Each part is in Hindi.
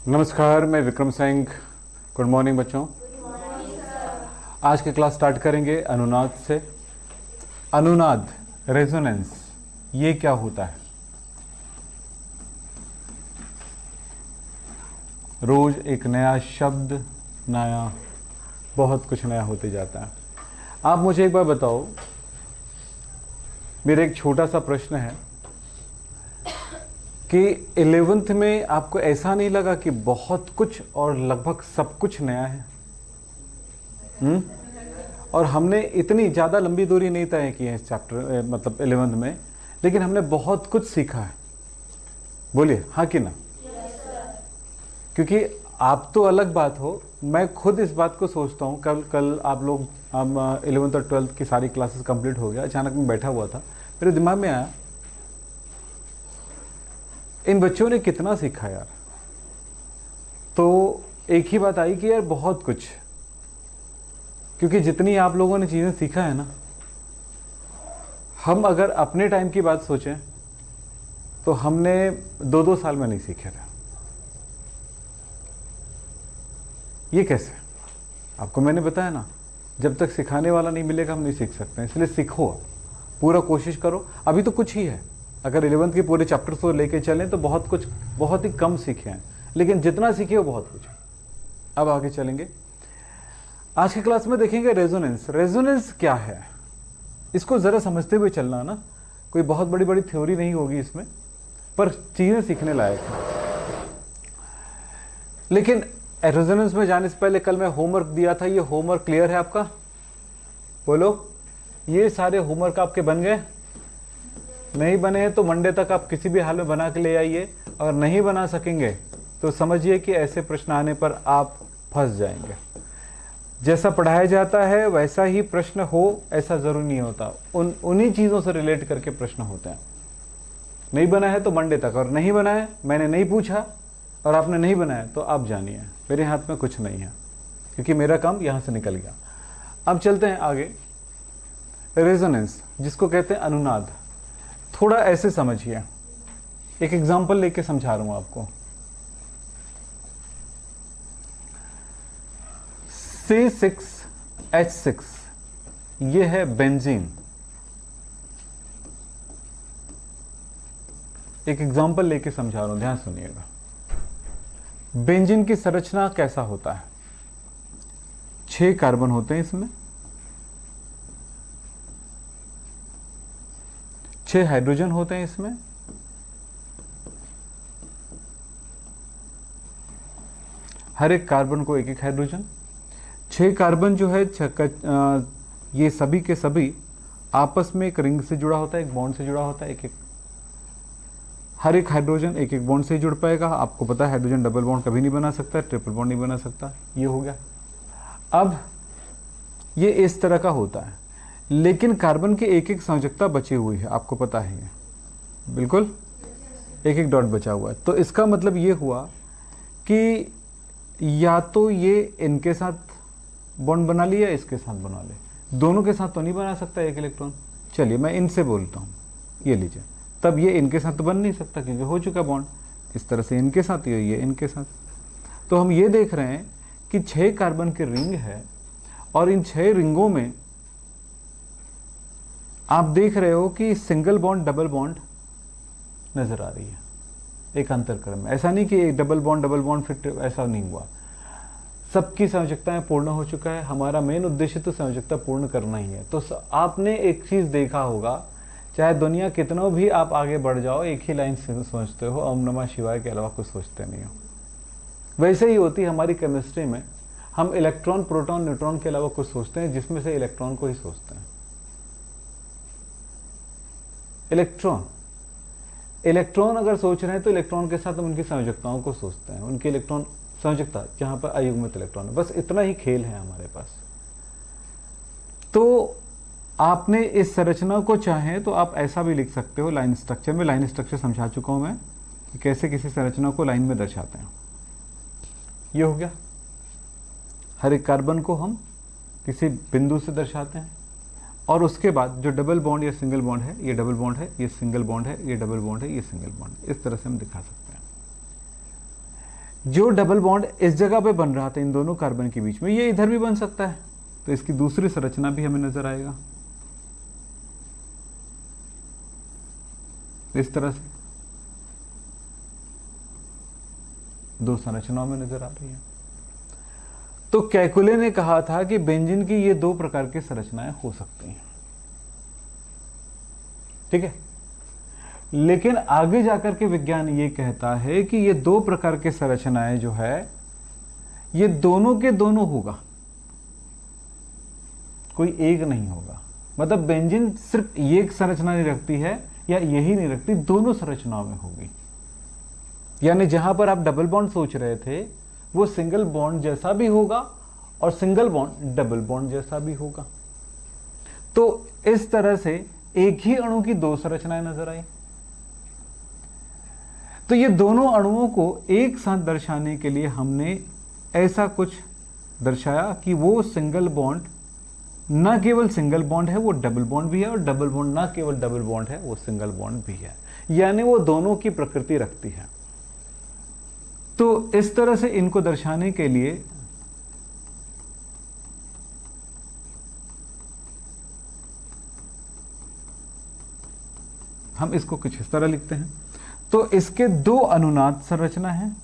नमस्कार, मैं विक्रम सिंह। गुड मॉर्निंग बच्चों। आज की क्लास स्टार्ट करेंगे अनुनाद से। अनुनाद, रेजोनेंस, ये क्या होता है? रोज एक नया शब्द, नया बहुत कुछ नया होते जाता है। आप मुझे एक बार बताओ, मेरा एक छोटा सा प्रश्न है कि 11th में आपको ऐसा नहीं लगा कि बहुत कुछ और लगभग सब कुछ नया है? और हमने इतनी ज़्यादा लंबी दूरी नहीं तय की है इस चैप्टर मतलब 11th में, लेकिन हमने बहुत कुछ सीखा है। बोलिए हाँ कि ना? क्योंकि आप तो अलग बात हो, मैं खुद इस बात को सोचता हूँ। कल आप लोग 11th और 12th की सारी क्लासेस कंप्लीट हो गया। अचानक मैं बैठा हुआ था, मेरे दिमाग में आया इन बच्चों ने कितना सीखा यार। तो एक ही बात आई कि यार बहुत कुछ, क्योंकि जितनी आप लोगों ने चीज़ें सीखा है ना, हम अगर अपने टाइम की बात सोचें तो हमने 2-2 साल में नहीं सीखे थे। ये कैसे? आपको मैंने बताया ना, जब तक सिखाने वाला नहीं मिलेगा हम नहीं सीख सकते। इसलिए सीखो, पूरा कोशिश करो। अभी तो कुछ ही है। अगर 11th के पूरे चैप्टर्स को लेके चलें तो बहुत कुछ, बहुत ही कम सीखे हैं, लेकिन जितना सीखे वो बहुत कुछ। अब आगे चलेंगे। आज की क्लास में देखेंगे रेजोनेंस। रेजोनेंस क्या है, इसको ज़रा समझते हुए चलना ना। कोई बहुत बड़ी बड़ी थ्योरी नहीं होगी इसमें, पर चीज़ें सीखने लायक हैं। लेकिन रेजोनेंस में जाने से पहले कल मैं होमवर्क दिया था, ये होमवर्क क्लियर है आपका? बोलो, ये सारे होमवर्क आपके बन गए? नहीं बने हैं तो मंडे तक आप किसी भी हाल में बना के ले आइए। अगर नहीं बना सकेंगे तो समझिए कि ऐसे प्रश्न आने पर आप फंस जाएंगे। जैसा पढ़ाया जाता है वैसा ही प्रश्न हो ऐसा ज़रूरी नहीं होता। उन्हीं चीज़ों से रिलेट करके प्रश्न होते हैं। नहीं बना है तो मंडे तक, और नहीं बना है, मैंने नहीं पूछा और आपने नहीं बनाया तो आप जानिए मेरे हाथ में कुछ नहीं है, क्योंकि मेरा काम यहाँ से निकल गया। अब चलते हैं आगे। रेजोनेंस, जिसको कहते हैं अनुनाद, थोड़ा ऐसे समझिए। एक एग्जांपल लेके समझा रहा हूं आपको। C6H6 ये है बेंजीन। एक एग्जांपल लेके समझा रहा हूं, ध्यान सुनिएगा। बेंजीन की संरचना कैसा होता है? 6 कार्बन होते हैं इसमें, 6 हाइड्रोजन होते हैं इसमें, हर एक कार्बन को एक एक हाइड्रोजन। 6 कार्बन जो है ये सभी के सभी आपस में एक रिंग से जुड़ा होता है, एक बॉन्ड से जुड़ा होता है। हर एक हाइड्रोजन एक एक बॉन्ड से जुड़ पाएगा। आपको पता है हाइड्रोजन डबल बॉन्ड कभी नहीं बना सकता, ट्रिपल बॉन्ड नहीं बना सकता। ये हो गया। अब ये इस तरह का होता है, लेकिन कार्बन की एक एक संयोजकता बची हुई है, आपको पता है ये, बिल्कुल एक एक डॉट बचा हुआ है। तो इसका मतलब ये हुआ कि या तो ये इनके साथ बॉन्ड बना लिया, इसके साथ बना ले। दोनों के साथ तो नहीं बना सकता एक इलेक्ट्रॉन। चलिए मैं इनसे बोलता हूँ, ये लीजिए। तब ये इनके साथ तो बन नहीं सकता क्योंकि हो चुका बॉन्ड। इस तरह से इनके साथ, ये इनके साथ। तो हम ये देख रहे हैं कि 6 कार्बन की रिंग है, और इन 6 रिंगों में आप देख रहे हो कि सिंगल बॉन्ड डबल बॉन्ड नजर आ रही है एक अंतरक्रम में। ऐसा नहीं कि एक डबल बॉन्ड फिर ऐसा नहीं हुआ। सबकी संयोजकताएं पूर्ण हो चुका है। हमारा मेन उद्देश्य तो संयोजकता पूर्ण करना ही है। तो आपने एक चीज देखा होगा, चाहे दुनिया कितना भी आप आगे बढ़ जाओ, एक ही लाइन से सोचते हो, ओम नमः शिवाय के अलावा कुछ सोचते नहीं हो। वैसे ही होती है हमारी केमिस्ट्री में। हम इलेक्ट्रॉन, प्रोटॉन, न्यूट्रॉन के अलावा कुछ सोचते हैं, जिसमें से इलेक्ट्रॉन को ही सोचते हैं। इलेक्ट्रॉन अगर सोच रहे हैं तो इलेक्ट्रॉन के साथ हम उनकी संयोजकताओं को सोचते हैं। उनकी इलेक्ट्रॉन संयोजकता जहां पर अयुग्मित इलेक्ट्रॉन है, बस इतना ही खेल है हमारे पास। तो आपने इस संरचना को चाहे तो आप ऐसा भी लिख सकते हो लाइन स्ट्रक्चर में। लाइन स्ट्रक्चर समझा चुका हूं मैं कि कैसे किसी संरचना को लाइन में दर्शाते हैं। ये हो गया। हर एक कार्बन को हम किसी बिंदु से दर्शाते हैं, और उसके बाद जो डबल बॉन्ड या सिंगल बॉन्ड है, ये डबल बॉन्ड है, ये सिंगल बॉन्ड है, ये डबल बॉन्ड है, ये सिंगल बॉन्ड है। इस तरह से हम दिखा सकते हैं। जो डबल बॉन्ड इस जगह पे बन रहा था इन दोनों कार्बन के बीच में, ये इधर भी बन सकता है, तो इसकी दूसरी संरचना भी हमें नजर आएगा इस तरह से, दो संरचनाओं में नजर आ रही है। तो कैकुले ने कहा था कि बेंजीन की ये दो प्रकार की संरचनाएं हो सकती हैं, ठीक है। लेकिन आगे जाकर के विज्ञान ये कहता है कि ये दो प्रकार की संरचनाएं जो है ये दोनों के दोनों होगा, कोई एक नहीं होगा। मतलब बेंजीन सिर्फ ये एक संरचना नहीं रखती है या यही नहीं रखती, दोनों संरचनाओं में होगी। यानी जहां पर आप डबल बॉन्ड सोच रहे थे वो सिंगल बॉन्ड जैसा भी होगा और सिंगल बॉन्ड डबल बॉन्ड जैसा भी होगा। तो इस तरह से एक ही अणु की दो संरचनाएं नजर आई। तो ये दोनों अणुओं को एक साथ दर्शाने के लिए हमने ऐसा कुछ दर्शाया कि वो सिंगल बॉन्ड न केवल सिंगल बॉन्ड है, वो डबल बॉन्ड भी है, और डबल बॉन्ड न केवल डबल बॉन्ड है, वो सिंगल बॉन्ड भी है। यानी वो दोनों की प्रकृति रखती है। तो इस तरह से इनको दर्शाने के लिए हम इसको कुछ इस तरह लिखते हैं। तो इसके दो अनुनाद संरचना है,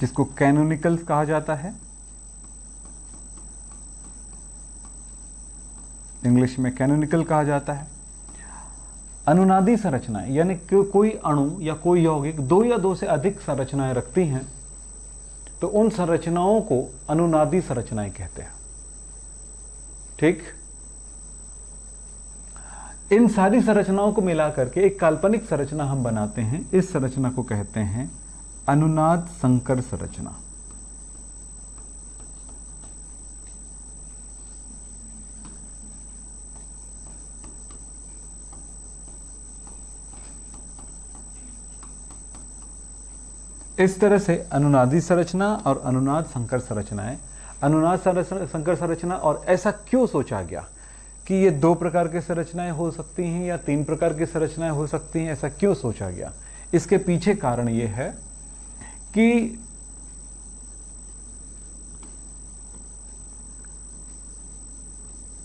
जिसको कैनोनिकल्स कहा जाता है, इंग्लिश में कैनोनिकल कहा जाता है। अनुनादी संरचनाएं यानी कोई अणु या कोई यौगिक दो या दो से अधिक संरचनाएं रखती हैं, तो उन संरचनाओं को अनुनादी संरचनाएं कहते हैं, ठीक। इन सारी संरचनाओं को मिलाकर के एक काल्पनिक संरचना हम बनाते हैं। इस संरचना को कहते हैं अनुनाद संकर संरचना। इस तरह से अनुनादी संरचना और अनुनाद संकर संरचनाएं, अनुनाद संकर संरचना, और ऐसा क्यों सोचा गया कि ये दो प्रकार की संरचनाएं हो सकती हैं या तीन प्रकार की संरचनाएं हो सकती हैं, ऐसा क्यों सोचा गया? इसके पीछे कारण ये है कि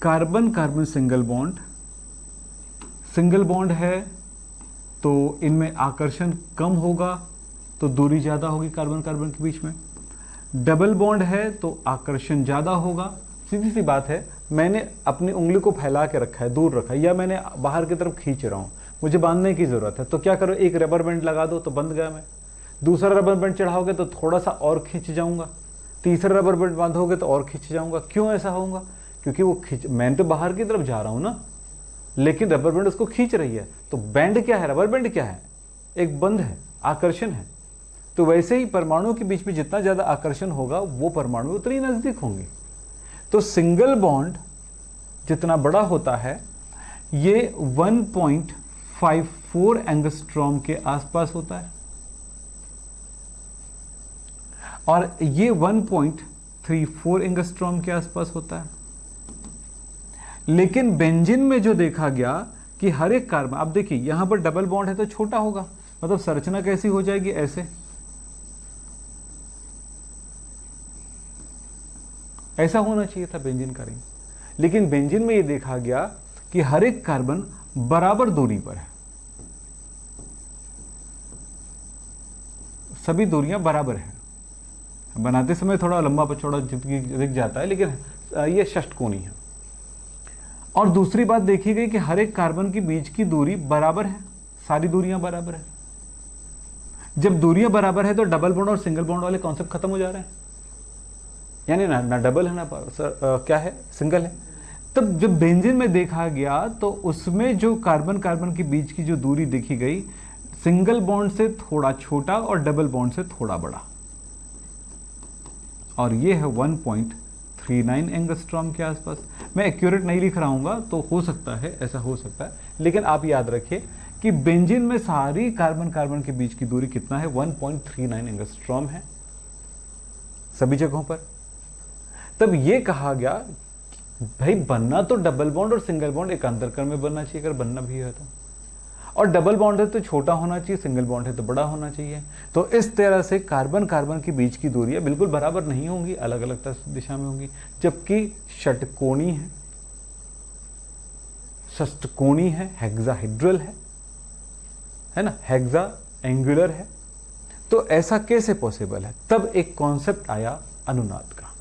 कार्बन कार्बन सिंगल बॉन्ड है तो इनमें आकर्षण कम होगा, तो दूरी ज़्यादा होगी कार्बन कार्बन के बीच में। डबल बॉन्ड है तो आकर्षण ज़्यादा होगा। सीधी सी बात है, मैंने अपनी उंगली को फैला के रखा है, दूर रखा है, या मैंने बाहर की तरफ खींच रहा हूँ, मुझे बांधने की ज़रूरत है, तो क्या करो, एक रबर बैंड लगा दो तो बंध गया मैं। दूसरा रबर बैंड चढ़ाओगे तो थोड़ा सा और खींच जाऊँगा, तीसरा रबर बैंड बांधोगे तो और खींच जाऊँगा। क्यों ऐसा होगा? क्योंकि वो मैं तो बाहर की तरफ जा रहा हूँ ना, लेकिन रबर बैंड उसको खींच रही है। तो बैंड क्या है, रबर बैंड क्या है? एक बंध है, आकर्षण है। तो वैसे ही परमाणुओं के बीच में जितना ज़्यादा आकर्षण होगा वो परमाणु उतनी नज़दीक होंगे। तो सिंगल बॉन्ड जितना बड़ा होता है ये 1.54 एंगस्ट्रॉम के आसपास होता है, और ये 1.34 एंगस्ट्रॉम के आसपास होता है। लेकिन बेंजीन में जो देखा गया कि हर एक कार्बन, आप देखिए यहां पर डबल बॉन्ड है तो छोटा होगा, मतलब संरचना कैसी हो जाएगी, ऐसे, ऐसा होना चाहिए था बेंजीन का रिंग। लेकिन बेंजीन में ये देखा गया कि हर एक कार्बन बराबर दूरी पर है, सभी दूरियां बराबर हैं। बनाते समय थोड़ा लंबा चौड़ा दिख जाता है, लेकिन ये षटकोणी है। और दूसरी बात देखी गई कि हर एक कार्बन के बीच की दूरी बराबर है, सारी दूरियां बराबर है। जब दूरियां बराबर है तो डबल बॉन्ड और सिंगल बॉन्ड वाले कॉन्सेप्ट खत्म हो जा रहे हैं, यानी ना डबल है ना क्या है, सिंगल है। तब जब बेंजीन में देखा गया तो उसमें जो कार्बन कार्बन के बीच की जो दूरी देखी गई, सिंगल बॉन्ड से थोड़ा छोटा और डबल बॉन्ड से थोड़ा बड़ा, और ये है 1.39 एंगस्ट्रॉम के आसपास। मैं एक्यूरेट नहीं लिख रहा हूँगा, तो हो सकता है, ऐसा हो सकता है, लेकिन आप याद रखिए कि बेंजीन में सारी कार्बन कार्बन के बीच की दूरी कितना है, 1.39 एंगस्ट्रॉम है सभी जगहों पर। तब ये कहा गया भाई बनना तो डबल बॉन्ड और सिंगल बॉन्ड एक अंतरकण में बनना चाहिए, अगर बनना भी है तो, और डबल बॉन्ड है तो छोटा होना चाहिए, सिंगल बॉन्ड है तो बड़ा होना चाहिए। तो इस तरह से कार्बन कार्बन के बीच की दूरियां बिल्कुल बराबर नहीं होंगी, अलग अलग दिशा में होंगी। जबकि षटकोणी है, षष्टकोणी है, हेक्साहेड्रल है ना, हेक्सा एंगुलर है। तो ऐसा कैसे पॉसिबल है? तब एक कॉन्सेप्ट आया अनुनाद का।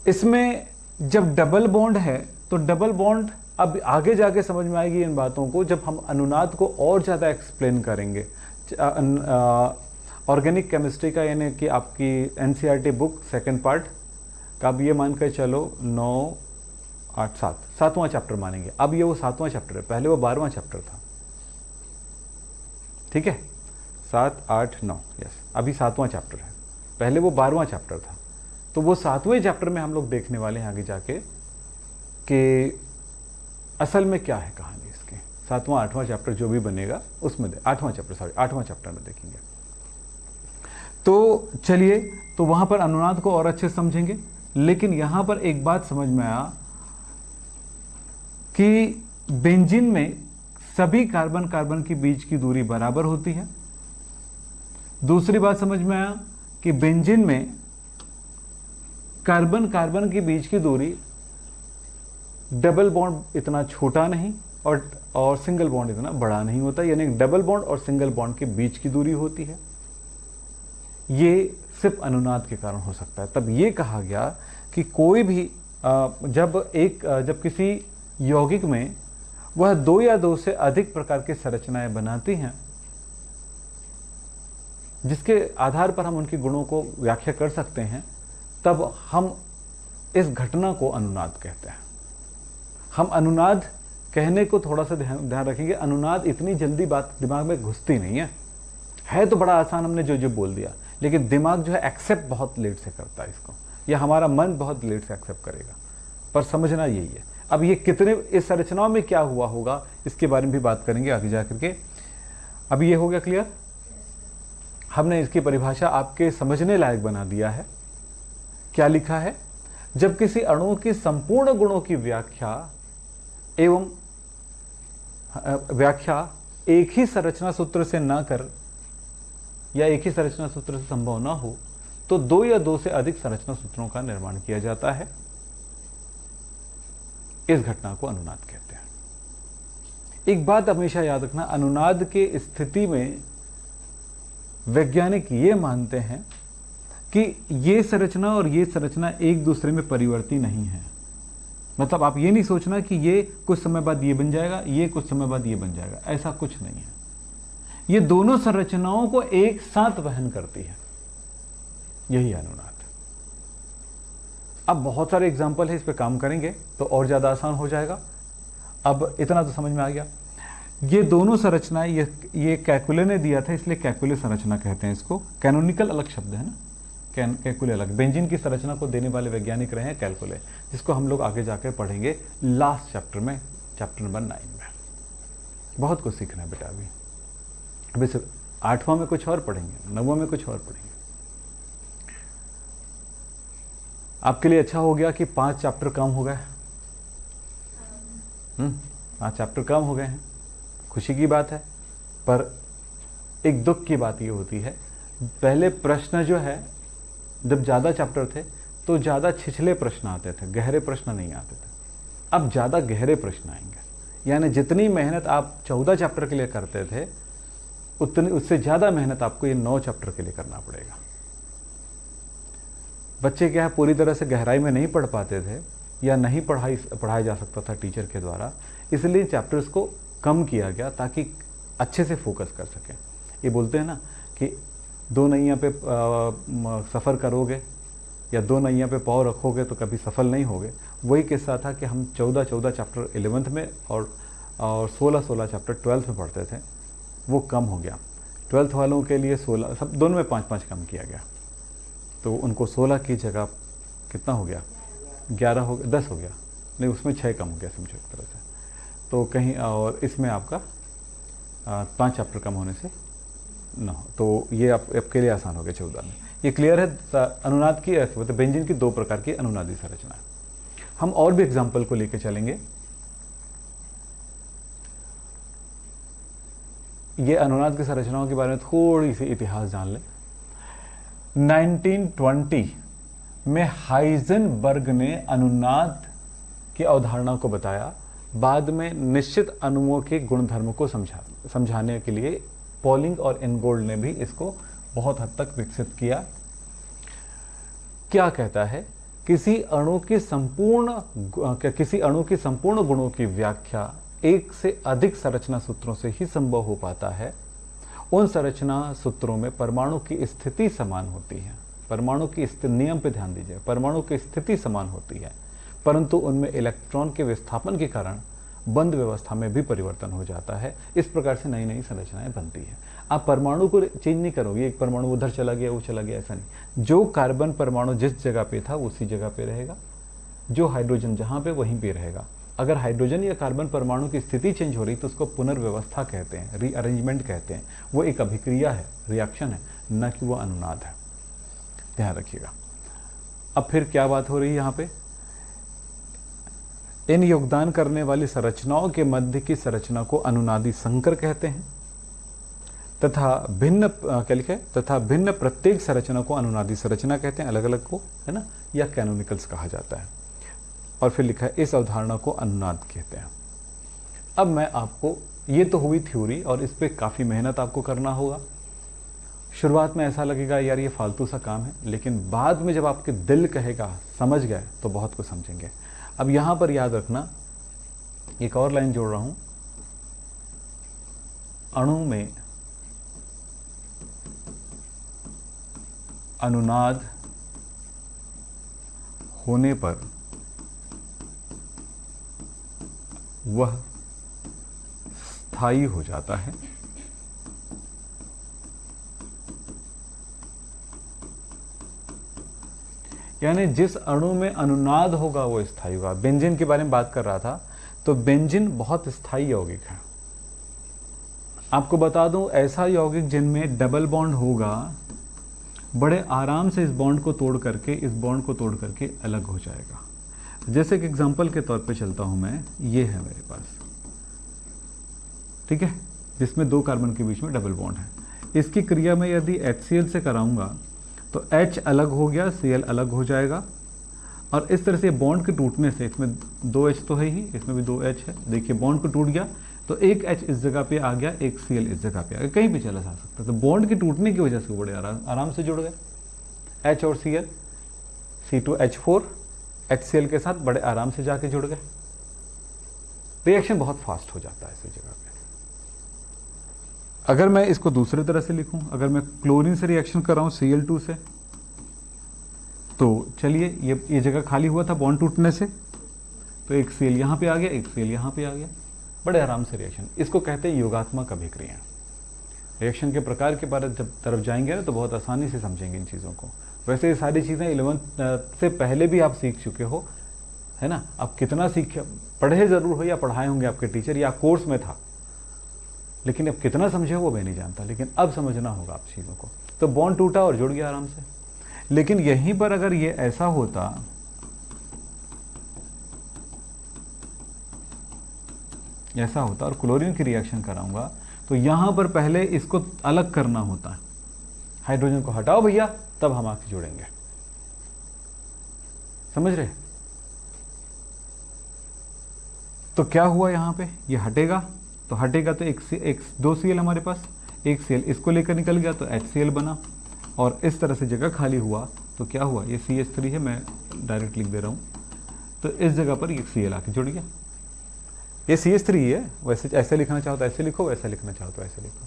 इसमें जब डबल बॉन्ड है तो डबल बॉन्ड, अब आगे जाके समझ में आएगी इन बातों को जब हम अनुनाद को और ज़्यादा एक्सप्लेन करेंगे। ऑर्गेनिक केमिस्ट्री का, यानी कि आपकी एनसीईआरटी बुक सेकंड पार्ट का, अब ये मान कर चलो 9, 8, 7 सातवां चैप्टर मानेंगे। अब ये वो सातवां चैप्टर है, पहले वो 12वां चैप्टर था, ठीक है, 7, 8, 9, यस, अभी 7वां चैप्टर है, पहले वो 12वां चैप्टर था। तो वो 7वें चैप्टर में हम लोग देखने वाले हैं आगे जाके कि असल में क्या है कहानी इसकी। 7वां 8वां चैप्टर जो भी बनेगा उसमें 8वां चैप्टर में देखेंगे। तो चलिए, तो वहां पर अनुनाद को और अच्छे समझेंगे। लेकिन यहां पर एक बात समझ में आया कि बेंजीन में सभी कार्बन कार्बन के बीच की दूरी बराबर होती है। दूसरी बात समझ में आया कि बेंजीन में कार्बन कार्बन के बीच की दूरी डबल बॉन्ड इतना छोटा नहीं और सिंगल बॉन्ड इतना बड़ा नहीं होता, यानी डबल बॉन्ड और सिंगल बॉन्ड के बीच की दूरी होती है। ये सिर्फ अनुनाद के कारण हो सकता है। तब ये कहा गया कि कोई भी जब किसी यौगिक में वह 2 या 2 से अधिक प्रकार की संरचनाएं बनाती हैं, जिसके आधार पर हम उनके गुणों को व्याख्या कर सकते हैं, तब हम इस घटना को अनुनाद कहते हैं। हम अनुनाद कहने को थोड़ा सा ध्यान रखेंगे। अनुनाद इतनी जल्दी बात दिमाग में घुसती नहीं है तो बड़ा आसान हमने जो बोल दिया, लेकिन दिमाग जो है एक्सेप्ट बहुत लेट से करता है इसको, या हमारा मन बहुत लेट से एक्सेप्ट करेगा। पर समझना यही है। अब ये कितने, इस संरचनाओं में क्या हुआ होगा इसके बारे में भी बात करेंगे आगे जाकर के। अब ये हो गया क्लियर। हमने इसकी परिभाषा आपके समझने लायक बना दिया है। क्या लिखा है? जब किसी अणु की संपूर्ण गुणों की व्याख्या एक ही संरचना सूत्र से ना कर, या एक ही संरचना सूत्र से संभव ना हो, तो 2 या 2 से अधिक संरचना सूत्रों का निर्माण किया जाता है। इस घटना को अनुनाद कहते हैं। एक बात हमेशा याद रखना, अनुनाद के स्थिति में वैज्ञानिक ये मानते हैं कि ये संरचना और ये संरचना एक दूसरे में परिवर्ती नहीं है। मतलब आप ये नहीं सोचना कि ये कुछ समय बाद ये बन जाएगा, ये कुछ समय बाद ये बन जाएगा, ऐसा कुछ नहीं है। ये दोनों संरचनाओं को एक साथ वहन करती है, यही अनुनाद। अब बहुत सारे एग्जाम्पल है, इस पे काम करेंगे तो और ज्यादा आसान हो जाएगा। अब इतना तो समझ में आ गया। ये दोनों संरचनाएं, ये कैकुले ने दिया था, इसलिए कैकुले संरचना कहते हैं इसको। कैनोनिकल अलग शब्द है ना, कैकुले अलग। बेंजीन की संरचना को देने वाले वैज्ञानिक रहे हैं कैलकुले, जिसको हम लोग आगे जाकर पढ़ेंगे लास्ट चैप्टर में, चैप्टर नंबर 9 में। बहुत कुछ सीखना है बेटा। अभी सिर्फ 8वां में कुछ और पढ़ेंगे, 9वां में कुछ और पढ़ेंगे। आपके लिए अच्छा हो गया कि 5 चैप्टर कम हो गए। 5 चैप्टर कम हो गए हैं, खुशी की बात है। पर एक दुख की बात ये होती है, पहले प्रश्न जो है, जब ज़्यादा चैप्टर थे तो ज़्यादा छिछले प्रश्न आते थे, गहरे प्रश्न नहीं आते थे। अब ज़्यादा गहरे प्रश्न आएंगे, यानी जितनी मेहनत आप 14 चैप्टर के लिए करते थे, उतनी उससे ज़्यादा मेहनत आपको ये 9 चैप्टर के लिए करना पड़ेगा। बच्चे क्या है, पूरी तरह से गहराई में नहीं पढ़ पाते थे, या नहीं पढ़ाया जा सकता था टीचर के द्वारा, इसलिए चैप्टर्स को कम किया गया ताकि अच्छे से फोकस कर सकें। ये बोलते हैं ना कि 2 नैया पे सफ़र करोगे या 2 नैया पे पाँव रखोगे तो कभी सफल नहीं होगे। वही किस्सा था कि हम 14 चैप्टर 11th में और 16 चैप्टर 12th में पढ़ते थे, वो कम हो गया। 12th वालों के लिए 16, सब दोनों में 5-5 कम किया गया, तो उनको 16 की जगह कितना हो गया, 11 हो गया, 10 हो गया, नहीं उसमें 6 कम हो गया समझो एक तरह से। तो कहीं और इसमें आपका 5 चैप्टर कम होने से 9, तो ये आपके लिए आसान हो गया 14 में। ये क्लियर है? अनुनाद की मतलब बेंजीन की दो प्रकार की अनुनादी संरचना है। हम और भी एग्जाम्पल को लेकर चलेंगे। ये अनुनाद की संरचनाओं के बारे में थोड़ी सी इतिहास जान लें। 1920 में हाइजेनबर्ग ने अनुनाद की अवधारणा को बताया। बाद में निश्चित अणुओं के गुणधर्म को समझाने के लिए पॉलिंग और इनगोल्ड ने भी इसको बहुत हद तक विकसित किया। क्या कहता है? किसी अणु के संपूर्ण गुणों की व्याख्या एक से अधिक संरचना सूत्रों से ही संभव हो पाता है। उन संरचना सूत्रों में परमाणु की स्थिति समान होती है। परमाणु की नियम पे ध्यान दीजिए, परमाणु की स्थिति समान होती है, परंतु उनमें इलेक्ट्रॉन के विस्थापन के कारण बंद व्यवस्था में भी परिवर्तन हो जाता है। इस प्रकार से नई नई संरचनाएं बनती है। आप परमाणु को चेंज नहीं करोगे, एक परमाणु उधर चला गया, वो चला गया, ऐसा नहीं। जो कार्बन परमाणु जिस जगह पे था उसी जगह पे रहेगा, जो हाइड्रोजन जहां पे वहीं पे रहेगा। अगर हाइड्रोजन या कार्बन परमाणु की स्थिति चेंज हो रही तो उसको पुनर्व्यवस्था कहते हैं, रीअरेंजमेंट कहते हैं। वो एक अभिक्रिया है, रिएक्शन है, न कि वो अनुनाद है। ध्यान रखिएगा। अब फिर क्या बात हो रही है यहाँ पे? इन योगदान करने वाली संरचनाओं के मध्य की संरचना को अनुनादी संकर कहते हैं तथा भिन्न प्रत्येक संरचना को अनुनादी संरचना कहते हैं, अलग अलग को, है ना, या कैनोनिकल्स कहा जाता है। और फिर लिखा है इस अवधारणा को अनुनाद कहते हैं। अब मैं आपको, ये तो हुई थ्योरी और इस पे काफ़ी मेहनत आपको करना होगा। शुरुआत में ऐसा लगेगा यार ये फालतू सा काम है, लेकिन बाद में जब आपके दिल कहेगा समझ गए तो बहुत कुछ समझेंगे। अब यहां पर याद रखना, एक और लाइन जोड़ रहा हूं। अणु में अनुनाद होने पर वह स्थायी हो जाता है। यानी जिस अणु में अनुनाद होगा वो स्थायी होगा। बेंजीन के बारे में बात कर रहा था, तो बेंजीन बहुत स्थायी यौगिक है। आपको बता दूं, ऐसा यौगिक जिनमें डबल बॉन्ड होगा, बड़े आराम से इस बॉन्ड को तोड़ करके अलग हो जाएगा। जैसे कि एग्जांपल के तौर पे चलता हूं मैं, ये है मेरे पास, ठीक है, जिसमें दो कार्बन के बीच में डबल बॉन्ड है। इसकी क्रिया में यदि HCl से कराऊंगा तो H अलग हो गया, Cl अलग हो जाएगा, और इस तरह से बॉन्ड के टूटने से, इसमें 2H तो है ही, इसमें भी 2H है। देखिए बॉन्ड को टूट गया तो एक H इस जगह पे आ गया, एक Cl इस जगह पे आ गया, कहीं भी चला जा सकता है। तो बॉन्ड के टूटने की वजह से वो बड़े आराम से जुड़ गए। H और Cl, C2H4 HCl के साथ बड़े आराम से जाके जुड़ गए। रिएक्शन बहुत फास्ट हो जाता है ऐसी जगह पे। अगर मैं इसको दूसरी तरह से लिखूं, अगर मैं क्लोरीन से रिएक्शन कर रहा हूं Cl2 से, तो चलिए ये जगह खाली हुआ था बॉन्ड टूटने से, तो एक Cl यहां पे आ गया, एक Cl यहां पे आ गया, बड़े आराम से रिएक्शन। इसको कहते हैं योगात्मक अभिक्रिया। रिएक्शन के प्रकार के बारे जब तरफ जाएंगे ना तो बहुत आसानी से समझेंगे इन चीज़ों को। वैसे ये सारी चीज़ें 11th से पहले भी आप सीख चुके हो, है ना। आप कितना पढ़े ज़रूर हो या पढ़ाए होंगे आपके टीचर या कोर्स में था, लेकिन अब कितना समझे हो वो मैं नहीं जानता, लेकिन अब समझना होगा आप चीज़ों को। तो बॉन्ड टूटा और जुड़ गया आराम से। लेकिन यहीं पर अगर ये ऐसा होता, और क्लोरीन की रिएक्शन कराऊंगा, तो यहां पर पहले इसको अलग करना होता है। हाइड्रोजन को हटाओ भैया, तब हम आके जुड़ेंगे। समझ रहे? तो क्या हुआ यहां पे, ये हटेगा तो एक 2 Cl हमारे पास, एक Cl इसको लेकर निकल गया तो HCl बना, और इस तरह से जगह खाली हुआ तो क्या हुआ, ये CH3 है, मैं डायरेक्ट लिख दे रहा हूं, तो इस जगह पर ये Cl आके जुड़ गया। ये CH3 है, वैसे ऐसे लिखना चाहो तो ऐसे लिखो, वैसे लिखना चाहो तो ऐसे लिखो।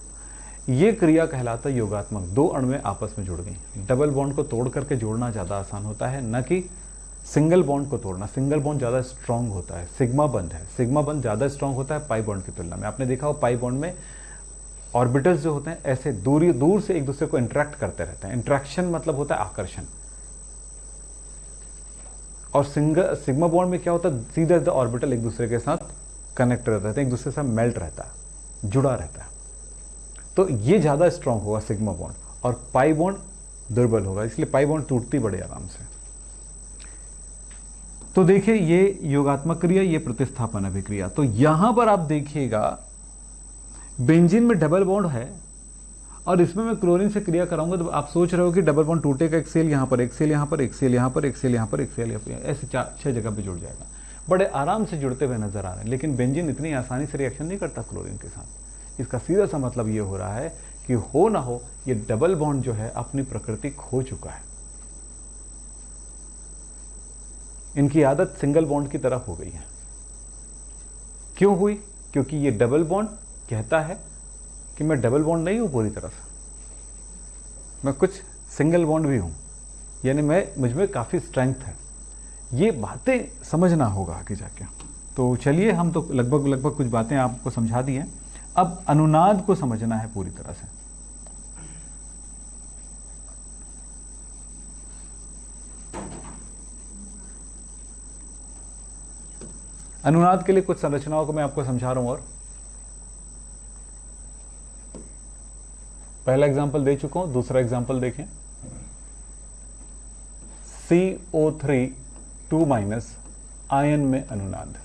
ये क्रिया कहलाता है योगात्मक। दो अणुएं आपस में जुड़ गई। डबल बॉन्ड को तोड़ करके जोड़ना ज़्यादा आसान होता है, न कि सिंगल बॉन्ड को तोड़ना। सिंगल बॉन्ड ज़्यादा स्ट्रांग होता है, सिग्मा बंध है, सिग्मा बंध ज़्यादा स्ट्रांग होता है पाई बॉन्ड की तुलना में। आपने देखा हो पाई बॉन्ड में ऑर्बिटल्स जो होते हैं ऐसे दूर से एक दूसरे को इंटरेक्ट करते रहते हैं। इंटरेक्शन मतलब होता है आकर्षण। और सिग्मा बॉन्ड में क्या होता है, सीधे ऑर्बिटल एक दूसरे के साथ कनेक्ट रहता है, एक दूसरे से मेल्ट रहता है, जुड़ा रहता है। तो ये ज़्यादा स्ट्रांग होगा सिग्मा बॉन्ड, और पाई बॉन्ड दुर्बल होगा, इसलिए पाई बॉन्ड टूटती बड़े आराम से। तो देखिए ये योगात्मक क्रिया, ये प्रतिस्थापन अभिक्रिया। तो यहां पर आप देखिएगा बेंजीन में डबल बॉन्ड है और इसमें मैं क्लोरीन से क्रिया कराऊंगा तो आप सोच रहे हो कि डबल बॉन्ड टूटेगा, एक सेल यहां पर, एक सेल यहां पर, एक सेल यहां पर, एक सेल यहां पर, एक सेल यहां पर, ऐसे 4-6 जगह पे जुड़ जाएगा। बड़े आराम से जुड़ते हुए नजर आ रहे हैं, लेकिन बेंजीन इतनी आसानी से रिएक्शन नहीं करता क्लोरीन के साथ। इसका सीधा सा मतलब ये हो रहा है कि हो ना हो ये डबल बॉन्ड जो है अपनी प्रकृति खो चुका है, इनकी आदत सिंगल बॉन्ड की तरफ हो गई है। क्यों हुई? क्योंकि ये डबल बॉन्ड कहता है कि मैं डबल बॉन्ड नहीं हूं पूरी तरह से, मैं कुछ सिंगल बॉन्ड भी हूं, यानी मुझमें काफी स्ट्रेंथ है। ये बातें समझना होगा आगे जाके। तो चलिए, हम तो लगभग कुछ बातें आपको समझा दी हैं, अब अनुनाद को समझना है पूरी तरह से। अनुनाद के लिए कुछ संरचनाओं को मैं आपको समझा रहा हूं, और पहला एग्जांपल दे चुका हूं, दूसरा एग्जांपल देखें। CO3 2- आयन में अनुनाद।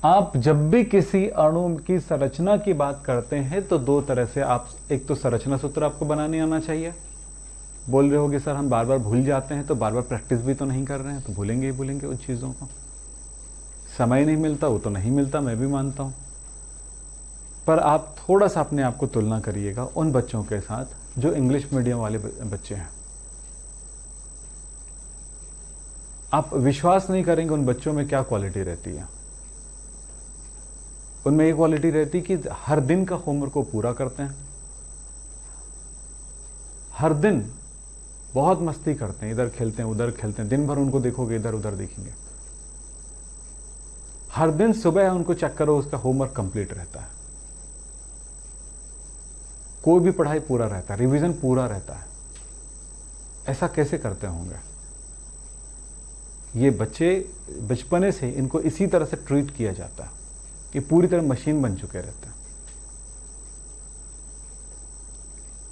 आप जब भी किसी अणु की संरचना की बात करते हैं तो दो तरह से आप, एक तो संरचना सूत्र आपको बनाने आना चाहिए। बोल रहे होगे सर हम बार बार भूल जाते हैं, तो बार बार प्रैक्टिस भी तो नहीं कर रहे हैं, तो भूलेंगे ही भूलेंगे उन चीज़ों को। समय नहीं मिलता, वो तो नहीं मिलता, मैं भी मानता हूँ, पर आप थोड़ा सा अपने आप को तुलना करिएगा उन बच्चों के साथ जो इंग्लिश मीडियम वाले बच्चे हैं। आप विश्वास नहीं करेंगे उन बच्चों में क्या क्वालिटी रहती है। उनमें एक क्वालिटी रहती कि हर दिन का होमवर्क को पूरा करते हैं, हर दिन बहुत मस्ती करते हैं, इधर खेलते हैं उधर खेलते हैं, दिन भर उनको देखोगे इधर उधर देखेंगे। हर दिन सुबह उनको चेक करो, उसका होमवर्क कंप्लीट रहता है, कोई भी पढ़ाई पूरा रहता है, रिवीजन पूरा रहता है। ऐसा कैसे करते होंगे ये बच्चे? बचपने से इनको इसी तरह से ट्रीट किया जाता है, ये पूरी तरह मशीन बन चुके रहते हैं।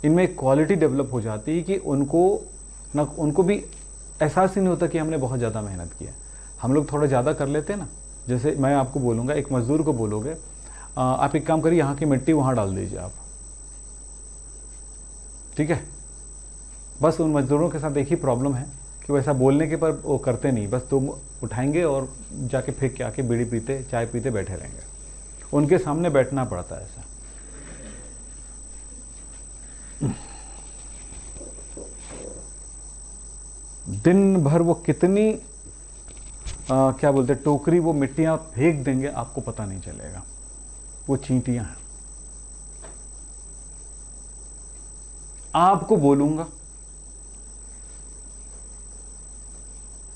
इनमें एक क्वालिटी डेवलप हो जाती है कि उनको भी एहसास ही नहीं होता कि हमने बहुत ज़्यादा मेहनत किया। हम लोग थोड़ा ज़्यादा कर लेते हैं ना, जैसे मैं आपको बोलूँगा, एक मजदूर को बोलोगे आप एक काम करिए, यहाँ की मिट्टी वहाँ डाल दीजिए आप, ठीक है। बस उन मजदूरों के साथ एक ही प्रॉब्लम है कि वो ऐसा बोलने के पर वो करते नहीं, बस तुम उठाएंगे और जाके फेंक के आके बीड़ी पीते चाय पीते बैठे रहेंगे। उनके सामने बैठना पड़ता है ऐसा। दिन भर वो कितनी क्या बोलते टोकरी वो मिट्टियां फेंक देंगे, आपको पता नहीं चलेगा। वो चींटियां हैं। आपको बोलूंगा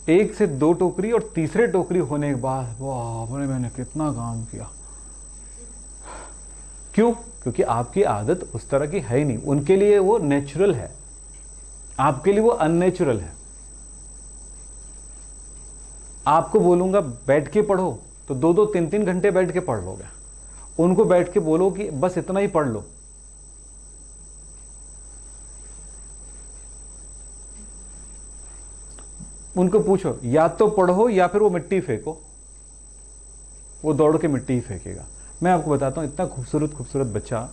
1 से 2 टोकरी और तीसरे टोकरी होने के बाद वाह मैंने कितना काम किया। क्यों? क्योंकि आपकी आदत उस तरह की है ही नहीं। उनके लिए वो नेचुरल है, आपके लिए वो अननेचुरल है। आपको बोलूंगा बैठ के पढ़ो तो 2-2 3-3 घंटे बैठ के पढ़ लोगे। उनको बैठ के बोलो कि बस इतना ही पढ़ लो, उनको पूछो या तो पढ़ो या फिर वो मिट्टी फेंको, वो दौड़ के मिट्टी ही फेंकेगा। मैं आपको बताता हूँ, इतना खूबसूरत खूबसूरत बच्चा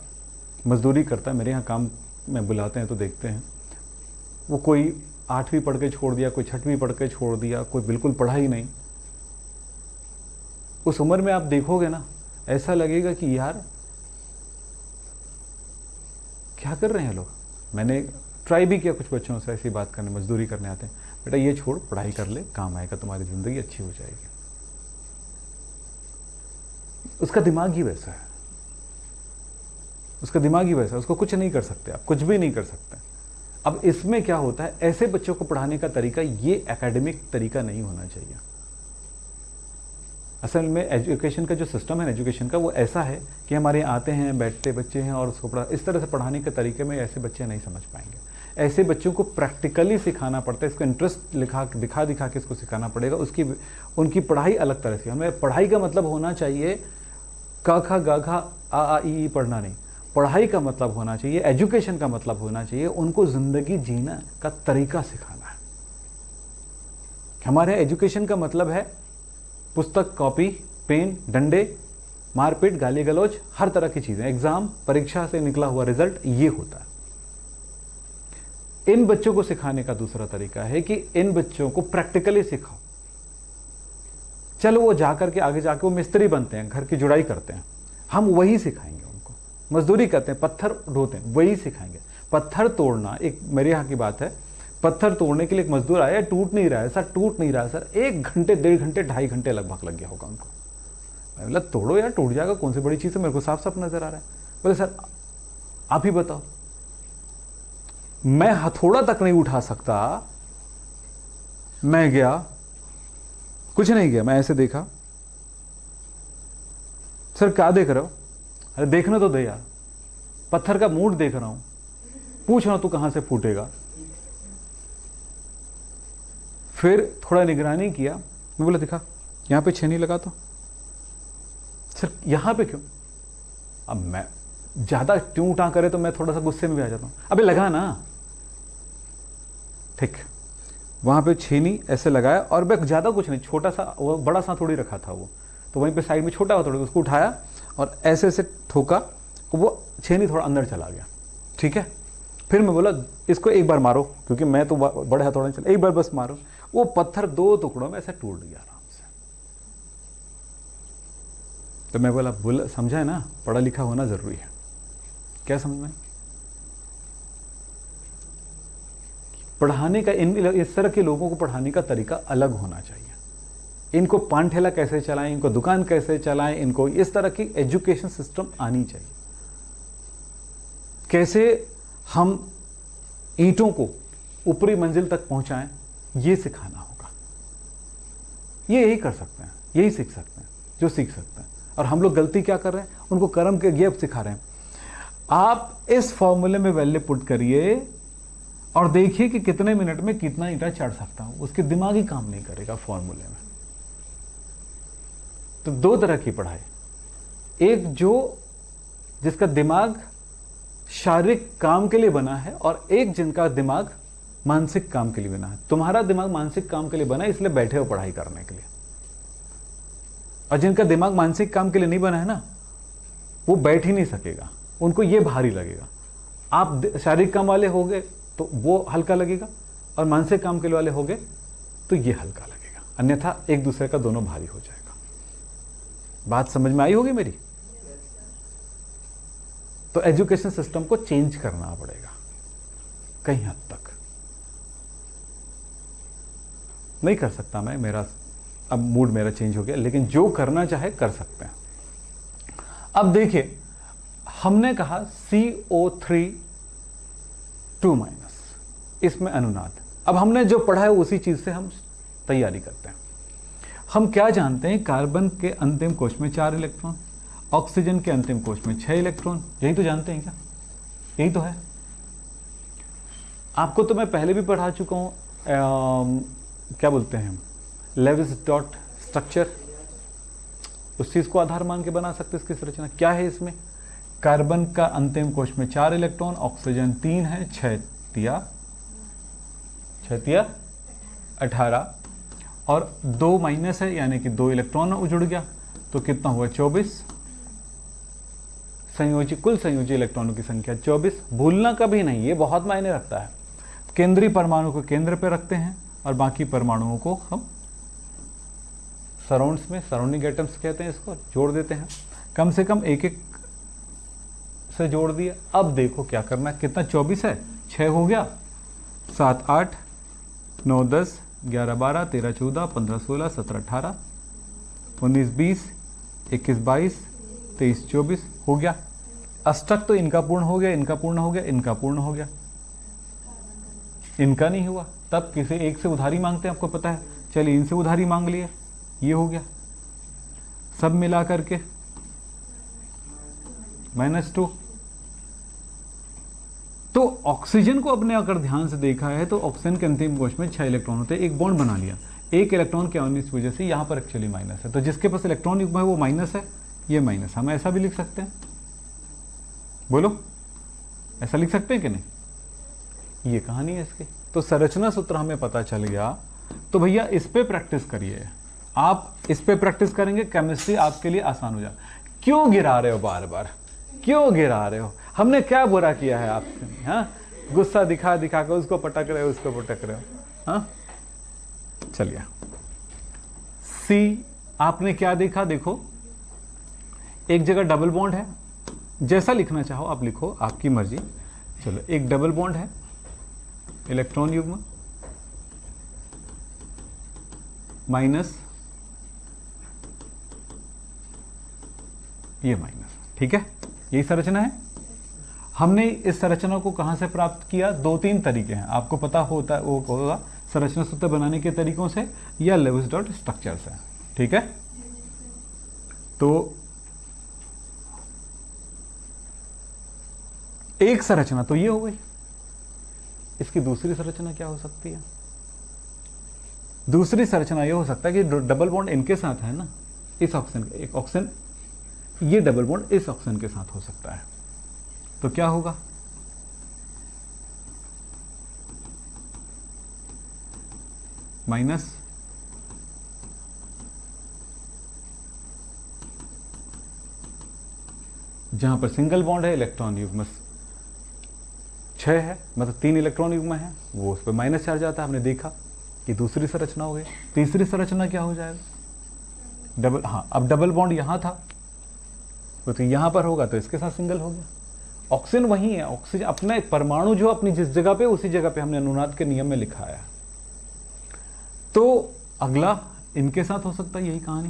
मजदूरी करता है, मेरे यहाँ काम में बुलाते हैं तो देखते हैं, वो कोई 8वीं पढ़ के छोड़ दिया, कोई 6वीं पढ़ के छोड़ दिया, कोई बिल्कुल पढ़ा ही नहीं। उस उम्र में आप देखोगे ना, ऐसा लगेगा कि यार क्या कर रहे हैं लोग। मैंने ट्राई भी किया कुछ बच्चों से ऐसी बात करने, मजदूरी करने आते हैं, बेटा ये छोड़, पढ़ाई कर ले, काम आएगा, तुम्हारी जिंदगी अच्छी हो जाएगी। उसका दिमाग ही वैसा है, उसका दिमाग ही वैसा है, उसको कुछ नहीं कर सकते आप, कुछ भी नहीं कर सकते। अब इसमें क्या होता है, ऐसे बच्चों को पढ़ाने का तरीका ये एकेडमिक तरीका नहीं होना चाहिए। असल में एजुकेशन का जो सिस्टम है एजुकेशन का, वो ऐसा है कि हमारे यहाँ आते हैं, बैठते बच्चे हैं और उसको इस तरह से पढ़ाने के तरीके में ऐसे बच्चे नहीं समझ पाएंगे। ऐसे बच्चों को प्रैक्टिकली सिखाना पड़ता है, इसको इंटरेस्ट दिखा दिखा के इसको सिखाना पड़ेगा। उनकी पढ़ाई अलग तरह से। हमें पढ़ाई का मतलब होना चाहिए क ख ग घ आ ई पढ़ना नहीं। पढ़ाई का मतलब होना चाहिए, एजुकेशन का मतलब होना चाहिए उनको ज़िंदगी जीना का तरीका सिखाना है। हमारे एजुकेशन का मतलब है पुस्तक, कॉपी, पेन, डंडे, मारपीट, गाली गलौज, हर तरह की चीज़ें, एग्ज़ाम, परीक्षा से निकला हुआ रिजल्ट, ये होता है। इन बच्चों को सिखाने का दूसरा तरीका है कि इन बच्चों को प्रैक्टिकली सिखाओ। चलो वो जाकर के आगे जाके वो मिस्त्री बनते हैं, घर की जुड़ाई करते हैं, हम वही सिखाएंगे उनको। मजदूरी करते हैं, पत्थर ढोते हैं, वही सिखाएंगे। पत्थर तोड़ना, एक मेरे यहाँ की बात है, पत्थर तोड़ने के लिए एक मजदूर आया, टूट नहीं रहा है सर, टूट नहीं रहा है सर। 1 घंटे, 1.5 घंटे, 2.5 घंटे लगभग लग गया होगा उनको। मैं बोला तोड़ो यार, टूट जाएगा, कौन सी बड़ी चीज़ है, मेरे को साफ साफ नजर आ रहा है। बोले सर आप ही बताओ। मैं हथौड़ा तक नहीं उठा सकता। मैं गया, कुछ नहीं किया, मैं ऐसे देखा, सर क्या देख रहे हो? अरे देखना तो दे यार, पत्थर का मूड देख रहा हूं, पूछ रहा हूं तू कहां से फूटेगा। फिर थोड़ा निगरानी किया, मैं बोला दिखा यहां पे छेनी लगा तो। सर यहां पे क्यों? अब मैं ज्यादा ट्यूं उठा करे तो मैं थोड़ा सा गुस्से में भी आ जाता हूं। अबे लगा ना, ठीक। वहां पे छेनी ऐसे लगाया और मैं ज्यादा कुछ नहीं, छोटा सा, वो बड़ा सा थोड़ी रखा था वो, तो वहीं पे साइड में छोटा हुआ थोड़ा, उसको उठाया और ऐसे ऐसे ठोका, वो छेनी थोड़ा अंदर चला गया। ठीक है, फिर मैं बोला इसको एक बार मारो, क्योंकि मैं तो बड़े हथौड़े चला, एक बार बस मारो। वो पत्थर 2 टुकड़ों में ऐसे टूट गया आराम से। तो मैं बोला समझा है ना, पढ़ा लिखा होना जरूरी है। क्या समझ में? पढ़ाने का इस तरह के लोगों को पढ़ाने का तरीका अलग होना चाहिए। इनको पान ठेला कैसे चलाएं, इनको दुकान कैसे चलाएं, इनको इस तरह की एजुकेशन सिस्टम आनी चाहिए। कैसे हम ईंटों को ऊपरी मंजिल तक पहुंचाएं, ये सिखाना होगा। ये यही कर सकते हैं, यही सीख सकते हैं जो सीख सकते हैं। और हम लोग गलती क्या कर रहे हैं, उनको कर्म के गेप सिखा रहे हैं। आप इस फॉर्मूले में वैल्यू पुट करिए और देखिए कि कितने मिनट में कितना ईंटा चढ़ सकता हूं। उसके दिमाग ही काम नहीं करेगा फॉर्मूले में। तो 2 तरह की पढ़ाई, एक जिसका दिमाग शारीरिक काम के लिए बना है और एक जिनका दिमाग मानसिक काम के लिए बना है। तुम्हारा दिमाग मानसिक काम के लिए बना है, इसलिए बैठे हो पढ़ाई करने के लिए। और जिनका दिमाग मानसिक काम के लिए नहीं बना है ना, वो बैठ ही नहीं सकेगा, उनको ये भारी लगेगा। आप शारीरिक काम वाले होगे तो वो हल्का लगेगा, और मानसिक काम के वाले होगे तो ये हल्का लगेगा, अन्यथा एक दूसरे का दोनों भारी हो जाएगा। बात समझ में आई होगी मेरी? तो एजुकेशन सिस्टम को चेंज करना पड़ेगा कहीं हद तक। नहीं कर सकता मैं, मेरा अब मूड मेरा चेंज हो गया, लेकिन जो करना चाहे कर सकते हैं। अब देखिए, हमने कहा CO3 2-, इसमें अनुनाद। अब हमने जो पढ़ा है उसी चीज से हम तैयारी करते हैं। हम क्या जानते हैं, कार्बन के अंतिम कोश में 4 इलेक्ट्रॉन, ऑक्सीजन के अंतिम कोश में 6 इलेक्ट्रॉन। यही तो जानते हैं क्या? यही तो है। आपको तो मैं पहले भी पढ़ा चुका हूं, क्या बोलते हैं, लेविस डॉट स्ट्रक्चर। उस चीज को आधार मान के बना सकते इसकी संरचना। क्या है इसमें? कार्बन का अंतिम कोश में 4 इलेक्ट्रॉन, ऑक्सीजन 3 है, 6 तिया 18 और 2 माइनस है, यानी कि 2 इलेक्ट्रॉन उजुड़ गया, तो कितना हुआ 24। संयोजी, कुल संयोजी इलेक्ट्रॉनों की संख्या 24। भूलना कभी नहीं, ये बहुत मायने रखता है। केंद्रीय परमाणु को केंद्र पे रखते हैं और बाकी परमाणुओं को हम सराउंड्स में, सराउंडिंग एटम्स कहते हैं इसको, जोड़ देते हैं। कम से कम एक एक से जोड़ दिया। अब देखो क्या करना है, कितना 24 है, 6 हो गया, 7 8 9 10 11 12 13 14 15 16 17 18 19 20 21 22 23 24 हो गया। अष्टक तो इनका पूर्ण हो गया, इनका पूर्ण हो गया, इनका पूर्ण हो गया, इनका नहीं हुआ। तब किसी एक से उधारी मांगते हैं, आपको पता है। चलिए इनसे उधारी मांग लिए, ये हो गया। सब मिला करके -2, तो ऑक्सीजन को अपने अगर ध्यान से देखा है तो ऑक्सीजन के अंतिम कोश में 6 इलेक्ट्रॉन होते हैं, एक बॉन्ड बना लिया, एक इलेक्ट्रॉन के आने की वजह से यहाँ पर एक्चुअली माइनस है, तो जिसके पास इलेक्ट्रॉन युग्म है वो माइनस है, ये माइनस। हम ऐसा भी लिख सकते हैं, बोलो ऐसा लिख सकते हैं कि नहीं? ये कहानी है इसकी। तो संरचना सूत्र हमें पता चल गया। तो भैया इस पे प्रैक्टिस करिए, आप इस पे प्रैक्टिस करेंगे, केमिस्ट्री आपके लिए आसान हो जाए। क्यों गिरा रहे हो बार बार, क्यों गिरा रहे हो? हमने क्या बुरा किया है आपसे? हाँ, गुस्सा दिखा दिखा कर उसको पटक रहे हो, उसको पटक रहे हो। हाँ चलिए, सी आपने क्या देखा? देखो एक जगह डबल बॉन्ड है, जैसा लिखना चाहो आप लिखो, आपकी मर्जी। चलो, एक डबल बॉन्ड है, इलेक्ट्रॉन युग्म माइनस, ये माइनस, ठीक है, यही संरचना है। हमने इस संरचना को कहां से प्राप्त किया? 2-3 तरीके हैं, आपको पता होता वो होगा, संरचना सूत्र बनाने के तरीकों से या लेविस डॉट स्ट्रक्चर से, ठीक है। तो एक संरचना तो ये हो गई, इसकी दूसरी संरचना क्या हो सकती है? दूसरी संरचना ये हो सकता है कि डबल बॉन्ड इनके साथ है ना, इस ऑक्सीजन, एक ऑक्सीजन, ये डबल बॉन्ड इस ऑक्सीजन के साथ हो सकता है, तो क्या होगा? माइनस, जहां पर सिंगल बॉन्ड है, इलेक्ट्रॉन युग्म 6 है, मतलब 3 इलेक्ट्रॉन युग्म है, वो उस पर माइनस चार्ज आता है। हमने देखा कि दूसरी संरचना हो गई। तीसरी संरचना क्या हो जाएगा? डबल, हाँ, अब डबल बॉन्ड यहां था, तो यहां पर होगा तो इसके साथ सिंगल हो गया। ऑक्सीजन वही है, ऑक्सीजन अपना परमाणु जो अपनी जिस जगह पे, उसी जगह पे हमने अनुनाद के नियम में लिखा है। तो अगला इनके साथ हो सकता है, यही कहानी,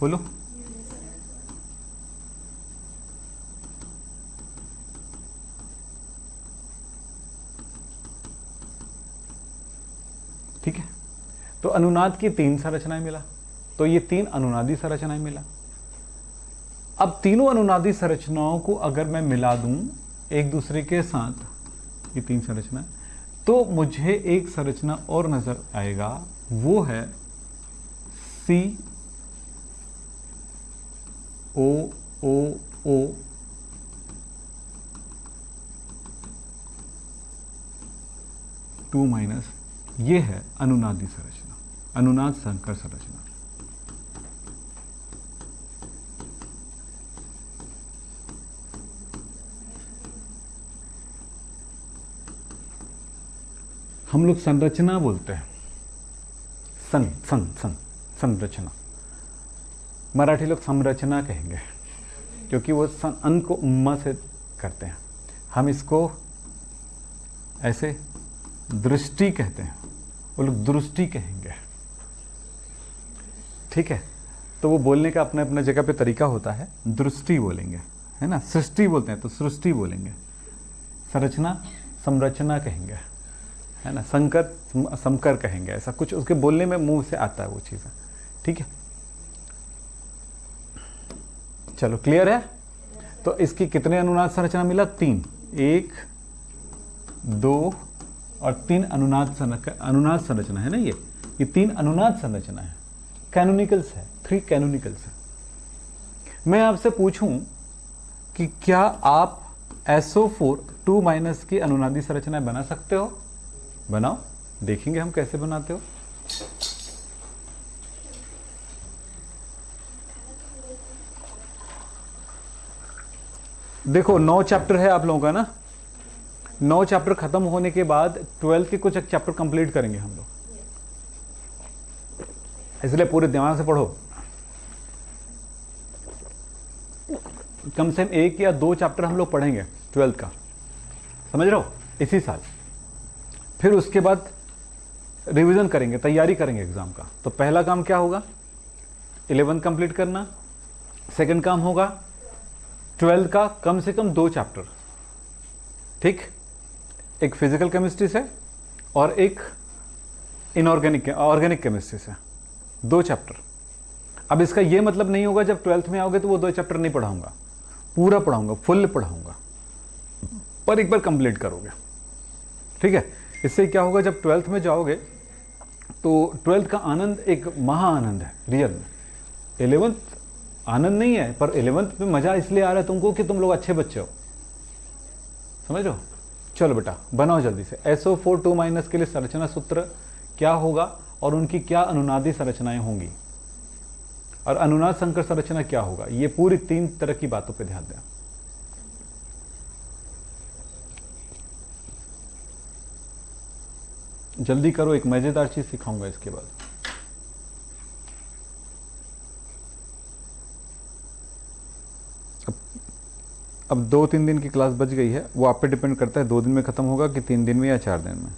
बोलो। ठीक है, तो अनुनाद की 3 संरचनाएं मिला, तो ये 3 अनुनादी संरचनाएं मिला। अब तीनों अनुनादी संरचनाओं को अगर मैं मिला दूं एक दूसरे के साथ, ये 3 संरचनाएं, तो मुझे एक संरचना और नजर आएगा, वो है COOO -2, ये है अनुनादी संरचना, अनुनाद संकर संरचना। हम लोग संरचना बोलते हैं, संरचना, मराठी लोग संरचना कहेंगे, क्योंकि वो अन को उम्मा से करते हैं। हम इसको ऐसे दृष्टि कहते हैं, वो लोग दृष्टि कहेंगे, ठीक है। तो वो बोलने का अपने अपने जगह पे तरीका होता है, दृष्टि बोलेंगे, है ना। सृष्टि बोलते हैं तो सृष्टि बोलेंगे, संरचना संरचना कहेंगे, है ना। संकर समकर कहेंगे, ऐसा कुछ उसके बोलने में मुंह से आता है वो चीज़ें, ठीक है। चलो, क्लियर है। तो इसकी कितने अनुनाद संरचना मिला? 3, 1, 2 और 3 अनुनाद संरचना है ना। ये 3 अनुनाद संरचना है, कैनोनिकल्स है, 3 कैनोनिकल्स है। मैं आपसे पूछूं कि क्या आप SO4 2- की अनुनादी संरचना बना सकते हो? बनाओ, देखेंगे हम कैसे बनाते हो। देखो 9 चैप्टर है आप लोगों का ना, 9 चैप्टर खत्म होने के बाद 12th के कुछ एक चैप्टर कंप्लीट करेंगे हम लोग, इसलिए पूरे दिमाग से पढ़ो। कम से कम 1 या 2 चैप्टर हम लोग पढ़ेंगे 12th का, समझ रहे हो, इसी साल। फिर उसके बाद रिवीजन करेंगे, तैयारी करेंगे एग्जाम का। तो पहला काम क्या होगा? 11th कंप्लीट करना। सेकंड काम होगा 12th का कम से कम 2 चैप्टर, ठीक, एक फिजिकल केमिस्ट्री से और एक ऑर्गेनिक केमिस्ट्री से, 2 चैप्टर। अब इसका ये मतलब नहीं होगा जब 12th में आओगे तो वो 2 चैप्टर नहीं पढ़ाऊंगा, पूरा पढ़ाऊंगा, फुल पढ़ाऊंगा, पर एक बार कंप्लीट करोगे, ठीक है। इससे क्या होगा, जब 12th में जाओगे तो 12th का आनंद एक महा आनंद है रियल में। 11th आनंद नहीं है, पर 11th में मजा इसलिए आ रहा है तुमको कि तुम लोग अच्छे बच्चे हो, समझ रहे हो। चलो बेटा बनाओ जल्दी से। SO4 2- के लिए संरचना सूत्र क्या होगा और उनकी क्या अनुनादी संरचनाएं होंगी, और अनुनाद संकर संरचना क्या होगा, ये पूरी 3 तरह की बातों पर ध्यान दें। जल्दी करो, एक मजेदार चीज सिखाऊंगा इसके बाद। अब 2-3 दिन की क्लास बच गई है, वो आप पे डिपेंड करता है 2 दिन में खत्म होगा कि 3 दिन में या 4 दिन में।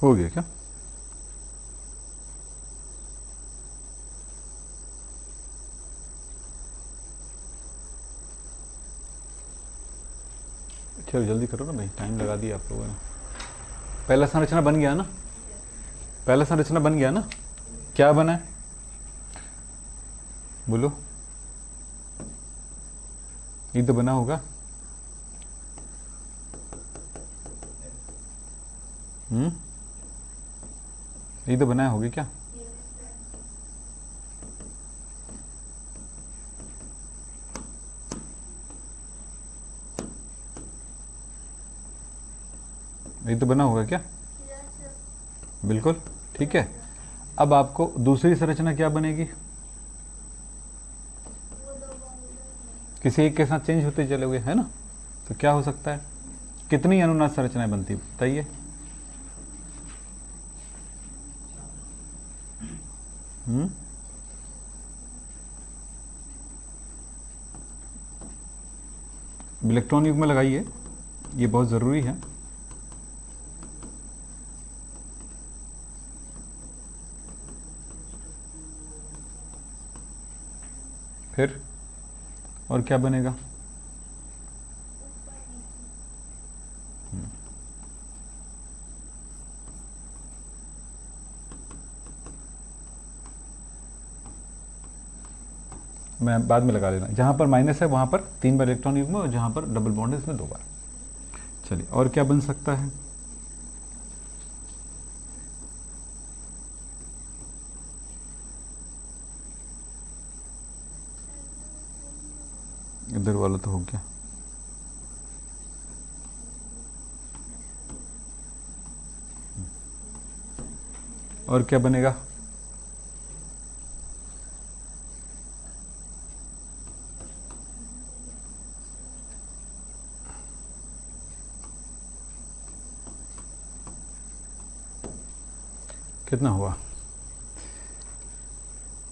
हो गया क्या? चलो जल्दी करो ना भाई, टाइम लगा दिया आप लोगों ने। पहला संरचना बन गया ना, पहला संरचना बन गया ना। क्या बना है बोलो, ये तो बना होगा। ये तो बनाया होगी क्या? ये तो बना होगा क्या? बिल्कुल ठीक है। अब आपको दूसरी संरचना क्या बनेगी? किसी एक के साथ चेंज होते चले गए है ना, तो क्या हो सकता है? कितनी अनुनाद संरचनाएं बनती बताइए? इलेक्ट्रॉन युग्म लगाइए, ये बहुत ज़रूरी है। फिर और क्या बनेगा? मैं बाद में लगा लेना, जहां पर माइनस है वहां पर 3 बार इलेक्ट्रॉन युग्म और जहां पर डबल बॉन्ड है इसमें 2 बार। चलिए और क्या बन सकता है? इधर वाला तो हो गया। और क्या बनेगा? कितना हुआ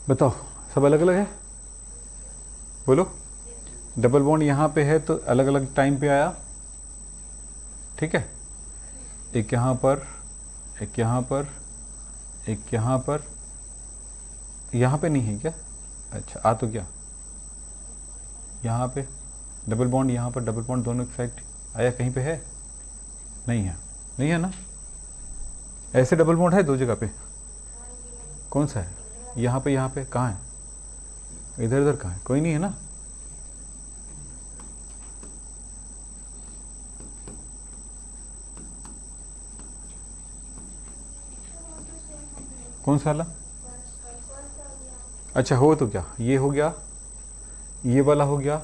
बताओ, सब अलग अलग है, बोलो। डबल बॉन्ड यहाँ पे है तो अलग अलग टाइम पे आया, ठीक है। एक यहाँ पर, एक यहाँ पर, एक यहाँ पर, यहाँ पे नहीं है क्या? अच्छा, आ तो क्या यहाँ पे डबल बॉन्ड, यहाँ पर डबल बॉन्ड, दोनों एक साइड आया, कहीं पे है? नहीं है, नहीं है ना? ऐसे डबल बॉन्ड है दो जगह पे? कौन सा है? यहाँ पे कहाँ है? इधर इधर कहाँ है? कोई नहीं है ना? कौन सा वाला? अच्छा, हो तो क्या, ये हो गया, ये वाला हो गया,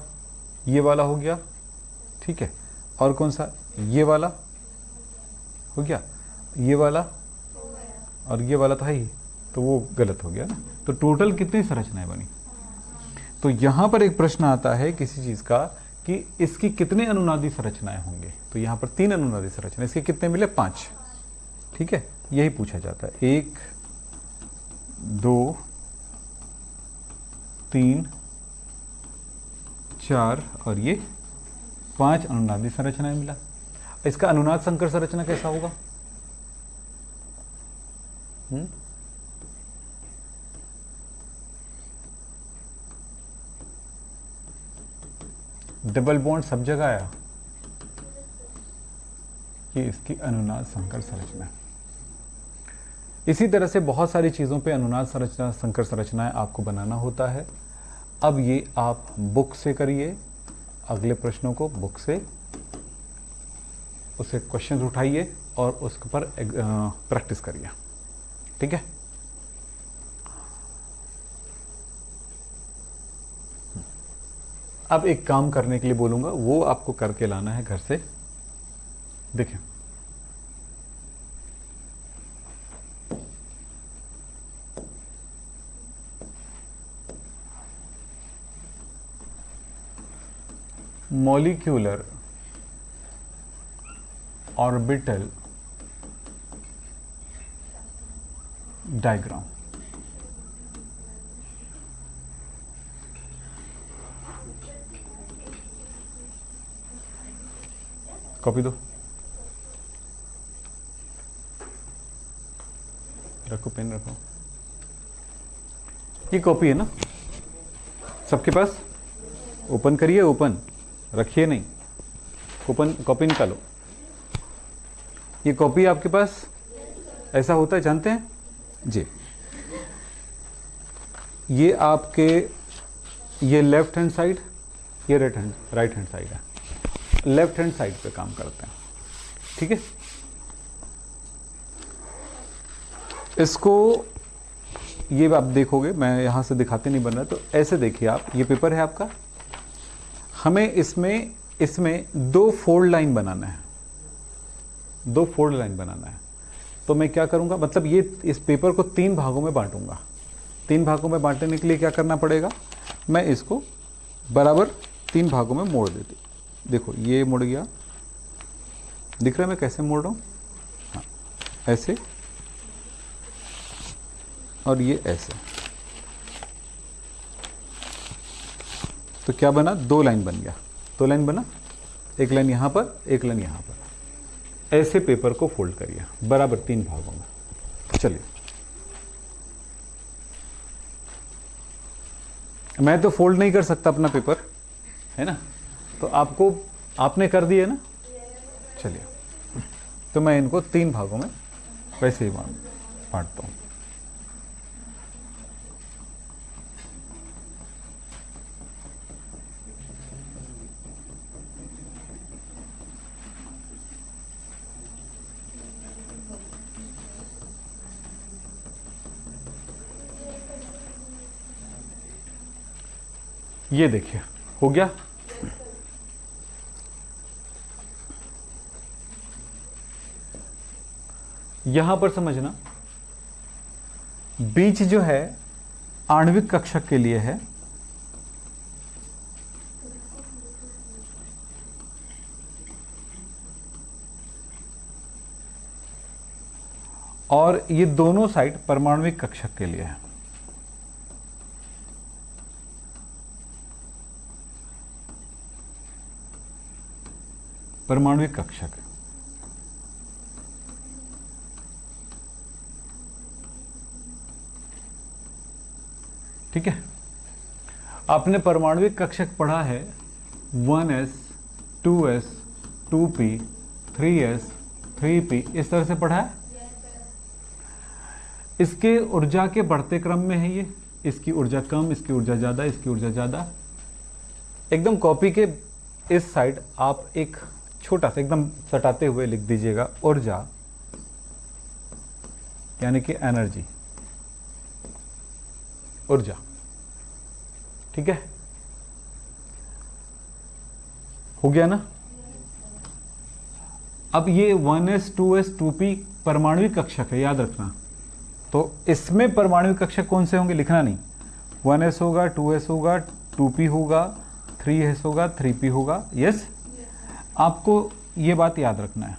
ये वाला हो गया, ठीक है। और कौन सा? ये वाला हो गया, ये वाला, और ये वाला तो है ही, तो वो गलत हो गया ना। तो टोटल कितनी संरचनाएं बनी? तो यहां पर एक प्रश्न आता है किसी चीज का कि इसकी कितने अनुनादी संरचनाएं होंगे। तो यहां पर 3 अनुनादी संरचना, इसके कितने मिले? 5, ठीक है। यही पूछा जाता है, 1 2 3 4 और ये 5 अनुनादी संरचनाएं मिला। इसका अनुनाद संकर संरचना कैसा होगा? डबल बॉन्ड सब जगह आया, ये इसकी अनुनाद संकर संरचना। इसी तरह से बहुत सारी चीज़ों पे अनुनाद संरचना, संकर संरचनाएं आपको बनाना होता है। अब ये आप बुक से करिए, अगले प्रश्नों को बुक से उसे क्वेश्चन उठाइए और उसके पर प्रैक्टिस करिए, ठीक है। अब एक काम करने के लिए बोलूंगा, वो आपको करके लाना है घर से। देखिए, मॉलिक्यूलर ऑर्बिटल डायग्राम। कॉपी दो, रखो, पेन रखो। ये कॉपी है ना सबके पास? ओपन करिए, ओपन रखिए नहीं, ओपन कॉपी निकालो। ये कॉपी आपके पास ऐसा होता है, जानते हैं जी। ये आपके, ये लेफ्ट हैंड साइड, ये राइट हैंड साइड है। लेफ्ट हैंड साइड पे काम करते हैं, ठीक है। इसको ये आप देखोगे, मैं यहां से दिखाते नहीं बन रहा, तो ऐसे देखिए आप, ये पेपर है आपका, हमें इसमें 2 फोल्ड लाइन बनाना है, 2 फोल्ड लाइन बनाना है। तो मैं क्या करूंगा, मतलब ये इस पेपर को 3 भागों में बांटूंगा। 3 भागों में बांटने के लिए क्या करना पड़ेगा, मैं इसको बराबर 3 भागों में मोड़ देती। देखो ये मुड़ गया, दिख रहा है मैं कैसे मोड़ रहा हूं? हाँ, ऐसे, और ये ऐसे। तो क्या बना, 2 लाइन बन गया, 2 लाइन बना, एक लाइन यहां पर, एक लाइन यहां पर। ऐसे पेपर को फोल्ड करिए बराबर 3 भागों में। चलिए, मैं तो फोल्ड नहीं कर सकता अपना पेपर, है ना, तो आपने कर दिया ना। चलिए, तो मैं इनको 3 भागों में वैसे ही बांटता हूं। ये देखिए हो गया। यहां पर समझना, बीच जो है आणविक कक्षक के लिए है, और ये दोनों साइड परमाणविक कक्षक के लिए है। परमाणविक कक्षक, ठीक है। आपने परमाणविक कक्षक पढ़ा है 1s 2s 2p 3s 3p, इस तरह से पढ़ा है। इसके ऊर्जा के बढ़ते क्रम में है ये, इसकी ऊर्जा कम, इसकी ऊर्जा ज्यादा, इसकी ऊर्जा ज्यादा। एकदम कॉपी के इस साइड आप एक छोटा सा एकदम सटाते हुए लिख दीजिएगा ऊर्जा, यानी कि एनर्जी, ऊर्जा, ठीक है। हो गया ना। अब ये 1s 2s 2p परमाणविक कक्षक है, याद रखना। तो इसमें परमाणविक कक्षक कौन से होंगे लिखना नहीं, 1s होगा, 2s होगा, 2p होगा, 3s होगा, 3p होगा। यस, आपको ये बात याद रखना है।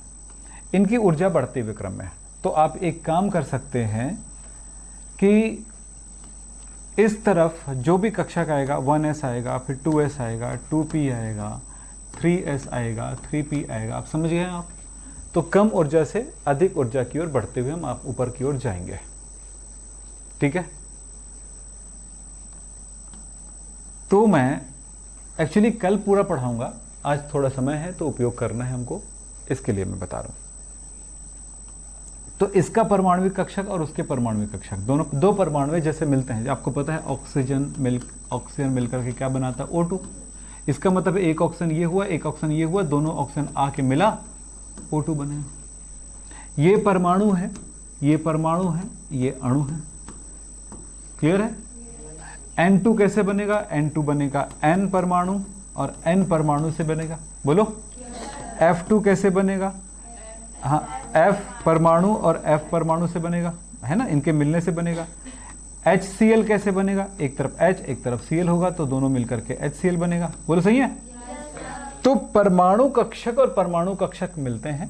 इनकी ऊर्जा बढ़ते हुए क्रम में है। तो आप एक काम कर सकते हैं कि इस तरफ जो भी कक्षक आएगा, 1s आएगा, फिर 2s आएगा, 2p आएगा, 3s आएगा, 3p आएगा, आप समझ गए आप। तो कम ऊर्जा से अधिक ऊर्जा की ओर बढ़ते हुए हम आप ऊपर की ओर जाएंगे, ठीक है। तो मैं एक्चुअली कल पूरा पढ़ाऊंगा, आज थोड़ा समय है तो उपयोग करना है हमको, इसके लिए मैं बता रहा हूं। तो इसका परमाणविक कक्षक और उसके परमाणविक कक्षक दोनों, दो परमाणु जैसे मिलते हैं, आपको पता है ऑक्सीजन मिलकर के क्या बनाता है, O2। इसका मतलब एक ऑक्सीजन ये हुआ, एक ऑक्सीजन ये हुआ, दोनों ऑक्सीजन आके मिला, O2 बने। ये परमाणु है, ये परमाणु है, ये अणु है। क्लियर है। N2 कैसे बनेगा, N2 बनेगा N परमाणु और N परमाणु से बनेगा, बोलो। F2 कैसे बनेगा, हाँ, F परमाणु और F परमाणु से बनेगा, है ना, इनके मिलने से बनेगा। HCl कैसे बनेगा, एक तरफ H एक तरफ Cl होगा, तो दोनों मिलकर के HCl बनेगा, बोलो सही है। तो परमाणु कक्षक और परमाणु कक्षक मिलते हैं,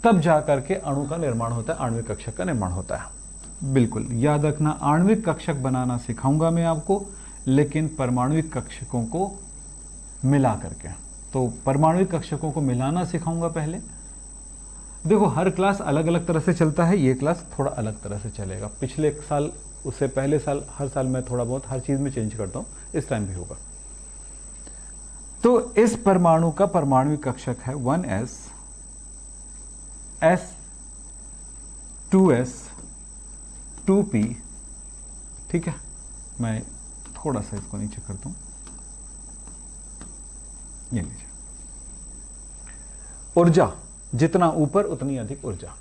तब जाकर के अणु का निर्माण होता है, आणविक कक्षक का निर्माण होता है। बिल्कुल याद रखना, आणविक कक्षक बनाना सिखाऊंगा मैं आपको, लेकिन परमाणुविक कक्षकों को मिला करके। तो परमाणुविक कक्षकों को मिलाना सिखाऊंगा पहले। देखो हर क्लास अलग अलग तरह से चलता है, ये क्लास थोड़ा अलग तरह से चलेगा। पिछले साल, उससे पहले साल, हर साल मैं थोड़ा बहुत हर चीज में चेंज करता हूं, इस टाइम भी होगा। तो इस परमाणु का परमाणुविक कक्षक है 1s s 2s 2p, ठीक है। मैं थोड़ा सा इसको नीचे करता हूं, ये लीजिए। ऊर्जा जितना ऊपर उतनी अधिक ऊर्जा।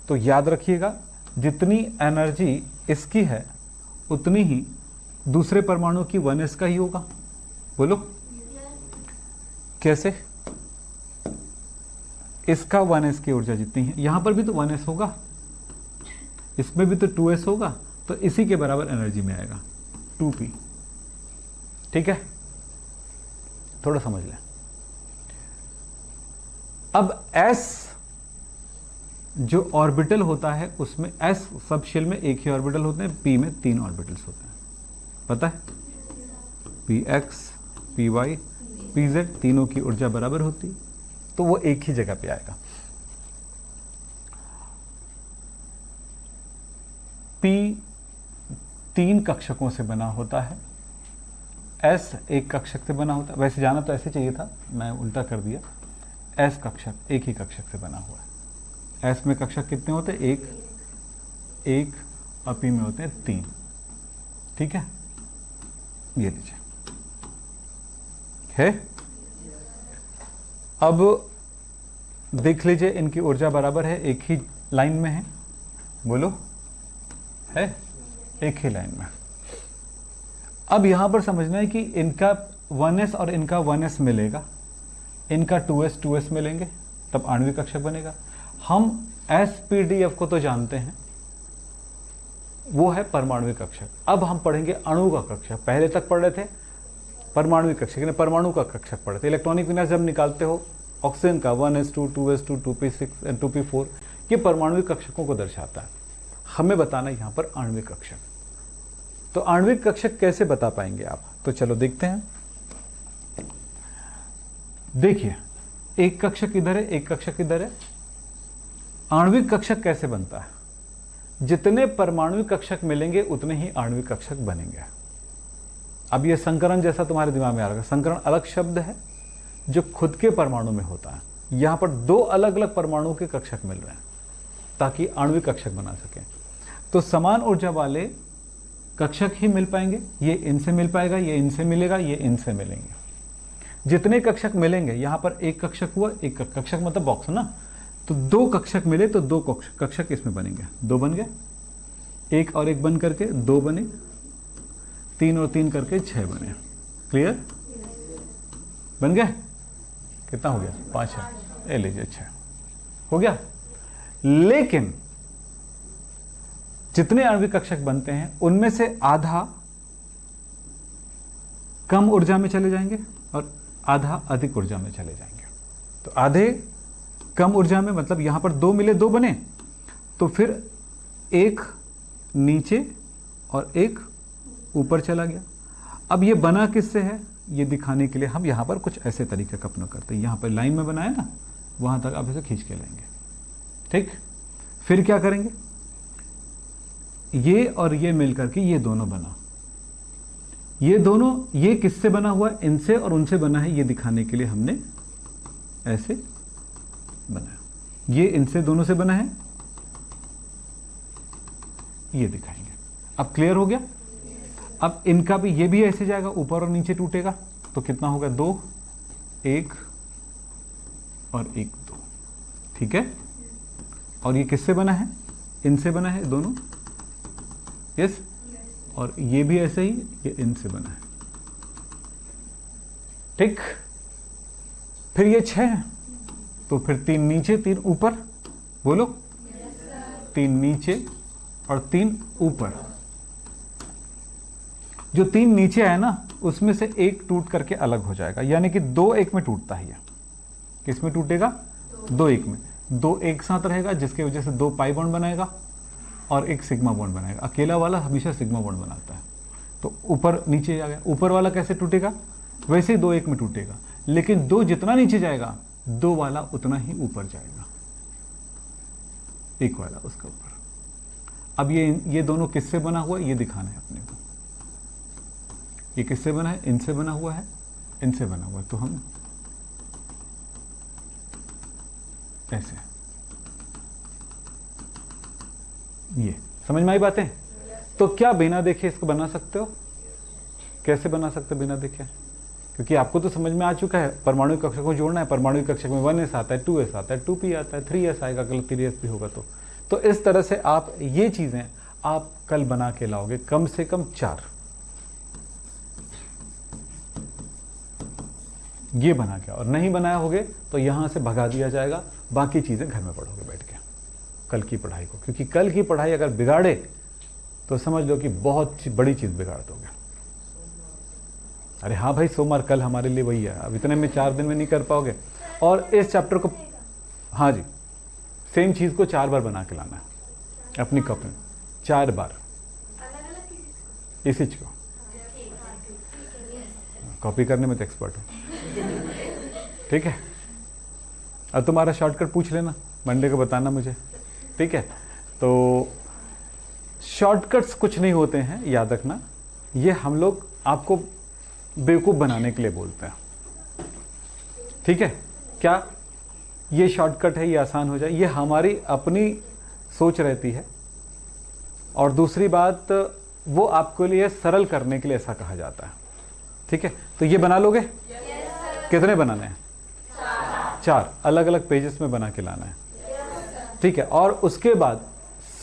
तो याद रखिएगा, जितनी एनर्जी इसकी है उतनी ही दूसरे परमाणु की 1s का ही होगा, बोलो कैसे। इसका 1s की ऊर्जा जितनी है, यहां पर भी तो 1s होगा, इसमें भी तो 2s होगा, तो इसी के बराबर एनर्जी में आएगा 2p, ठीक है। थोड़ा समझ लें। अब s जो ऑर्बिटल होता है उसमें s सब शेल में एक ही ऑर्बिटल होते हैं, p में 3 ऑर्बिटल्स होते हैं, पता है। px py pz तीनों की ऊर्जा बराबर होती, तो वो एक ही जगह पे आएगा। p 3 कक्षकों से बना होता है, s एक कक्षक से बना होता है। वैसे जाना तो ऐसे चाहिए था, मैं उल्टा कर दिया। s कक्षक एक ही कक्षक से बना हुआ है। s में कक्षक कितने होते हैं, एक और p में होते हैं 3, ठीक है। ये लीजिए है। अब देख लीजिए, इनकी ऊर्जा बराबर है, एक ही लाइन में है, बोलो है, एक ही लाइन में। अब यहां पर समझना है कि इनका 1s और इनका 1s मिलेगा, इनका 2s 2s मिलेंगे, तब आणविक कक्षक बनेगा। हम SPDF को तो जानते हैं, वो है परमाणुविक कक्षक। अब हम पढ़ेंगे अणु का कक्षक। पहले तक पढ़ रहे थे परमाणुविक कक्षक, यानी परमाणु का कक्षक पढ़े थे। इलेक्ट्रॉनिक विन्यास जब निकालते हो, ऑक्सीजन का 1s2 2s2 2p6 2p4, ये परमाणुविक कक्षकों को दर्शाता है। हमें बताना यहां पर आणविक कक्षक। तो आणविक कक्षक कैसे बता पाएंगे आप? तो चलो देखते हैं। देखिए, एक कक्षक इधर है, एक कक्षक इधर है। आणविक कक्षक कैसे बनता है? जितने परमाणुविक कक्षक मिलेंगे उतने ही आणविक कक्षक बनेंगे। अब ये संकरण जैसा तुम्हारे दिमाग में आ रहा है। संकरण अलग शब्द है जो खुद के परमाणु में होता है। यहां पर दो अलग अलग परमाणुओं के कक्षक मिल रहे हैं ताकि आणविक कक्षक बना सके। तो समान ऊर्जा वाले कक्षक ही मिल पाएंगे। ये इनसे मिल पाएगा, ये इनसे मिलेगा, ये इनसे मिलेंगे। जितने कक्षक मिलेंगे, यहां पर एक कक्षक हुआ, एक कक्षक मतलब बॉक्स ना, तो दो कक्षक मिले तो दो कक्षक इसमें बनेंगे। दो बन गए, एक और एक बन करके दो बने, तीन और तीन करके 6 बने। क्लियर? बन गए? कितना हो गया? 5 है। ए लीजिए, 6 हो गया। लेकिन जितने आणविक कक्षक बनते हैं उनमें से आधा कम ऊर्जा में चले जाएंगे और आधा अधिक ऊर्जा में चले जाएंगे। तो आधे कम ऊर्जा में मतलब यहां पर 2 मिले 2 बने, तो फिर एक नीचे और एक ऊपर चला गया। अब ये बना किससे है ये दिखाने के लिए हम यहां पर कुछ ऐसे तरीके का अपना करते हैं। यहां पर लाइन में बनाया ना, वहां तक आप इसे खींच के लेंगे। ठीक, फिर क्या करेंगे? ये और ये मिलकर के ये दोनों बना। ये दोनों, ये किससे बना हुआ है? इनसे और उनसे बना है। ये दिखाने के लिए हमने ऐसे बनाया। ये इनसे दोनों से बना है, ये दिखाएंगे। अब क्लियर हो गया? अब इनका भी, ये भी ऐसे जाएगा, ऊपर और नीचे टूटेगा। तो कितना होगा? 2, 1 और 1, 2। ठीक है? और ये किससे बना है? इनसे बना है दोनों। यस? और ये भी ऐसे ही, ये इनसे बना है। ठीक, फिर ये 6 है, तो फिर 3 नीचे 3 ऊपर। बोलो। 3 नीचे और 3 ऊपर। जो 3 नीचे है ना, उसमें से एक टूट करके अलग हो जाएगा, यानी कि 2 1 में टूटता ही है। किस में टूटेगा? 2 1 में। 2 एक साथ रहेगा, जिसकी वजह से 2 पाई बॉन्ड बनाएगा और एक सिग्मा बॉन्ड बनाएगा। अकेला वाला हमेशा सिग्मा बॉन्ड बनाता है। तो ऊपर नीचे आ गया। ऊपर वाला कैसे टूटेगा? वैसे ही 2 1 में टूटेगा, लेकिन 2 जितना नीचे जाएगा 2 वाला उतना ही ऊपर जाएगा, 1 वाला उसका ऊपर। अब ये दोनों किससे बना हुआ है ये दिखाना है अपने को। ये किससे बना है? इनसे बना हुआ है, इनसे बना हुआ है। तो हम ऐसे, ये समझ में आई बातें? तो क्या बिना देखे इसको बना सकते हो? कैसे बना सकते हो बिना देखे? क्योंकि आपको तो समझ में आ चुका है परमाणु कक्षक को जोड़ना है। परमाणु कक्षक में 1s आता है, 2s आता है, 2p आता है, 3s आएगा, कल 3s भी होगा। तो इस तरह से आप ये चीजें आप कल बना के लाओगे, कम से कम 4 ये बना के। और नहीं बनाया होगे तो यहां से भगा दिया जाएगा, बाकी चीजें घर में पढ़ोगे बैठ के कल की पढ़ाई को। क्योंकि कल की पढ़ाई अगर बिगाड़े तो समझ लो कि बहुत बड़ी चीज बिगाड़ दोगे। अरे हाँ भाई, सोमवार कल हमारे लिए वही है। अब इतने में 4 दिन में नहीं कर पाओगे। और इस चैप्टर को, हाँ जी, सेम चीज को 4 बार बना के लाना है अपनी कॉपी में, 4 बार इसी चीज को। कॉपी करने में तो एक्सपर्ट हो। ठीक है? अब तुम्हारा शॉर्टकट पूछ लेना, मंडे को बताना मुझे। ठीक है? तो शॉर्टकट्स कुछ नहीं होते हैं, याद रखना। ये हम लोग आपको बेवकूफ बनाने के लिए बोलते हैं। ठीक है? क्या ये शॉर्टकट है, ये आसान हो जाए, ये हमारी अपनी सोच रहती है। और दूसरी बात, वो आपके लिए सरल करने के लिए ऐसा कहा जाता है। ठीक है? तो ये बना लोगे? कितने बनाने हैं? 4 अलग अलग पेजेस में बना के लाना है। ठीक है? और उसके बाद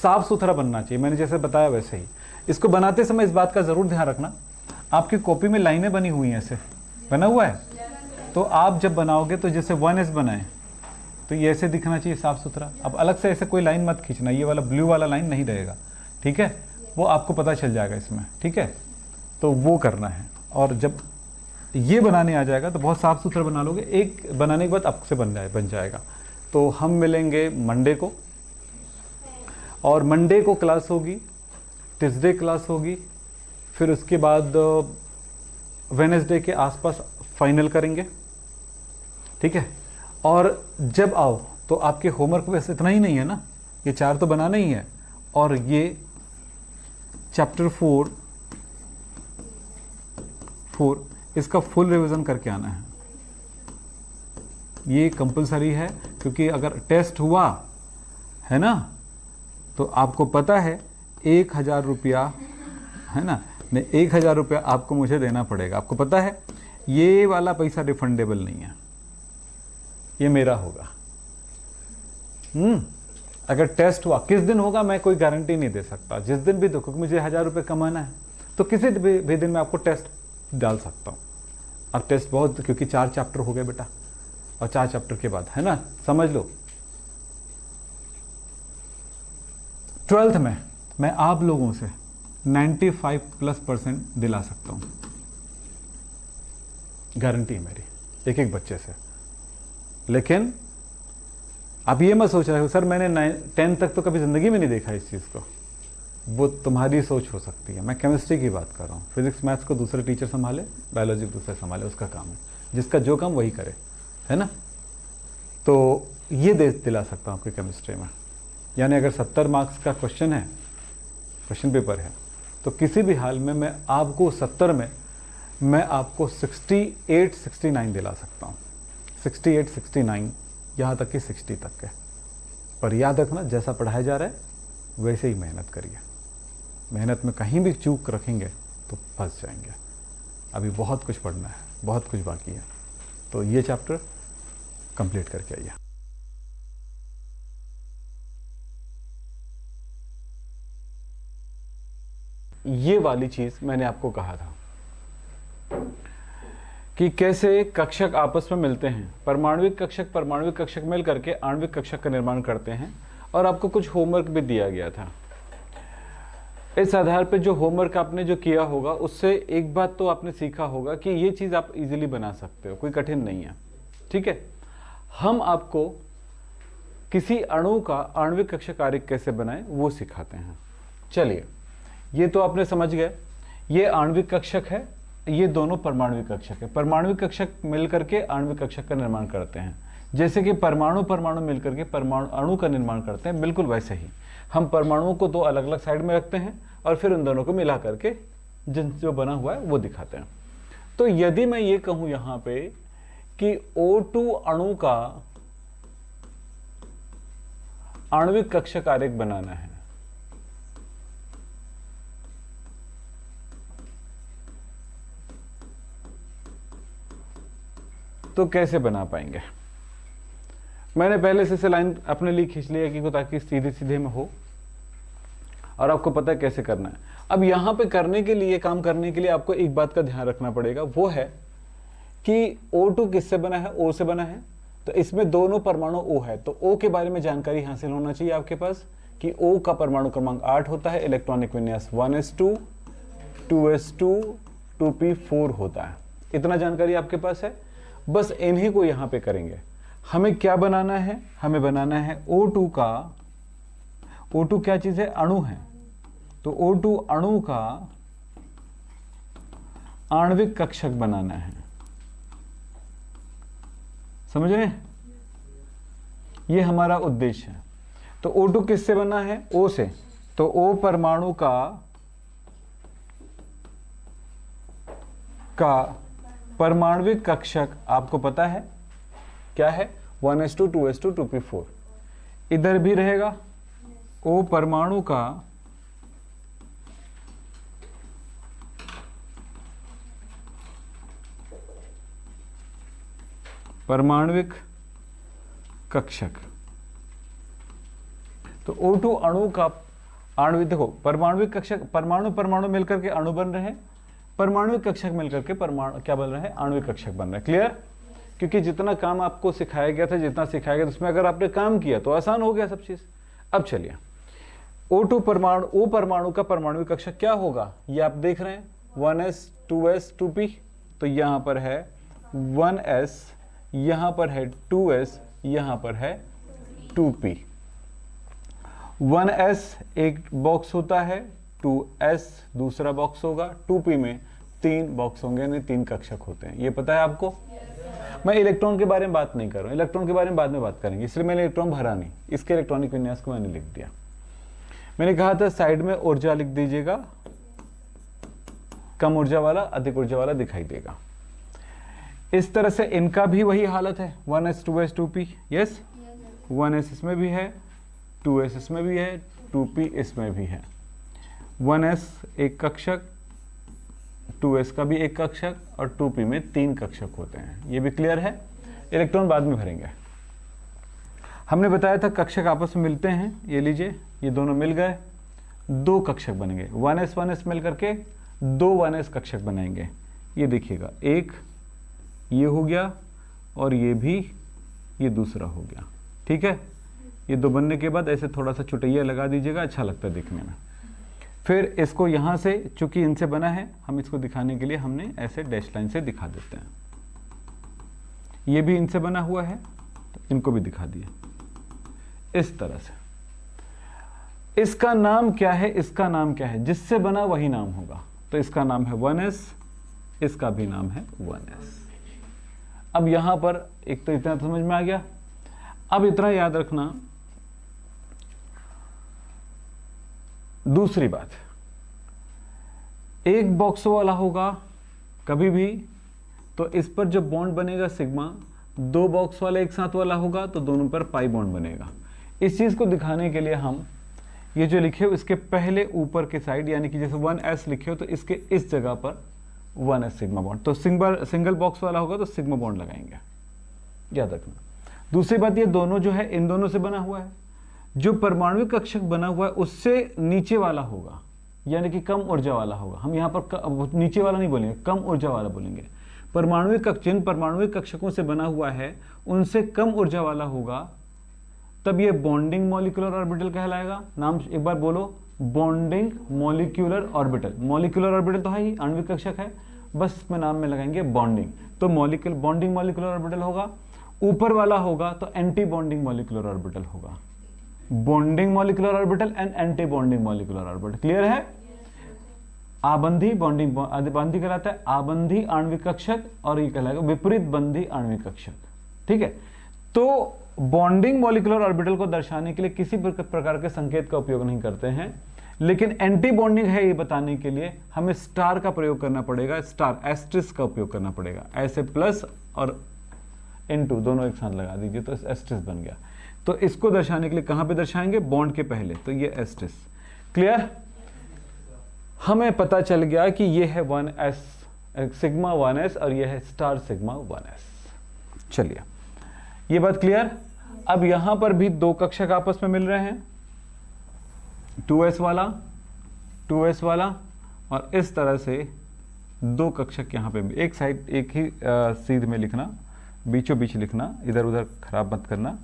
साफ सुथरा बनना चाहिए, मैंने जैसे बताया वैसे ही। इसको बनाते समय इस बात का जरूर ध्यान रखना, आपकी कॉपी में लाइनें बनी हुई हैं, ऐसे बना हुआ है। तो आप जब बनाओगे तो जैसे 1s बनाए तो ये ऐसे दिखना चाहिए साफ सुथरा। अब अलग से ऐसे कोई लाइन मत खींचना, ये वाला ब्लू वाला लाइन नहीं रहेगा। ठीक है? वो आपको पता चल जाएगा इसमें। ठीक है? तो वो करना है। और जब ये बनाने आ जाएगा तो बहुत साफ सुथरा बना लोगे। एक बनाने के बाद आपसे बन जाएगा। तो हम मिलेंगे मंडे को और मंडे को क्लास होगी, ट्यूसडे क्लास होगी, फिर उसके बाद वेडनेसडे के आसपास फाइनल करेंगे, ठीक है। और जब आओ तो आपके होमवर्क वैसे इतना ही नहीं है ना, ये 4 तो बनाना ही है, और ये चैप्टर 4 इसका फुल रिवीजन करके आना है। ये कंपलसरी है, क्योंकि अगर टेस्ट हुआ है ना तो आपको पता है 1000 रुपया, है ना, नहीं 1000 रुपया आपको मुझे देना पड़ेगा। आपको पता है ये वाला पैसा रिफंडेबल नहीं है, ये मेरा होगा। अगर टेस्ट हुआ, किस दिन होगा मैं कोई गारंटी नहीं दे सकता, जिस दिन भी दो, क्योंकि मुझे 1000 रुपये कमाना है, तो किसी भी दिन में आपको टेस्ट डाल सकता हूँ। अब टेस्ट बहुत, क्योंकि 4 चैप्टर हो गए बेटा, और 4 चैप्टर के बाद, है ना, समझ लो 12th में मैं आप लोगों से 95+% दिला सकता हूँ, गारंटी है मेरी, एक एक बच्चे से। लेकिन आप ये मत सोच रहे हो सर मैंने 10 तक तो कभी ज़िंदगी में नहीं देखा इस चीज़ को, वो तुम्हारी सोच हो सकती है। मैं केमिस्ट्री की बात कर रहा हूँ, फिजिक्स मैथ्स को दूसरे टीचर संभाले, बायोलॉजी को दूसरे संभाले, उसका काम है, जिसका जो काम वही करे, है ना। तो ये दिला सकता हूँ आपकी केमिस्ट्री में। यानी अगर 70 मार्क्स का क्वेश्चन है, क्वेश्चन पेपर है, तो किसी भी हाल में मैं आपको 70 में मैं आपको 68-69 दिला सकता हूँ, 68-69, यहाँ तक कि 60 तक के। पर याद रखना, जैसा पढ़ाया जा रहा है वैसे ही मेहनत करिए। मेहनत में कहीं भी चूक रखेंगे तो फंस जाएंगे। अभी बहुत कुछ पढ़ना है, बहुत कुछ बाकी है, तो ये चैप्टर कंप्लीट करके आइए। ये वाली चीज मैंने आपको कहा था कि कैसे कक्षक आपस में मिलते हैं, परमाणुविक कक्षक मिल करके आणविक कक्षक का निर्माण करते हैं, और आपको कुछ होमवर्क भी दिया गया था। इस आधार पर जो होमवर्क आपने जो किया होगा उससे एक बात तो आपने सीखा होगा कि ये चीज आप इजीली बना सकते हो, कोई कठिन नहीं है, ठीक है। हम आपको किसी अणु का आणविक कक्षक आरेख कैसे बनाएं वो सिखाते हैं। चलिए, ये तो आपने समझ गए, ये आणविक कक्षक है, ये दोनों परमाणुविक कक्षक है। परमाणुविक कक्षक मिलकर के आणविक कक्षक का निर्माण करते हैं, जैसे कि परमाणु मिलकर के परमाणु अणु का निर्माण करते हैं, बिल्कुल वैसे ही हम परमाणुओं को 2 अलग अलग साइड में रखते हैं और फिर उन दोनों को मिला करके जो बना हुआ है वो दिखाते हैं। तो यदि मैं ये कहूं यहां पे कि O2 अणु का आणविक कक्षक आरेख बनाना है, तो कैसे बना पाएंगे? मैंने पहले से लाइन अपने लिए खींच लिया कि ताकि सीधे सीधे में हो, और आपको पता है कैसे करना है। अब यहां पे करने के लिए, काम करने के लिए आपको एक बात का ध्यान रखना पड़ेगा, वो है कि O2 किससे बना है? O से बना है, तो इसमें दोनों परमाणु O है, तो O के बारे में जानकारी हासिल होना चाहिए आपके पास कि O का परमाणु क्रमांक 8 होता है, इलेक्ट्रॉनिक विन्यास 1s2, 2s2, 2p4 होता है। इतना जानकारी आपके पास है, बस इन्हीं को यहां पे करेंगे। हमें क्या बनाना है? हमें बनाना है O2 का, O2 क्या चीज है? अणु है, तो O2 अणु का आणविक कक्षक बनाना है। समझ रहे हैं? ये हमारा उद्देश्य है। तो O2 किससे बना है? O से, तो O परमाणु का परमाणुविक कक्षक आपको पता है क्या है? 1s2, 2s2, 2p4। इधर भी रहेगा O परमाणु का परमाणुविक कक्षक। तो O2 अणु का आणविक, देखो परमाणुविक कक्षक, परमाणु मिलकर के अणु बन रहे हैं, परमाणुविक कक्षक मिलकर के परमाणु क्या बन रहे हैं? आणविक कक्षक बन रहे हैं। क्लियर? क्योंकि जितना काम आपको सिखाया गया था, जितना सिखाया गया था उसमें अगर आपने काम किया तो आसान हो गया सब चीज। अब चलिए, O2 परमाणु, O परमाणु का परमाणुविक कक्षक क्या होगा? ये आप देख रहे हैं 1s, 2s, 2p, तो यहां पर है 1s, यहां पर है 2s, यहां पर है 2p। 1s एक बॉक्स होता है, 2s दूसरा बॉक्स होगा, 2p में 3 बॉक्स होंगे, यानी 3 कक्षक होते हैं। ये पता है आपको? मैं इलेक्ट्रॉन के बारे में बात नहीं कर रहा हूँ, इलेक्ट्रॉन के बारे में बाद में बात करेंगे, इसलिए मैंने इलेक्ट्रॉन भरा नहीं, इसके इलेक्ट्रॉनिक विन्यास को मैंने लिख दिया। मैंने कहा था साइड में ऊर्जा लिख दीजिएगा, कम ऊर्जा वाला अधिक ऊर्जा वाला दिखाई देगा। इस तरह से इनका भी वही हालत है, 1s 2s 2p, yes 1s इसमें भी है, 2s इसमें भी है, 2p इसमें भी है। 1s एक कक्षक, 2s का भी एक कक्षक और 2p में 3 कक्षक होते हैं। ये भी क्लियर है? इलेक्ट्रॉन बाद में भरेंगे। हमने बताया था कक्षक आपस में मिलते हैं, ये लीजिए, ये दोनों मिल गए, 2 कक्षक बनेंगे, 1s मिल करके 2 1s कक्षक बनाएंगे। ये देखिएगा, एक ये हो गया और ये भी, ये दूसरा हो गया, ठीक है। ये 2 बनने के बाद ऐसे थोड़ा सा चुटैया लगा दीजिएगा, अच्छा लगता है देखने में। फिर इसको यहाँ से, चूंकि इनसे बना है, हम इसको दिखाने के लिए हमने ऐसे डैश लाइन से दिखा देते हैं। ये भी इनसे बना हुआ है, तो इनको भी दिखा दिए इस तरह से। इसका नाम क्या है? इसका नाम क्या है? जिससे बना वही नाम होगा, तो इसका नाम है 1s, इसका भी नाम है 1s। अब यहां पर एक तो इतना समझ में आ गया। अब इतना याद रखना, दूसरी बात, एक बॉक्स वाला होगा कभी भी, तो इस पर जो बॉन्ड बनेगा सिग्मा, 2 बॉक्स वाला एक साथ वाला होगा तो दोनों पर पाई बॉन्ड बनेगा। इस चीज को दिखाने के लिए हम ये जो लिखे हो इसके पहले ऊपर के साइड, यानी कि जैसे 1s लिखे हो तो इसके इस जगह पर 1s सिग्मा बॉन्ड, तो सिंगल बॉक्स वाला होगा तो सिग्मा बॉन्ड लगाएंगे, याद रखना। दूसरी बात, ये दोनों जो है इन दोनों से बना हुआ है, जो परमाणु कक्षक बना हुआ है उससे नीचे वाला होगा, यानी कि कम ऊर्जा वाला होगा। हम यहाँ पर नीचे वाला नहीं बोलेंगे, कम ऊर्जा वाला बोलेंगे। परमाणु कक्षक, जिन परमाणु कक्षकों से बना हुआ है उनसे कम ऊर्जा वाला होगा, तब ये बॉन्डिंग मॉलिक्यूलर ऑर्बिटल कहलाएगा। नाम एक बार बोलो, bonding molecular orbital. Molecular orbital तो है ही, आणविक कक्षक है, बस इसमें नाम में लगाएंगे बॉन्डिंग, तो बॉन्डिंग मॉलिक्यूलर ऑर्बिटल होगा। ऊपर वाला होगा तो एंटी बॉन्डिंग मॉलिक्यूलर ऑर्बिटल होगा। Bonding molecular orbital and anti bonding molecular orbital, clear है? आबंधी बॉन्डिंग, आबंधी कहलाता है आबंधी आणविक कक्षक, और ये कहलाएगा विपरीत बंधी आणविक कक्षक, ठीक है। तो बॉन्डिंग मॉलिक्यूलर ऑर्बिटल को दर्शाने के लिए किसी प्रकार के संकेत का उपयोग नहीं करते हैं, लेकिन एंटी बॉन्डिंग है ये बताने के लिए हमें स्टार का प्रयोग करना पड़ेगा, स्टार एस्ट्रिस्क का उपयोग करना पड़ेगा। ऐसे प्लस और इनटू दोनों एक साथ लगा दीजिए तो एस्ट्रिस्क बन गया। तो इसको दर्शाने के लिए कहां पे दर्शाएंगे? बॉन्ड के पहले, तो ये एस्ट्रिस्क, क्लियर? हमें पता चल गया कि ये है 1s सिग्मा 1s और ये है स्टार सिग्मा 1s। चलिए, ये बात क्लियर? अब यहां पर भी 2 कक्षक आपस में मिल रहे हैं, 2s वाला और इस तरह से 2 कक्षक यहां पे भी, एक साइड एक ही सीध में लिखना, बीचों बीच लिखना, इधर उधर खराब मत करना।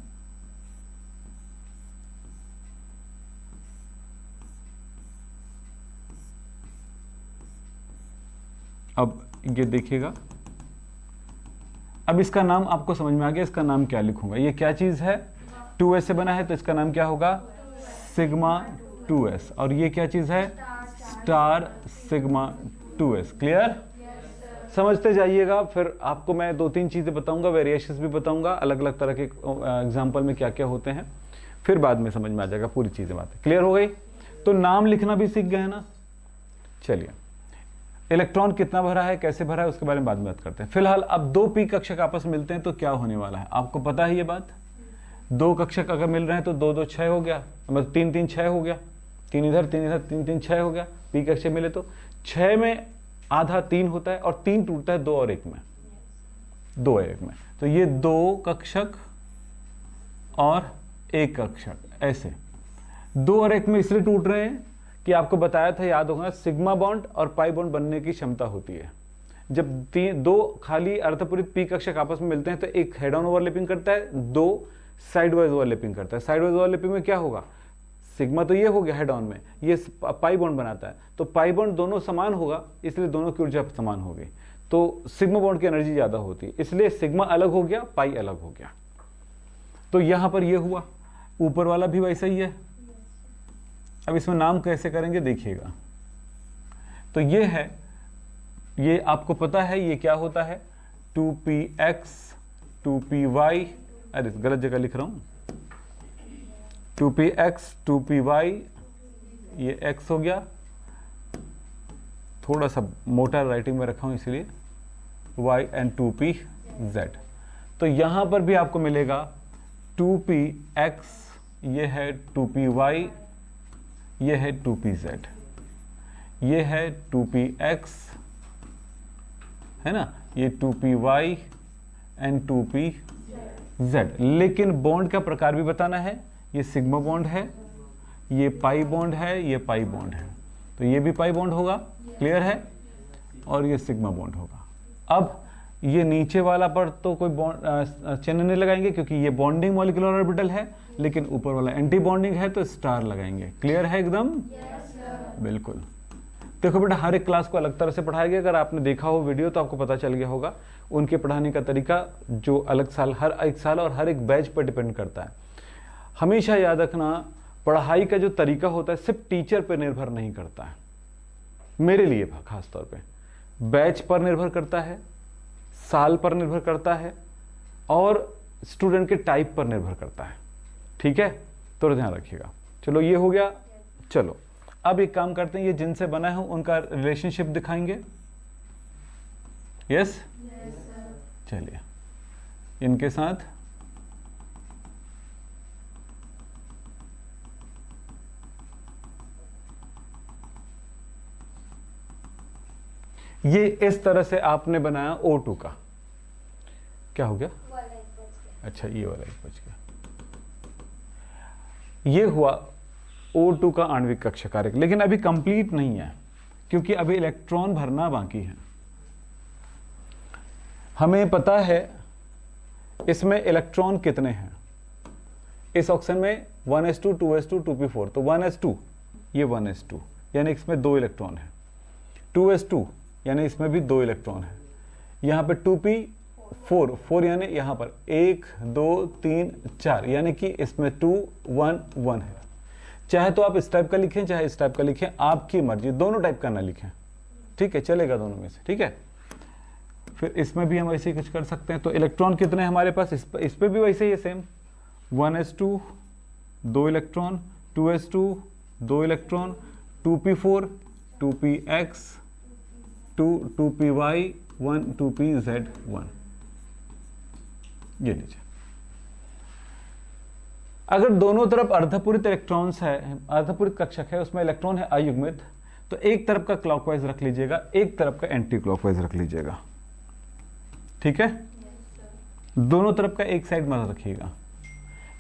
अब ये देखिएगा, अब इसका नाम आपको समझ में आ गया, इसका नाम क्या लिखूंगा? ये क्या चीज है? 2s से बना है तो इसका नाम क्या होगा? Sigma 2s। और ये क्या चीज है? Star sigma 2s। क्लियर? समझते जाइएगा। फिर आपको मैं 2-3 चीजें बताऊंगा, वेरिएशंस भी बताऊंगा, अलग अलग तरह के एग्जाम्पल में क्या क्या होते हैं, फिर बाद में समझ में आ जाएगा पूरी चीजें। बातें क्लियर हो गई? तो नाम लिखना भी सीख गए ना। चलिए, इलेक्ट्रॉन कितना भरा है, कैसे भरा है, उसके बारे में बाद में बात करते हैं। फिलहाल अब 2 p कक्षक आपस में मिलते हैं तो क्या होने वाला है आपको पता है ये बात? 2 कक्षक अगर मिल रहे हैं तो 2 2 6 हो गया, मतलब 3 3 6 हो गया, 3 इधर 3 इधर 3 3 6 हो गया। p कक्षक मिले तो 6 में आधा 3 होता है और 3 टूटता है 2 और 1 में, 2 और 1 में। तो ये 2 कक्षक और 1 कक्षक, ऐसे 2 और 1 में इसलिए टूट रहे हैं कि आपको बताया था, याद होगा, सिग्मा बॉन्ड और पाई बॉन्ड बनने की क्षमता होती है। जब 2 खाली अर्थपूरित p कक्षक आपस में मिलते हैं तो एक हेड ऑन ओवरलैपिंग करता है, 2 साइड वाइज ओवरलैपिंग करता है। साइड वाइज ओवरलैपिंग में क्या होगा? सिग्मा तो ये हो गया हेड ऑन में, ये पाई बॉन्ड बनाता है, तो पाई बॉन्ड दोनों समान होगा, इसलिए दोनों की ऊर्जा समान होगी, तो सिग्मा बॉन्ड की एनर्जी ज्यादा होती है, इसलिए सिग्मा अलग हो गया, पाई अलग हो गया। तो यहां पर ये हुआ, ऊपर वाला भी वैसा ही है, अब इसमें नाम कैसे करेंगे देखिएगा। तो ये है, ये आपको पता है ये क्या होता है, 2px 2py, अरे गलत जगह लिख रहा हूँ, 2px 2py, ये x हो गया, थोड़ा सा मोटा राइटिंग में रखा हूँ इसलिए, y एंड 2pz। तो यहां पर भी आपको मिलेगा 2px, ये है 2py, ये है 2pz, ये है 2px, है ना, ये 2py एंड 2pz। लेकिन बॉन्ड का प्रकार भी बताना है, ये सिग्मा बॉन्ड है, ये पाई बॉन्ड है, ये पाई बॉन्ड है, तो ये भी पाई बॉन्ड होगा, क्लियर है, और ये सिग्मा बॉन्ड होगा। अब ये नीचे वाला पर तो कोई बॉन्ड चिन्ह नहीं लगाएंगे क्योंकि ये बॉन्डिंग मॉलिक्यूलर ऑर्बिटल है, लेकिन ऊपर वाला एंटी बॉन्डिंग है तो स्टार लगाएंगे। क्लियर है एकदम? बिल्कुल। देखो बेटा, हर एक क्लास को अलग तरह से पढ़ाया गया, अगर आपने देखा हो वीडियो तो आपको पता चल गया होगा। उनके पढ़ाने का तरीका जो अलग साल, हर एक साल और हर एक बैच पर डिपेंड करता है। हमेशा याद रखना, पढ़ाई का जो तरीका होता है सिर्फ टीचर पर निर्भर नहीं करता है, मेरे लिए खास तौर पे बैच पर निर्भर करता है, साल पर निर्भर करता है, और स्टूडेंट के टाइप पर निर्भर करता है। ठीक है, तो ध्यान रखिएगा। चलो ये हो गया। चलो अब एक काम करते हैं, ये जिनसे बना है उनका रिलेशनशिप दिखाएंगे। यस, चलिए इनके साथ ये इस तरह से आपने बनाया O2 का, क्या हो गया? अच्छा, ये वाला एक बच गया। ये हुआ O2 का आणविक कक्षा कारक, लेकिन अभी कंप्लीट नहीं है क्योंकि अभी इलेक्ट्रॉन भरना बाकी है। हमें पता है इसमें इलेक्ट्रॉन कितने हैं, इस ऑक्सीजन में 1s2 2s2 2p4, तो 1s2 ये 1s2 यानी इसमें 2 इलेक्ट्रॉन है, 2s2 यानी इसमें भी 2 इलेक्ट्रॉन है, यहाँ पे 2p4 4 यानी यहाँ पर 1 2 3 4 यानी कि इसमें 2 1 1 है। चाहे तो आप इस टाइप का लिखें चाहे इस टाइप का लिखें, आपकी मर्जी, दोनों टाइप का ना लिखें, ठीक है, चलेगा दोनों में से। ठीक है, फिर इसमें भी हम वैसे ही कुछ कर सकते हैं। तो इलेक्ट्रॉन कितने हैं हमारे पास, इस पे भी वैसे ही है same, 1s2 2 electron, 2s2 2 electron, 2p4 2px 2py 1 2pz 1। ये लीजिए, अगर दोनों तरफ अर्धपूरित इलेक्ट्रॉन्स है, अर्धपूरित कक्षक है, उसमें इलेक्ट्रॉन है अयुग्मित, तो एक तरफ का क्लॉकवाइज रख लीजिएगा, एक तरफ का एंटी क्लॉकवाइज रख लीजिएगा। ठीक है, दोनों तरफ का एक साइड मत रखिएगा,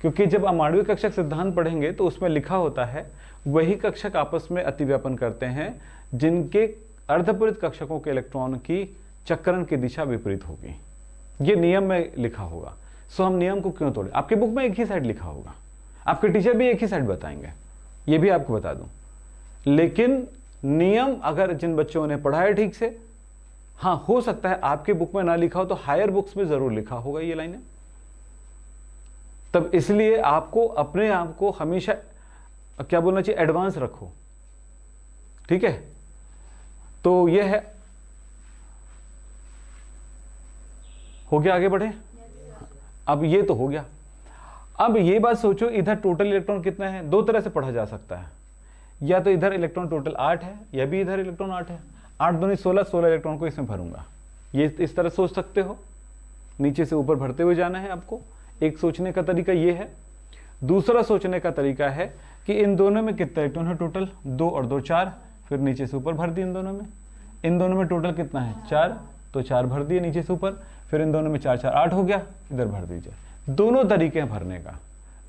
क्योंकि जब अमाणविक कक्षक सिद्धांत पढ़ेंगे तो उसमें लिखा होता है वही कक्षक आपस में अतिव्यापन करते हैं जिनके अर्धपूरित कक्षकों के इलेक्ट्रॉन की चक्रण की दिशा विपरीत होगी। ये नियम में लिखा होगा, सो हम नियम को क्यों तोड़े। आपके बुक में एक ही साइड लिखा होगा, आपके टीचर भी एक ही साइड बताएंगे, ये भी आपको बता दूं। लेकिन नियम अगर जिन बच्चों ने पढ़ा है ठीक से, हाँ हो सकता है आपके बुक में ना लिखा हो तो हायर बुक्स में जरूर लिखा होगा ये लाइनें। तब इसलिए आपको अपने आप को हमेशा क्या बोलना चाहिए, एडवांस रखो। ठीक है, तो ये है, हो गया, आगे बढ़े। अब ये तो हो गया। अब ये बात सोचो, इधर टोटल इलेक्ट्रॉन कितना है, दो तरह से पढ़ा जा सकता है, या तो इधर इलेक्ट्रॉन टोटल 8 है, या भी इधर इलेक्ट्रॉन 8 है, 8 दूनी 16, 16 इलेक्ट्रॉन को इसमें भरूंगा। ये इस तरह सोच सकते हो, नीचे से ऊपर भरते हुए जाना है आपको। एक सोचने का तरीका ये है। दूसरा सोचने का तरीका है कि इन दोनों में कितने इलेक्ट्रॉन है टोटल, 2 और 2 4, फिर नीचे से ऊपर भर दिए इन दोनों में। इन दोनों में टोटल कितना है 4, तो 4 भर दिए नीचे से ऊपर, फिर इन दोनों में 4 4 8 हो गया, इधर भर दीजिए। दोनों तरीके हैं भरने का।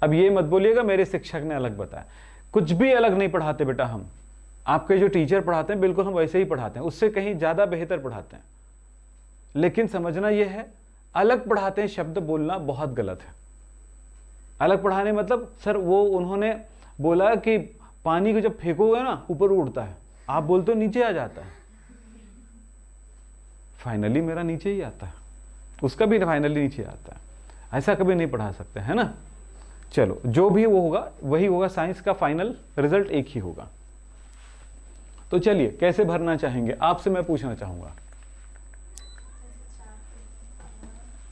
अब ये मत बोलिएगा मेरे शिक्षक ने अलग बताया, कुछ भी अलग नहीं पढ़ाते बेटा हम। आपके जो टीचर पढ़ाते हैं बिल्कुल हम वैसे ही पढ़ाते हैं, उससे कहीं ज़्यादा बेहतर पढ़ाते हैं। लेकिन समझना यह है, अलग पढ़ाते हैं शब्द बोलना बहुत गलत है। अलग पढ़ाने मतलब सर वो उन्होंने बोला कि पानी को जब फेंकोगे ना ऊपर उड़ता है, आप बोलते हो नीचे आ जाता है। फाइनली मेरा नीचे ही आता है, उसका भी फाइनली नीचे आता है। ऐसा कभी नहीं पढ़ा सकते, है ना। चलो जो भी वो होगा वही होगा, साइंस का फाइनल रिजल्ट एक ही होगा। तो चलिए कैसे भरना चाहेंगे, आपसे मैं पूछना चाहूंगा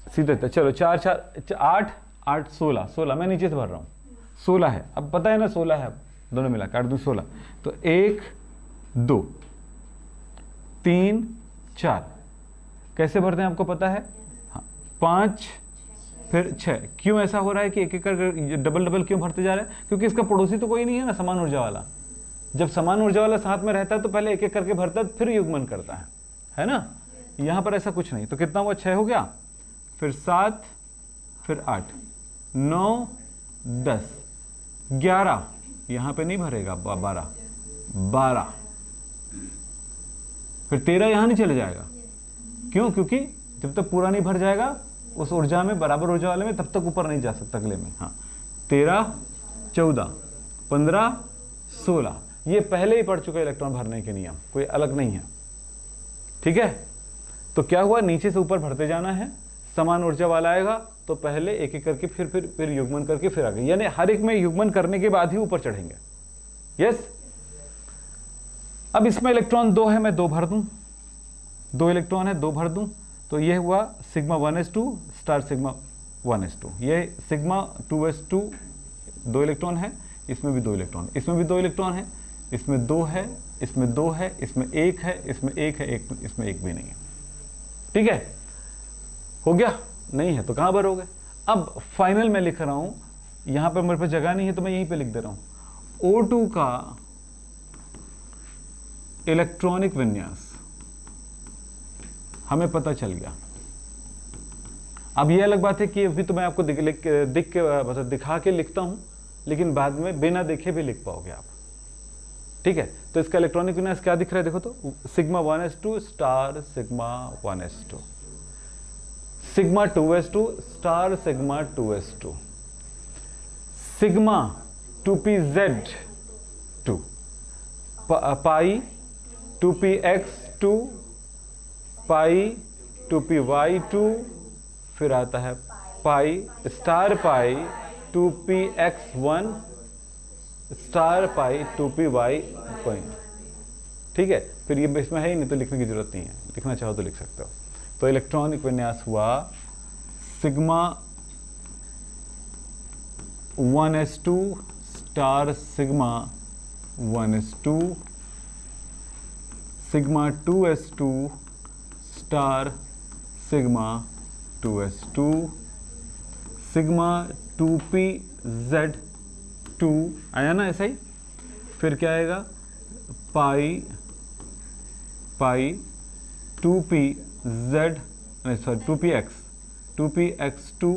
सीधे तो चलो 4 4 8 8 16 16 मैं नीचे से भर रहा हूँ, 16 है, अब पता है ना 16 है, अब दोनों मिला काट दूँ 16, तो 1 2 3 4 कैसे भरते हैं आपको पता है, हाँ 5 फिर 6। क्यों ऐसा हो रहा है कि एक एक कर डबल डबल क्यों भरते जा रहे हैं, क्योंकि इसका पड़ोसी तो कोई नहीं है ना समान ऊर्जा वाला। जब समान ऊर्जा वाला साथ में रहता है तो पहले एक एक करके भरता है फिर युग्मन करता है ना। यहाँ पर ऐसा कुछ नहीं, तो कितना हुआ 6 हो गया, फिर 7 फिर 8 9 10 11, यहाँ पे नहीं भरेगा 12 12 फिर 13 यहाँ नहीं चले जाएगा। क्यों, क्योंकि जब तक पूरा नहीं भर जाएगा उस ऊर्जा में बराबर ऊर्जा वाले में तब तक ऊपर नहीं जा सकता अगले में। हाँ 13 14 15 16 ये पहले ही पढ़ चुके इलेक्ट्रॉन भरने के नियम, कोई अलग नहीं है। ठीक है, तो क्या हुआ, नीचे से ऊपर भरते जाना है, समान ऊर्जा वाला आएगा तो पहले एक एक करके फिर युग्मन करके फिर आगे, यानी हर एक में युग्मन करने के बाद ही ऊपर चढ़ेंगे। यस, अब इसमें इलेक्ट्रॉन 2 है, मैं 2 भर दूं, 2 इलेक्ट्रॉन है 2 भर दूं, तो ये हुआ sigma 1s2 star sigma 1s2, ये सिग्मा 2s2 2 इलेक्ट्रॉन है, इसमें भी 2 इलेक्ट्रॉन, इसमें भी 2 इलेक्ट्रॉन है, इसमें 2 है, इसमें 2 है, इसमें 1 है, इसमें 1 है, इसमें 1 भी नहीं है। ठीक है, हो गया, नहीं है तो कहां भरोगे। अब फाइनल मैं लिख रहा हूं, यहां पर मेरे पास जगह नहीं है तो मैं यहीं पे लिख दे रहा हूं, O2 का इलेक्ट्रॉनिक विन्यास हमें पता चल गया। अब यह अलग बात है कि अभी तो मैं आपको दिखा के लिखता हूं, लेकिन बाद में बिना देखे भी लिख पाओगे आप। ठीक है, तो इसका इलेक्ट्रॉनिक विन्यास क्या दिख रहा है, देखो तो sigma 1s2 star sigma 1s2, sigma 2s2 star sigma 2s2, sigma 2pz2, पाई 2px2, पाई 2py2, फिर आता है पाई स्टार पाई 2px1 स्टार पाई 2py। ठीक है, फिर ये इसमें है ही नहीं तो लिखने की जरूरत नहीं है, लिखना चाहो तो लिख सकते हो। तो इलेक्ट्रॉनिक विन्यास हुआ sigma 1s2 star sigma 1s2, sigma 2s2 star sigma 2s2, sigma 2pz2 आया ना ऐसा ही, फिर क्या आएगा पाई 2pz, सॉरी 2px2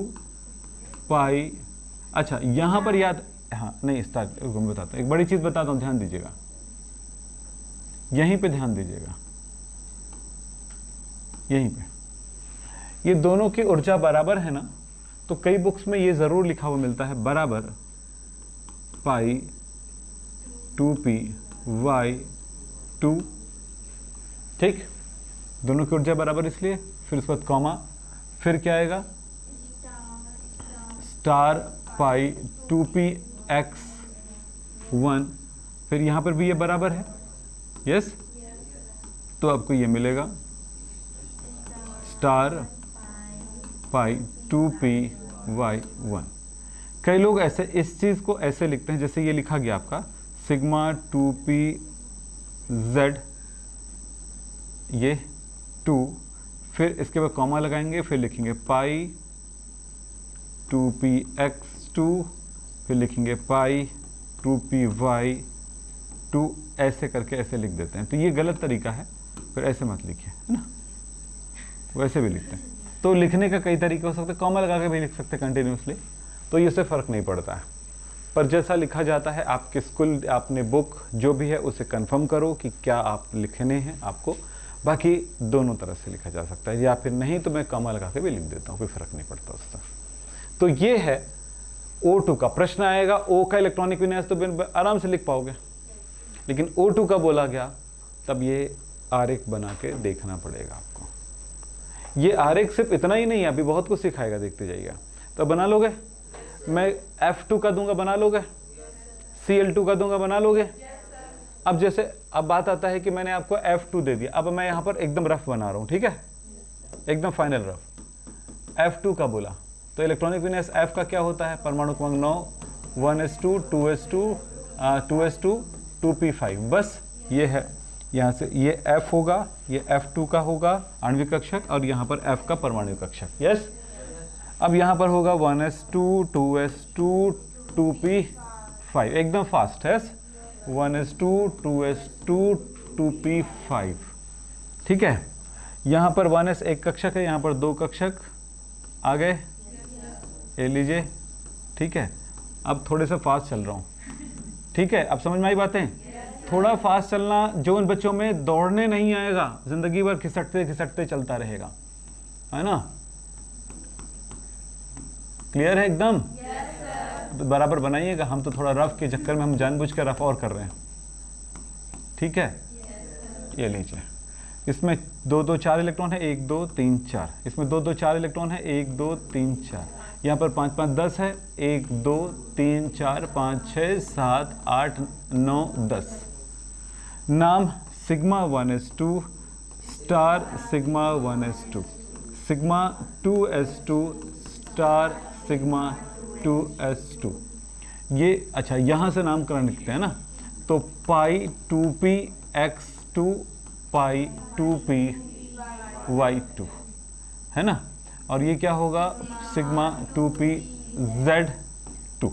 पाई। अच्छा यहां पर याद, हाँ नहीं स्टार्ट मैं बताता हूँ, एक बड़ी चीज बताता हूँ, ध्यान दीजिएगा, यहीं पे ध्यान दीजिएगा, यहीं पे ये दोनों की ऊर्जा बराबर है ना, तो कई बुक्स में ये जरूर लिखा हुआ मिलता है बराबर पाई 2py2। ठीक, दोनों की ऊर्जा बराबर इसलिए, फिर उसके बाद कॉमा, फिर क्या आएगा स्टार पाई 2px1, फिर यहां पर भी ये बराबर है। यस, तो आपको ये मिलेगा स्टार पाई 2py1। कई लोग ऐसे इस चीज को ऐसे लिखते हैं, जैसे ये लिखा गया आपका सिग्मा 2pz, ये 2, फिर इसके बाद कॉमा लगाएंगे, फिर लिखेंगे पाई 2px2, फिर लिखेंगे पाई 2py2, ऐसे करके ऐसे लिख देते हैं, तो ये गलत तरीका है, फिर ऐसे मत लिखिए, है ना, वैसे भी लिखते हैं। तो लिखने का कई तरीके हो सकते हैं, कॉमा लगा के भी लिख सकते हैं कंटिन्यूसली, तो ये उससे फ़र्क नहीं पड़ता है, पर जैसा लिखा जाता है आपके स्कूल, आपने बुक जो भी है उसे कंफर्म करो कि क्या आप लिखने हैं आपको, बाकी दोनों तरह से लिखा जा सकता है, या फिर नहीं तो मैं कॉमा लगा के भी लिख देता हूँ, कोई फ़र्क नहीं पड़ता उससे। तो ये है O2 का। प्रश्न आएगा O का इलेक्ट्रॉनिक विन्यास तो आराम से लिख पाओगे, लेकिन O2 का बोला गया तब ये आरेख बना के देखना पड़ेगा आपको। ये आरेख सिर्फ इतना ही नहीं है, अभी बहुत कुछ सिखाएगा, देखते जाइएगा। तो बना लोगे, मैं F2 का दूंगा, बना लोगे? Cl2 का दूंगा, बना लोगे? अब जैसे अब बात आता है कि मैंने आपको F2 दे दिया, अब मैं यहाँ पर एकदम रफ बना रहा हूँ, ठीक है, एकदम फाइनल रफ। F2 का बोला तो इलेक्ट्रॉनिक विन्यास F का क्या होता है? परमाणु क्रमांक 9, 1s2, 2s2, 2s2, 2p5, बस ये है। यहाँ से ये F होगा, ये F2 का होगा आणविक कक्षक, और यहाँ पर F का परमाणु कक्षक। यस, अब यहाँ पर होगा 1s2, 2s2, 2p5, एकदम फास्ट है। 1s2, 2s2, 2p5, ठीक है। यहाँ पर 1s एक कक्षक है, यहाँ पर 2 कक्षक आ गए, ये लीजिए, ठीक है। अब थोड़े से फास्ट चल रहा हूँ, ठीक है, अब समझ में आई बातें? थोड़ा फास्ट चलना जो उन बच्चों में दौड़ने नहीं आएगा, जिंदगी भर खिसकते खिसकते चलता रहेगा, है ना? क्लियर है एकदम? तो बराबर बनाइएगा, हम तो थोड़ा रफ के चक्कर में हम जानबूझ कर रफ और कर रहे हैं, ठीक है। ये लीजिए, इसमें 2 2 4 इलेक्ट्रॉन है, 1 2 3 4, इसमें 2 2 4 इलेक्ट्रॉन है, 1 2 3 4, यहाँ पर 5 5 10 है, 1 2 3 4 5 6 7 8 9 10। नाम sigma 1s2 star sigma 1s2, sigma 2s2 star sigma 2s2। ये अच्छा, यहाँ से नामकरण लिखते हैं ना, तो पाई 2p x2 पाई 2p y2, है ना? और ये क्या होगा? सिग्मा 2p z2,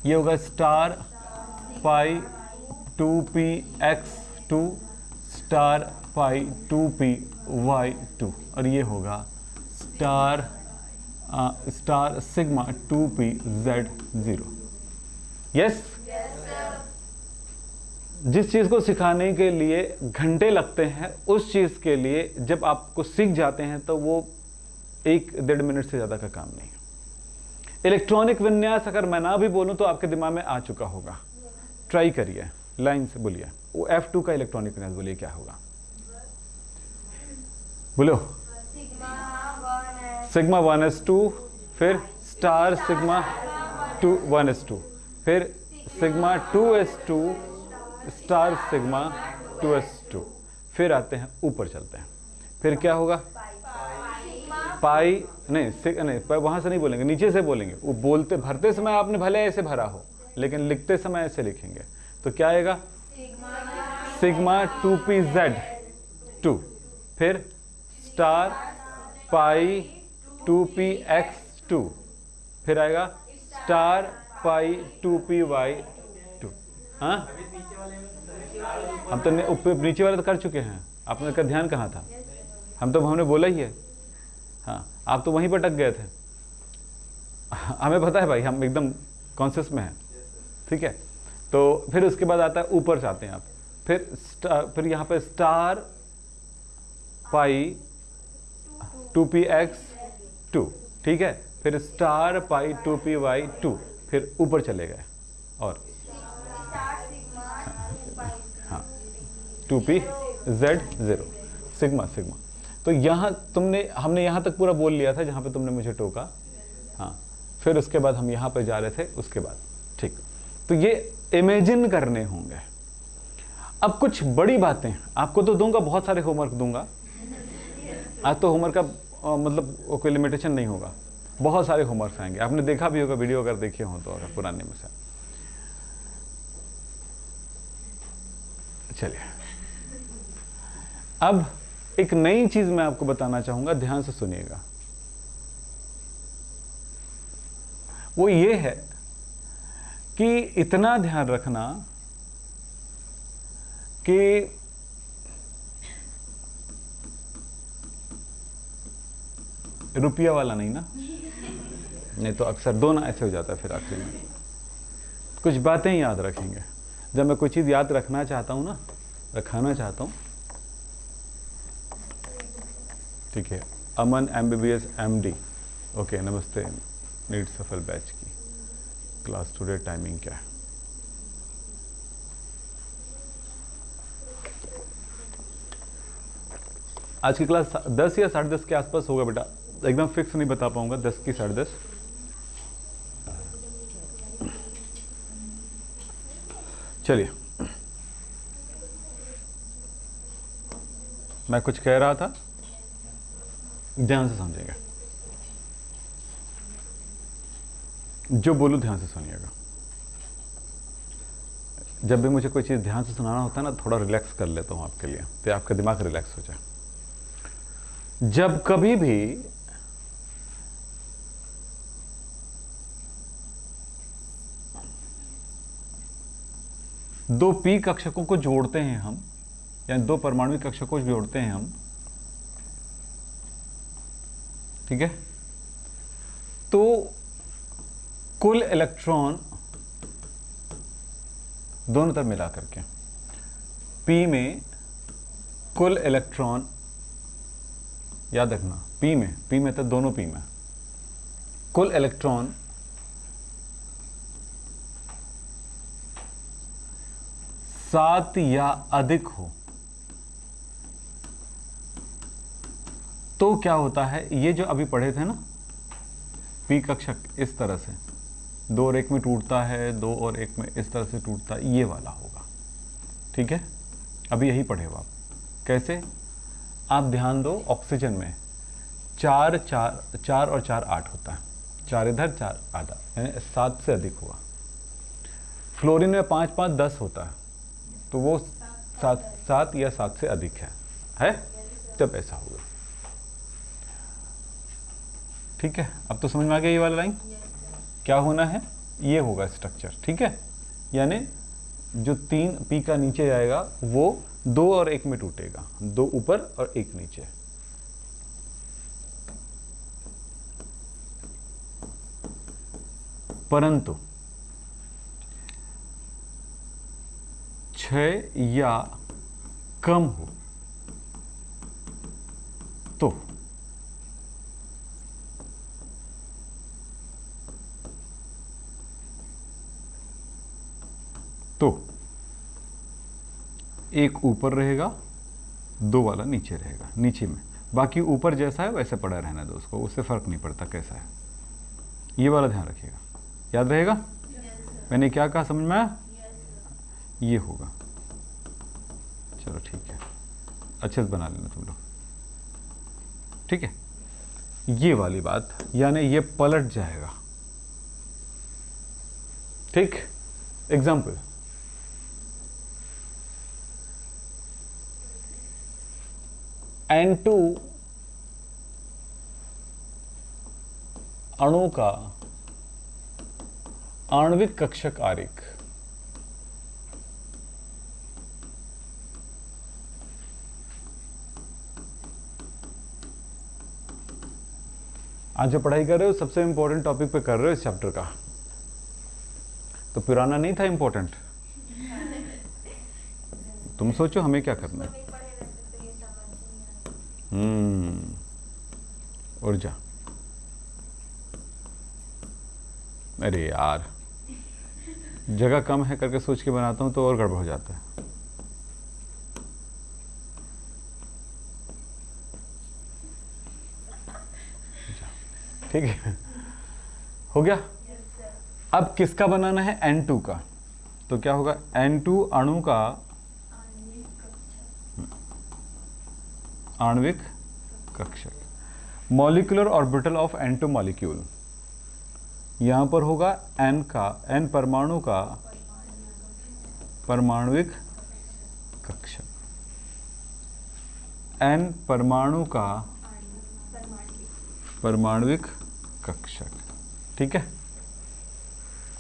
ये होगा स्टार पाई 2p x2 स्टार पाई 2p y2, और ये होगा star star sigma 2p z0। Yes, जिस चीज़ को सिखाने के लिए घंटे लगते हैं, उस चीज़ के लिए जब आपको सीख जाते हैं तो वो 1-1.5 मिनट से ज़्यादा का काम नहीं है। इलेक्ट्रॉनिक विन्यास अगर मैं ना भी बोलूं तो आपके दिमाग में आ चुका होगा। ट्राई करिए, लाइन से बोलिए। वो F2 का इलेक्ट्रॉनिक विन्यास बोलिए, क्या होगा? बोलो। सिग्मा 1s2, फिर स्टार सिग्मा 1s2, फिर sigma 2s2 star sigma 2s2, फिर आते हैं ऊपर चलते हैं, फिर क्या होगा? पाई नहीं वहां से नहीं बोलेंगे, नीचे से बोलेंगे। वो बोलते भरते समय आपने भले ऐसे भरा हो, लेकिन लिखते समय ऐसे लिखेंगे। तो क्या आएगा? सिग्मा 2pz2, फिर स्टार पाई 2px2, फिर आएगा स्टार पाई 2py2। हाँ, हम तो नीचे वाले तो कर चुके हैं, आपने का ध्यान कहाँ था? हमने बोला ही है। हाँ, आप तो वहीं पर अटक गए थे। हमें पता है भाई, हम एकदम कॉन्शियस में हैं, ठीक है। तो फिर उसके बाद आता है, ऊपर जाते हैं आप, फिर यहाँ पे स्टार पाई 2px2, ठीक है, फिर स्टार पाई 2py2, फिर ऊपर चले गए और हाँ 2pz0 सिग्मा। तो यहाँ हमने यहाँ तक पूरा बोल लिया था जहाँ पे तुमने मुझे टोका। हाँ, फिर उसके बाद हम यहाँ पे जा रहे थे, उसके बाद ठीक। तो ये इमेजिन करने होंगे। अब कुछ बड़ी बातें आपको तो दूंगा, बहुत सारे होमवर्क दूंगा आज तो। होमवर्क का मतलब कोई लिमिटेशन नहीं होगा, बहुत सारे होमवर्क आएंगे। आपने देखा भी होगा वीडियो, अगर देखे हो तो, अगर पुराने में से। चलिए, अब एक नई चीज मैं आपको बताना चाहूंगा, ध्यान से सुनिएगा। वो ये है कि इतना ध्यान रखना कि रुपया वाला नहीं ना, नहीं तो अक्सर दो ना ऐसे हो जाता है। फिर आखिर में कुछ बातें याद रखेंगे। जब मैं कोई चीज़ याद रखना चाहता हूँ ना, रखाना चाहता हूँ, ठीक है। अमन MBBS MD, ओके, नमस्ते। नीट सफल बैच की क्लास टुडे टाइमिंग क्या है? आज की क्लास 10 या 10:30 के आसपास होगा बेटा, एकदम फिक्स नहीं बता पाऊंगा, 10 की 10:30। चलिए, मैं कुछ कह रहा था, ध्यान से समझेंगे, जो बोलूं ध्यान से सुनिएगा। जब भी मुझे कोई चीज़ ध्यान से सुनाना होता है ना, थोड़ा रिलैक्स कर लेता हूं आपके लिए, तो आपका दिमाग रिलैक्स हो जाए। जब कभी भी दो पी कक्षकों को जोड़ते हैं हम, यानी दो परमाणु कक्षकों को जोड़ते हैं हम, ठीक है, तो कुल इलेक्ट्रॉन दोनों तरफ मिला करके पी में कुल इलेक्ट्रॉन, याद रखना, पी में तो दोनों पी में कुल इलेक्ट्रॉन 7 या अधिक हो तो क्या होता है, ये जो अभी पढ़े थे ना, पी कक्षक इस तरह से 2 और 1 में टूटता है, 2 और 1 में इस तरह से टूटता है, ये वाला होगा, ठीक है। अभी यही पढ़े हो आप। कैसे? आप ध्यान दो, ऑक्सीजन में 4 और 4 8 होता है, 4 इधर 4 आधा, यानी 7 से अधिक हुआ। फ्लोरीन में 5 5 10 होता है, तो वो 7 या 7 से अधिक है जब ऐसा होगा, ठीक है। अब तो समझ में आ गया ये वाला लाइन क्या होना है, ये होगा स्ट्रक्चर, ठीक है। यानी जो 3 पी का नीचे जाएगा वो 2 और 1 में टूटेगा, 2 ऊपर और 1 नीचे। परंतु 6 या कम हो तो 1 ऊपर रहेगा, 2 वाला नीचे रहेगा, नीचे में, बाकी ऊपर जैसा है वैसे पड़ा रहना दो उसको, उससे फर्क नहीं पड़ता कैसा है। ये वाला ध्यान रखिएगा, याद रहेगा। मैंने क्या कहा, समझ में आया? ये होगा, चलो ठीक है, अच्छे से बना लेना तुम लोग, ठीक है। ये वाली बात, यानी ये पलट जाएगा, ठीक। एग्जाम्पल, N2 अणु का आणविक कक्षक आरेख, आज जो पढ़ाई कर रहे हो सबसे इंपॉर्टेंट टॉपिक पे कर रहे हो इस चैप्टर का, तो पुराना नहीं था इंपॉर्टेंट। तुम सोचो हमें क्या करना है। ऊर्जा, अरे यार जगह कम है करके सोच के बनाता हूं तो और गड़बड़ हो जाता है। ठीक है, हो गया। अब किसका बनाना है, N2 का, तो क्या होगा, N2 अणु का आणविक कक्षक, molecular orbital of N2 molecule, यहां पर होगा N का, N परमाणु का परमाणविक कक्षक, N परमाणु का परमाणविक कक्षक, ठीक है।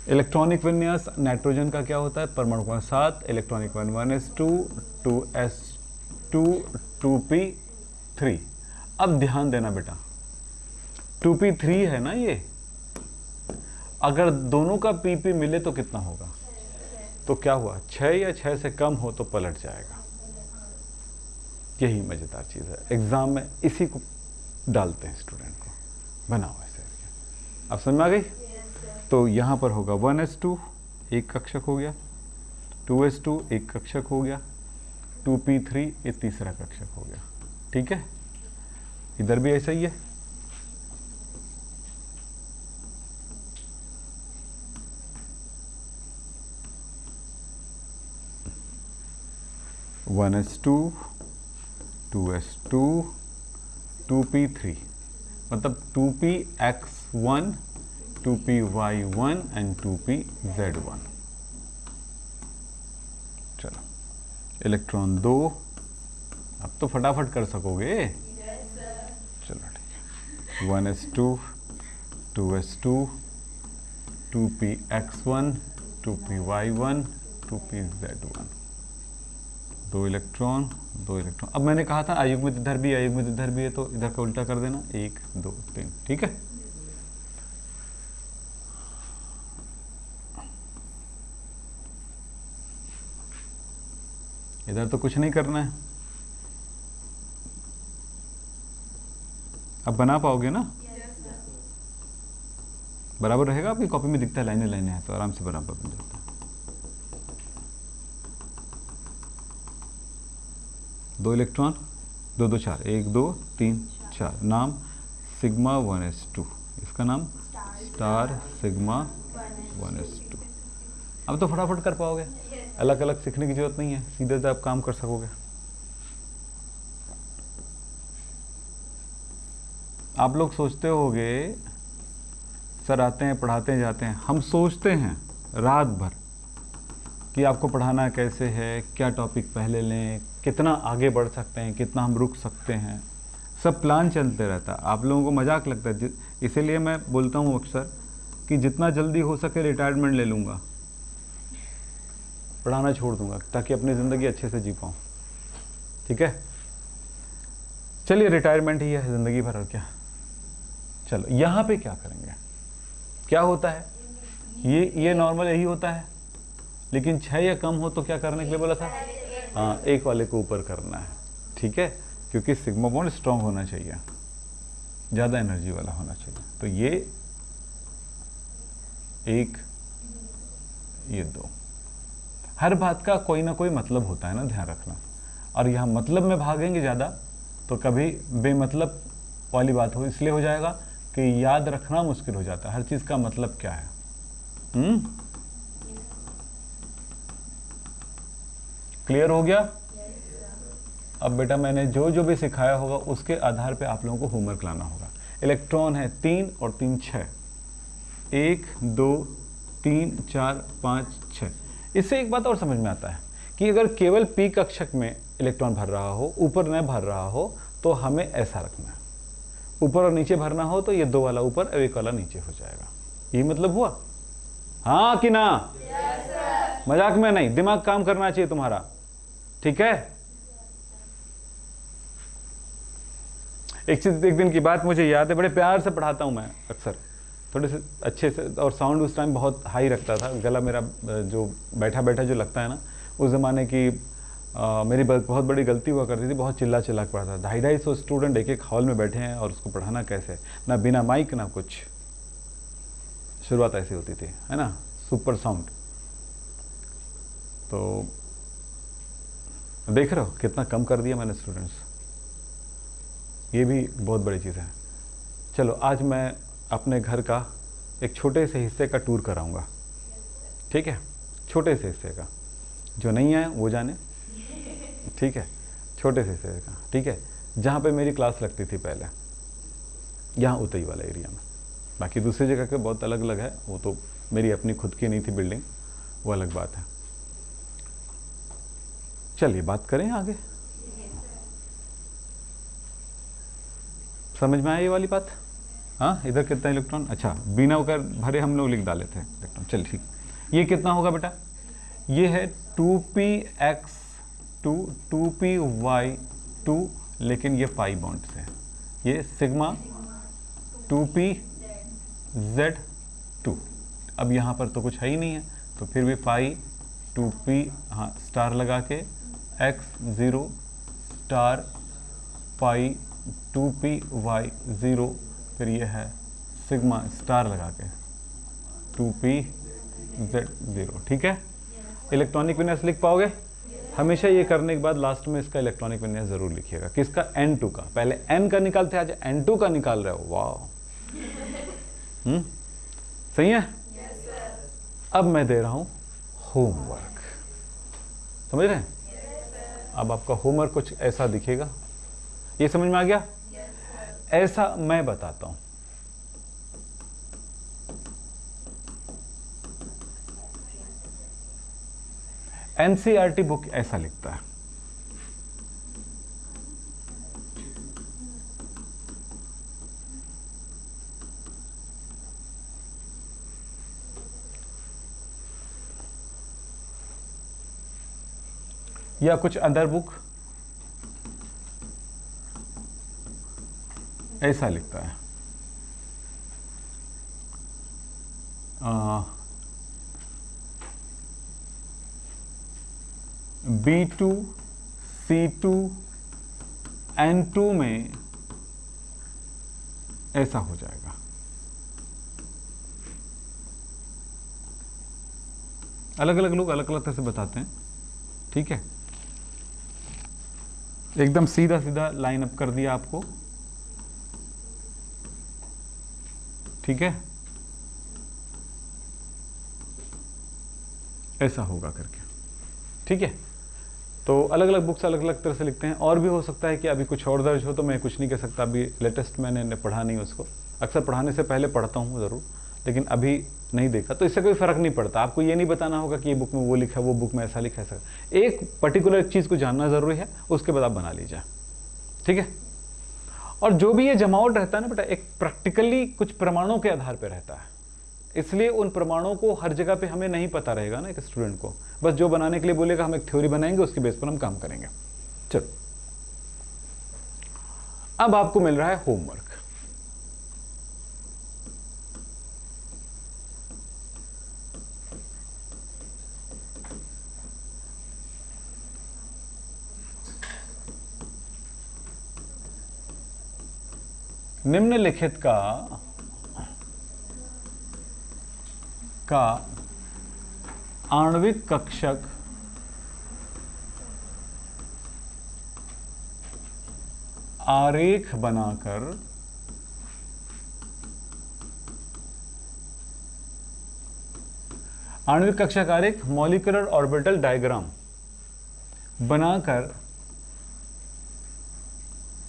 इलेक्ट्रॉनिक विन्यास नाइट्रोजन का क्या होता है, परमाणु का 7, इलेक्ट्रॉनिक 1s2 2s2 2p3। अब ध्यान देना बेटा, 2p3 है ना ये, अगर दोनों का pp मिले तो कितना होगा, तो क्या हुआ, 6 या 6 से कम हो तो पलट जाएगा। यही मजेदार चीज है, एग्जाम में इसी को डालते हैं स्टूडेंट को, बनाओ ऐसे। अब समझ में आ गई? तो यहां पर होगा 1s2 एक कक्षक हो गया, 2s2 एक कक्षक हो गया, 2p3 ये तीसरा कक्षक हो गया, ठीक है। इधर भी ऐसा ही है, 1s2 2s2 2p3, मतलब 2px1 2py1 एंड 2pz1। चलो इलेक्ट्रॉन 2, अब तो फटाफट कर सकोगे। चलो ठीक है, 1s2 2s2 2px1 2py1 2pz1, 2 electron 2 electron. अब मैंने कहा था अयुग्मित इधर भी अयुग्मित इधर भी है, तो इधर का उल्टा कर देना, 1 2 3, ठीक है। इधर तो कुछ नहीं करना है, अब बना पाओगे ना? बराबर रहेगा, आपकी कॉपी में दिखता है लाइनें लाइनें हैं, तो आराम से बराबर बन जाता है। 2 इलेक्ट्रॉन 2 2 4, 1 2 3 4, नाम सिग्मा 1s2, इसका नाम स्टार सिग्मा 1s2। अब तो फटाफट कर पाओगे, अलग अलग सीखने की जरूरत नहीं है, सीधे से आप काम कर सकोगे। आप लोग सोचते होगे सर आते हैं पढ़ाते हैं जाते हैं, हम सोचते हैं रात भर कि आपको पढ़ाना कैसे है, क्या टॉपिक पहले लें, कितना आगे बढ़ सकते हैं, कितना हम रुक सकते हैं, सब प्लान चलते रहता है। आप लोगों को मजाक लगता है, इसीलिए मैं बोलता हूँ अक्सर कि जितना जल्दी हो सके रिटायरमेंट ले लूँगा, पढ़ाना छोड़ दूंगा, ताकि अपनी ज़िंदगी अच्छे से जी पाऊँ। ठीक है, चलिए रिटायरमेंट ही है ज़िंदगी भर, और क्या। चलो यहाँ पे क्या करेंगे, क्या होता है, ये नॉर्मल यही होता है, लेकिन 6 या कम हो तो क्या करने के लिए बोला था? हाँ, एक वाले को ऊपर करना है, ठीक है, क्योंकि सिग्मा बॉन्ड स्ट्रांग होना चाहिए, ज़्यादा एनर्जी वाला होना चाहिए। तो ये 1 ये 2, हर बात का कोई ना कोई मतलब होता है ना, ध्यान रखना। और यहाँ मतलब में भागेंगे ज़्यादा तो कभी बेमतलब वाली बात हो, इसलिए हो जाएगा कि याद रखना मुश्किल हो जाता है, हर चीज़ का मतलब क्या है। क्लियर हो गया? अब बेटा मैंने जो जो भी सिखाया होगा उसके आधार पे आप लोगों को होमवर्क लाना होगा। इलेक्ट्रॉन है 3 और 3 6, 1 2 3 4 5 6। इससे एक बात और समझ में आता है कि अगर केवल पी कक्षक में इलेक्ट्रॉन भर रहा हो, ऊपर न भर रहा हो, तो हमें ऐसा रखना है। ऊपर और नीचे भरना हो तो ये 2 वाला ऊपर और 1 वाला नीचे हो जाएगा। यही मतलब हुआ? हाँ कि ना? yes, मजाक में नहीं, दिमाग काम करना चाहिए तुम्हारा, ठीक है। एक चीज, एक दिन की बात मुझे याद है, बड़े प्यार से पढ़ाता हूं मैं अक्सर, थोड़े से अच्छे से, और साउंड उस टाइम बहुत हाई रखता था, गला मेरा जो बैठा बैठा जो लगता है ना, उस ज़माने की मेरी बहुत बड़ी गलती हुआ करती थी, बहुत चिल्ला चिल्ला के पढ़ाता था। 250 स्टूडेंट एक हॉल में बैठे हैं और उसको पढ़ाना कैसे, ना बिना माइक ना कुछ, शुरुआत ऐसी होती थी, है ना, सुपर साउंड। तो देख रहे हो कितना कम कर दिया मैंने स्टूडेंट्स, ये भी बहुत बड़ी चीज़ है। चलो आज मैं अपने घर का एक छोटे से हिस्से का टूर कराऊंगा, ठीक है, छोटे से हिस्से का, जो नहीं आए वो जाने, ठीक है, छोटे से हिस्से का, ठीक है, जहाँ पे मेरी क्लास लगती थी पहले, यहाँ उतई वाला एरिया में। बाकी दूसरी जगह के बहुत अलग अलग है, वो तो मेरी अपनी खुद की नहीं थी बिल्डिंग, वो अलग बात है। चलिए बात करें आगे, समझ में आया ये वाली बात? हाँ, इधर कितना इलेक्ट्रॉन, अच्छा बिना होकर भरे हम लोग लिख डाले थे इलेक्ट्रॉन। चल ठीक, ये कितना होगा बेटा? ये है 2px2 2py2, लेकिन ये पाई बॉन्ड से है, ये सिग्मा 2pz2। अब यहाँ पर तो कुछ है ही नहीं है, तो फिर भी पाई 2p, हाँ स्टार लगा के, x0 स्टार पाई 2py0, फिर ये है सिग्मा स्टार लगा के 2pz0, ठीक है। इलेक्ट्रॉनिक विन्यास लिख पाओगे? हमेशा ये करने के बाद लास्ट में इसका इलेक्ट्रॉनिक विन्यास जरूर लिखिएगा। किसका? N2 का। पहले N का निकालते, आज N2 का निकाल रहे हो, वाह। सही है? अब मैं दे रहा हूं होमवर्क, समझ रहे हैं? अब आपका होमवर्क कुछ ऐसा दिखेगा, ये समझ में आ गया? ऐसा मैं बताता हूं। एनसीईआरटी बुक ऐसा लिखता है, या कुछ अदर बुक ऐसा लिखता है, B2 C2 N2 में ऐसा हो जाएगा। अलग अलग लोग अलग अलग तरह से बताते हैं, ठीक है? एकदम सीधा सीधा लाइन अप कर दिया आपको, ठीक है? ऐसा होगा करके, ठीक है? तो अलग अलग बुक्स अलग अलग तरह से लिखते हैं। और भी हो सकता है कि अभी कुछ और दर्ज हो, तो मैं कुछ नहीं कह सकता, अभी लेटेस्ट मैंने पढ़ा नहीं उसको। अक्सर पढ़ाने से पहले पढ़ता हूँ ज़रूर, लेकिन अभी नहीं देखा, तो इससे कोई फ़र्क नहीं पड़ता। आपको ये नहीं बताना होगा कि ये बुक में वो लिखा है, वो बुक में ऐसा लिखा है। ऐसा एक पर्टिकुलर चीज़ को जानना ज़रूरी है, उसके बाद आप बना लीजिए, ठीक है? और जो भी ये जमावट रहता है ना बेटा, एक प्रैक्टिकली कुछ प्रमाणों के आधार पर रहता है, इसलिए उन प्रमाणों को हर जगह पे हमें नहीं पता रहेगा ना एक स्टूडेंट को। बस जो बनाने के लिए बोलेगा, हम एक थ्योरी बनाएंगे, उसके बेस पर हम काम करेंगे। चलो, अब आपको मिल रहा है होमवर्क। निम्नलिखित का आणविक कक्षक आरेख बनाकर आणविक कक्षक आरेख मॉलिक्यूलर ऑर्बिटल डायग्राम बनाकर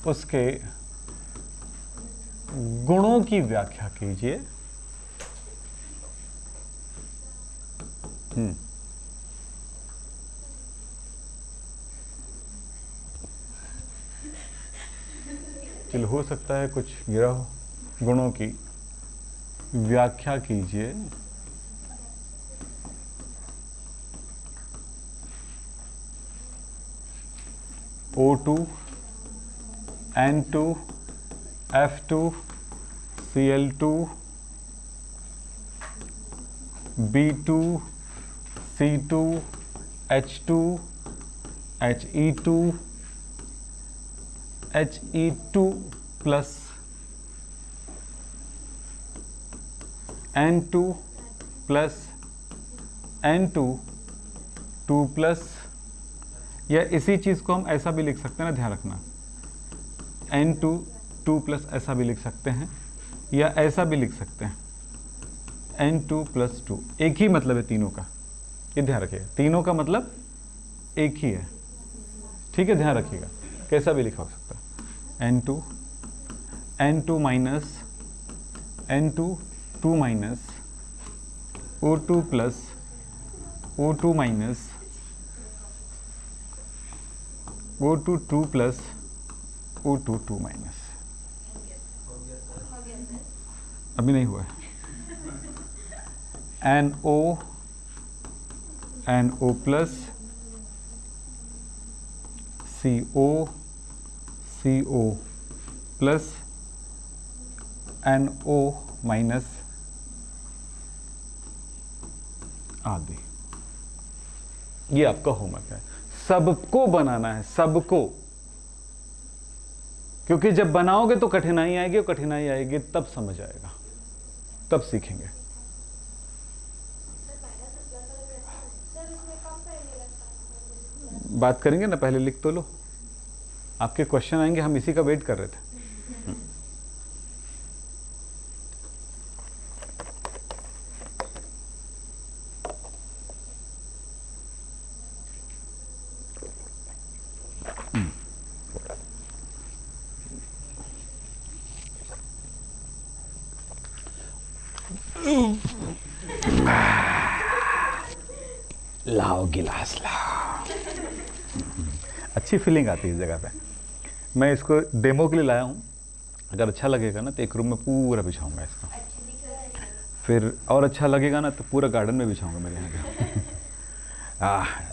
उसके गुणों की व्याख्या कीजिए। चलो, हो सकता है कुछ गिरा हो। गुणों की व्याख्या कीजिए। O2 N2 F2 Cl2 B2 C2 H2 He2 He2 plus N2 plus N2 2 plus, या इसी चीज़ को हम ऐसा भी लिख सकते हैं ना, ध्यान रखना, N2 2 प्लस ऐसा भी लिख सकते हैं, या ऐसा भी लिख सकते हैं N2 प्लस 2। एक ही मतलब है तीनों का, ये ध्यान रखिएगा, तीनों का मतलब एक ही है, ठीक है? ध्यान रखिएगा, कैसा भी लिखा हो सकता है। N2 minus N2 2 minus O2 plus O2 minus O2 2 plus O2 2 minus. अभी नहीं हुआ है। NO plus CO plus NO minus आदि। ये आपका होमवर्क है, सबको बनाना है, सबको, क्योंकि जब बनाओगे तो कठिनाई आएगी, और कठिनाई आएगी तब समझ आएगा, तब सीखेंगे। बात करेंगे ना, पहले लिख तो लो, आपके क्वेश्चन आएंगे, हम इसी का वेट कर रहे थे। लाओ गिलास लाओ। अच्छी फीलिंग आती है इस जगह पे। मैं इसको डेमो के लिए लाया हूँ, अगर अच्छा लगेगा ना तो एक रूम में पूरा बिछाऊंगा इसको, फिर और अच्छा लगेगा ना तो पूरा गार्डन में बिछाऊंगा मेरे यहाँ का।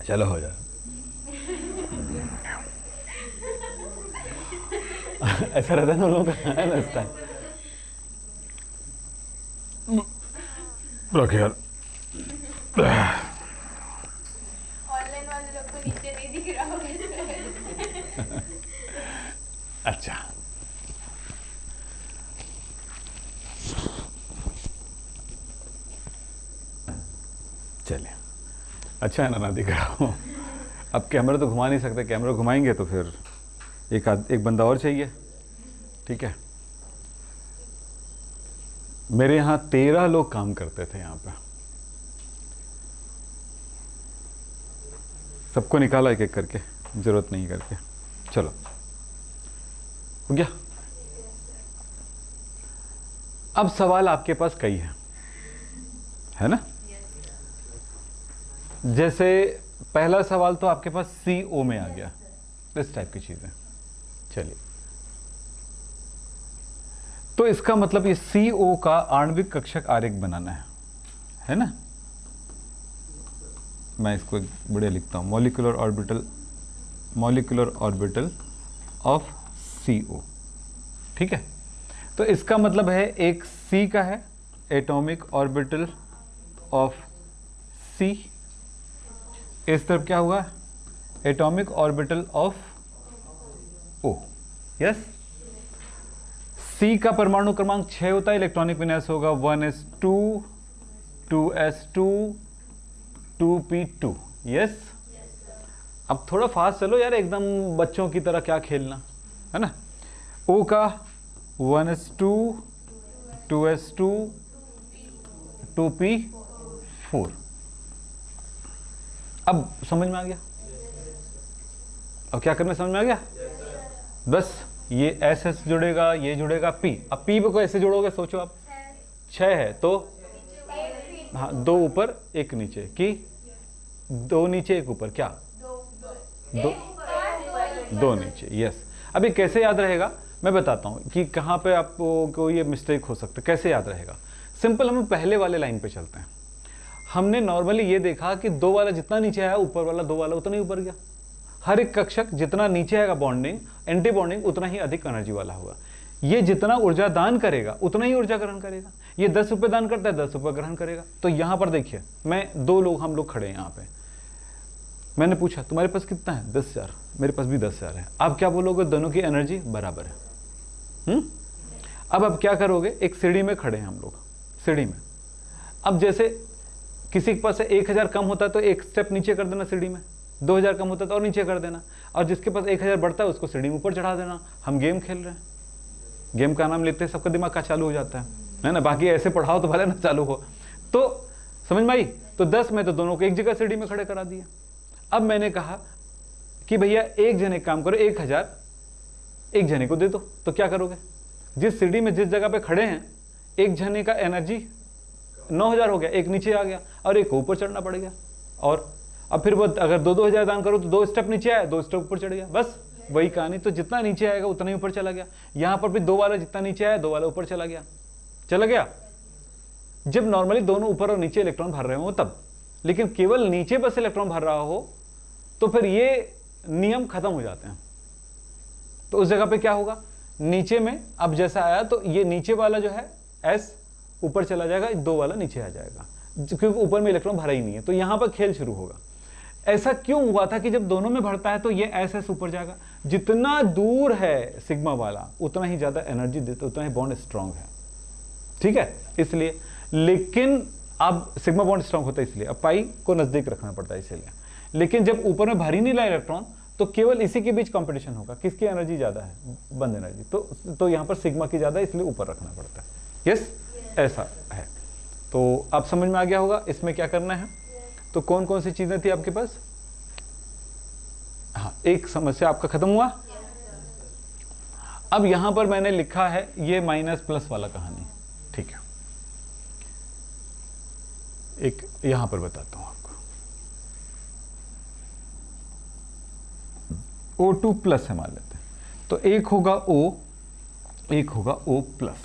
चलो हो जाए। ऐसा रहता है ना लोगों का, है ना इस टाइम। रख यार। ऑनलाइन वाले लोग को नीचे नहीं दिख रहा होगा। अच्छा, चलिए, अच्छा है ना दिख रहा हूँ। अब कैमरा तो घुमा नहीं सकते, कैमरा घुमाएंगे तो फिर एक बंदा और चाहिए। ठीक है, मेरे यहाँ 13 लोग काम करते थे यहाँ पे, सबको निकाला एक एक करके, जरूरत नहीं करके। चलो हो गया। अब सवाल आपके पास कई है ना? जैसे पहला सवाल तो आपके पास CO में आ गया, इस टाइप की चीजें। चलिए, तो इसका मतलब ये CO का आणविक कक्षक आरेख बनाना है ना? मैं इसको बढ़िया लिखता हूं, मॉलिक्यूलर ऑर्बिटल ऑफ CO। ठीक है, तो इसका मतलब है एक C का है, एटॉमिक ऑर्बिटल ऑफ C। इस तरफ क्या हुआ, atomic orbital of O। Yes, C का परमाणु क्रमांक 6 होता है, इलेक्ट्रॉनिक विन्यास होगा 1s2 2s2 2p2। यस, अब थोड़ा फास्ट चलो यार, एकदम बच्चों की तरह क्या खेलना, है ना? O का 1s2 2s2 2p4। अब समझ में आ गया? अब क्या करना समझ में आ गया? बस ये SS जुड़ेगा, ये जुड़ेगा P। अब P को ऐसे जोड़ोगे, सोचो आप, 6 है तो हाँ, 2 ऊपर 1 नीचे कि 2 नीचे 1 ऊपर, क्या 2 नीचे। यस, अभी कैसे याद रहेगा मैं बताता हूँ कि कहाँ पे आपको ये मिस्टेक हो सकता है। कैसे याद रहेगा? सिंपल, हम पहले वाले लाइन पे चलते हैं। हमने नॉर्मली ये देखा कि 2 वाला जितना नीचे आया, ऊपर वाला 2 वाला उतना ही ऊपर गया। हर एक कक्षक जितना नीचे आएगा बॉन्डिंग, एंटी बॉन्डिंग, उतना ही अधिक एनर्जी वाला होगा। ये जितना ऊर्जा दान करेगा उतना ही ऊर्जा ग्रहण करेगा। ये 10 रुपये दान करता है, 10 रुपये ग्रहण करेगा। तो यहाँ पर देखिए, मैं 2 लोग, हम लोग खड़े हैं यहाँ पे। मैंने पूछा तुम्हारे पास कितना है? 10,000। मेरे पास भी 10,000 है। आप क्या बोलोगे? दोनों की एनर्जी बराबर है। अब आप क्या करोगे? एक सीढ़ी में खड़े हैं हम लोग, सीढ़ी में। अब जैसे किसी के पास 1,000 कम होता है तो एक स्टेप नीचे कर देना सीढ़ी में, 2,000 कम होता है तो और नीचे कर देना, और जिसके पास 1,000 बढ़ता है उसको सीढ़ी में ऊपर चढ़ा देना। हम गेम खेल रहे हैं, गेम का नाम लेते हैं, सबका दिमाग का चालू हो जाता है ना? बाकी ऐसे पढ़ाओ तो भले ना चालू हो। तो समझ में आई? तो 10 में तो दोनों को एक जगह सीढ़ी में खड़े करा दिया। अब मैंने कहा कि भैया एक जने काम करो, 1,000 एक जने को दे दो। तो क्या करोगे? जिस सीढ़ी में जिस जगह पे खड़े हैं, एक जने का एनर्जी 9,000 हो गया, एक नीचे आ गया और एक को ऊपर चढ़ना पड़ गया। और अब फिर वो अगर 2,000 दान करो तो 2 स्टेप नीचे आया, 2 स्टेप ऊपर चढ़ गया। बस वही कहानी। तो जितना नीचे आएगा उतना ही ऊपर चला गया। यहां पर भी 2 वाला जितना नीचे आया, 2 वाला ऊपर चला गया। जब नॉर्मली दोनों ऊपर और नीचे इलेक्ट्रॉन भर रहे हो तब, लेकिन केवल नीचे बस इलेक्ट्रॉन भर रहा हो तो फिर ये नियम खत्म हो जाते हैं। तो उस जगह पे क्या होगा? नीचे में अब जैसा आया तो ये नीचे वाला जो है S ऊपर चला जाएगा, 2 वाला नीचे आ जाएगा, क्योंकि ऊपर में इलेक्ट्रॉन भरा ही नहीं है। तो यहां पर खेल शुरू होगा। ऐसा क्यों हुआ था कि जब दोनों में बढ़ता है तो ये SS ऊपर जाएगा। जितना दूर है सिग्मा वाला उतना ही ज्यादा एनर्जी देता, उतना ही बॉन्ड स्ट्रांग है। ठीक है, इसलिए। लेकिन अब सिग्मा बॉन्ड स्ट्रांग होता है इसलिए, अब पाई को नजदीक रखना पड़ता है इसीलिए। लेकिन जब ऊपर में भर ही नहीं रहा इलेक्ट्रॉन तो केवल इसी के बीच कंपटीशन होगा, किसकी एनर्जी ज्यादा है, बंद एनर्जी। तो यहां पर सिग्मा की ज्यादा, इसलिए ऊपर रखना पड़ता है। यस, ऐसा है। तो अब समझ में आ गया होगा इसमें क्या करना है। तो कौन कौन सी चीजें थी आपके पास? हाँ, एक समस्या आपका खत्म हुआ। अब यहां पर मैंने लिखा है ये माइनस प्लस वाला कहानी, ठीक है। एक यहां पर बताता हूं आपको, O2 प्लस है मान लेते हैं, तो एक होगा O, एक होगा O प्लस,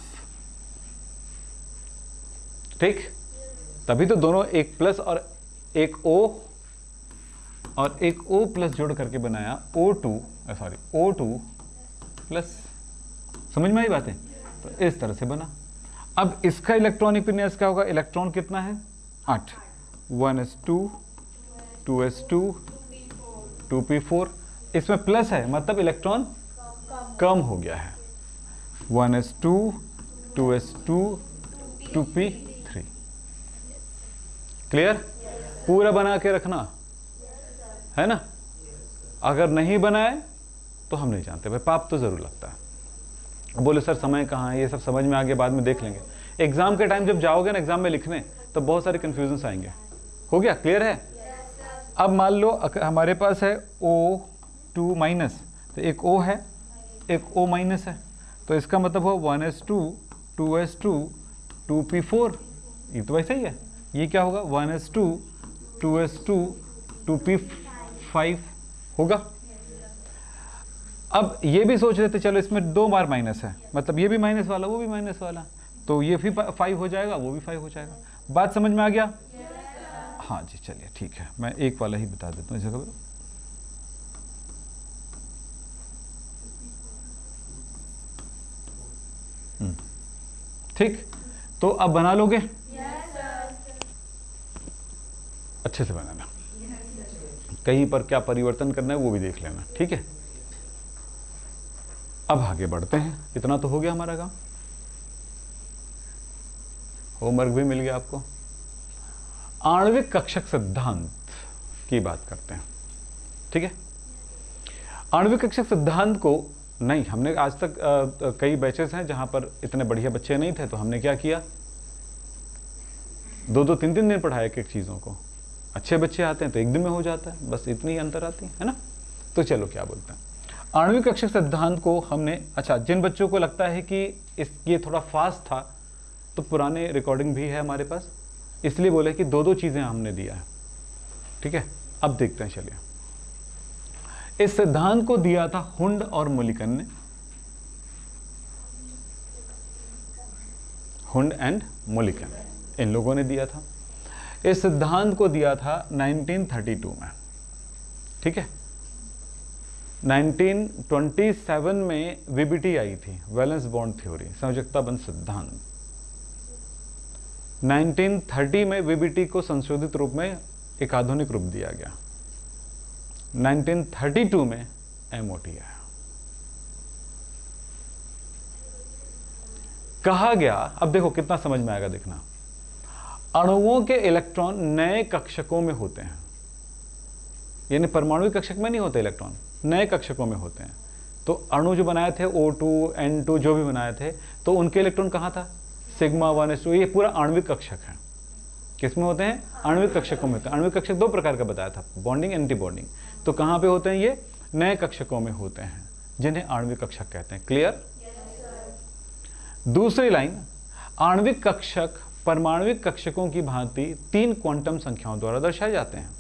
ठीक। तभी तो दोनों एक प्लस और एक O और एक O प्लस जोड़ करके बनाया O2 प्लस। समझ में आई बातें? तो इस तरह से बना। अब इसका इलेक्ट्रॉनिक विन्यास क्या होगा? इलेक्ट्रॉन कितना है? 8, 1s2 2s2 2p4। इसमें प्लस है मतलब इलेक्ट्रॉन कम हो गया है। 1s2 2s2 2p3। क्लियर? पूरा बना के रखना है ना। अगर नहीं बनाए तो हम नहीं जानते भाई, पाप तो जरूर लगता है। बोले सर समय कहाँ है, ये सब समझ में आ गया, बाद में देख लेंगे। एग्जाम के टाइम जब जाओगे ना एग्जाम में लिखने, तो बहुत सारे कंफ्यूजन आएंगे। हो गया? क्लियर है? अब मान लो हमारे पास है O2 माइनस, तो एक O है एक O माइनस है, तो इसका मतलब हो 1s2 2s2 2p4। ये तो वैसे ही है। ये क्या होगा? 1s2 2s2 2p5 होगा। अब ये भी सोच रहे थे चलो इसमें 2 बार माइनस है, मतलब ये भी माइनस वाला वो भी माइनस वाला, तो ये भी 5 हो जाएगा, वो भी 5 हो जाएगा। बात समझ में आ गया? हाँ जी, चलिए ठीक है, मैं एक वाला ही बता देता हूँ इस जगह पर। ठीक, तो अब बना लोगे? अच्छे से बनाना, कहीं पर क्या परिवर्तन करना है वो भी देख लेना, ठीक है। अब आगे बढ़ते हैं। इतना तो हो गया हमारा काम, होमवर्क भी मिल गया आपको। आणविक कक्षक सिद्धांत की बात करते हैं, ठीक है। आणविक कक्षक सिद्धांत को नहीं, हमने आज तक कई बैचेस हैं जहां पर इतने बढ़िया बच्चे नहीं थे, तो हमने क्या किया, 2-2 3-3 दिन पढ़ाया एक एक चीज़ों को। अच्छे बच्चे आते हैं तो एक दिन में हो जाता है, बस इतनी ही अंतर आती है ना। तो चलो क्या बोलते हैं, आणविक कक्षक सिद्धांत को हमने, अच्छा जिन बच्चों को लगता है कि ये थोड़ा फास्ट था, तो पुराने रिकॉर्डिंग भी है हमारे पास, इसलिए बोले कि 2-2 चीज़ें हमने दिया है, ठीक है। अब देखते हैं, चलिए। इस सिद्धांत को दिया था हुंड और मुलिकन ने, हुंड एंड मुलिकन, इन लोगों ने दिया था। इस सिद्धांत को दिया था 1932 में, ठीक है। 1927 में वीबीटी आई थी, वैलेंस बॉन्ड थ्योरी, संयोजकता बंध सिद्धांत। 1930 में वीबीटी को संशोधित रूप में एक आधुनिक रूप दिया गया। 1932 में एमओटी आया। कहा गया, अब देखो कितना समझ में आएगा, देखना। अणुओं के इलेक्ट्रॉन नए कक्षकों में होते हैं, यानी परमाणु कक्षक में नहीं होते इलेक्ट्रॉन, नए कक्षकों में होते हैं। तो अणु जो बनाए थे O2 N2 जो भी बनाए थे, तो उनके इलेक्ट्रॉन कहाँ था? Sigma 1s2। ये पूरा आणविक कक्षक है। किसमें होते हैं? आणविक कक्षकों में होते हैं। आणविक कक्षक 2 प्रकार का बताया था, बॉन्डिंग एंटी बॉन्डिंग। तो कहाँ पे होते हैं? ये नए कक्षकों में होते हैं, जिन्हें आणविक कक्षक कहते हैं। क्लियर? दूसरी लाइन, आणविक कक्षक परमाणविक कक्षकों की भांति 3 क्वांटम संख्याओं द्वारा दर्शाए जाते हैं।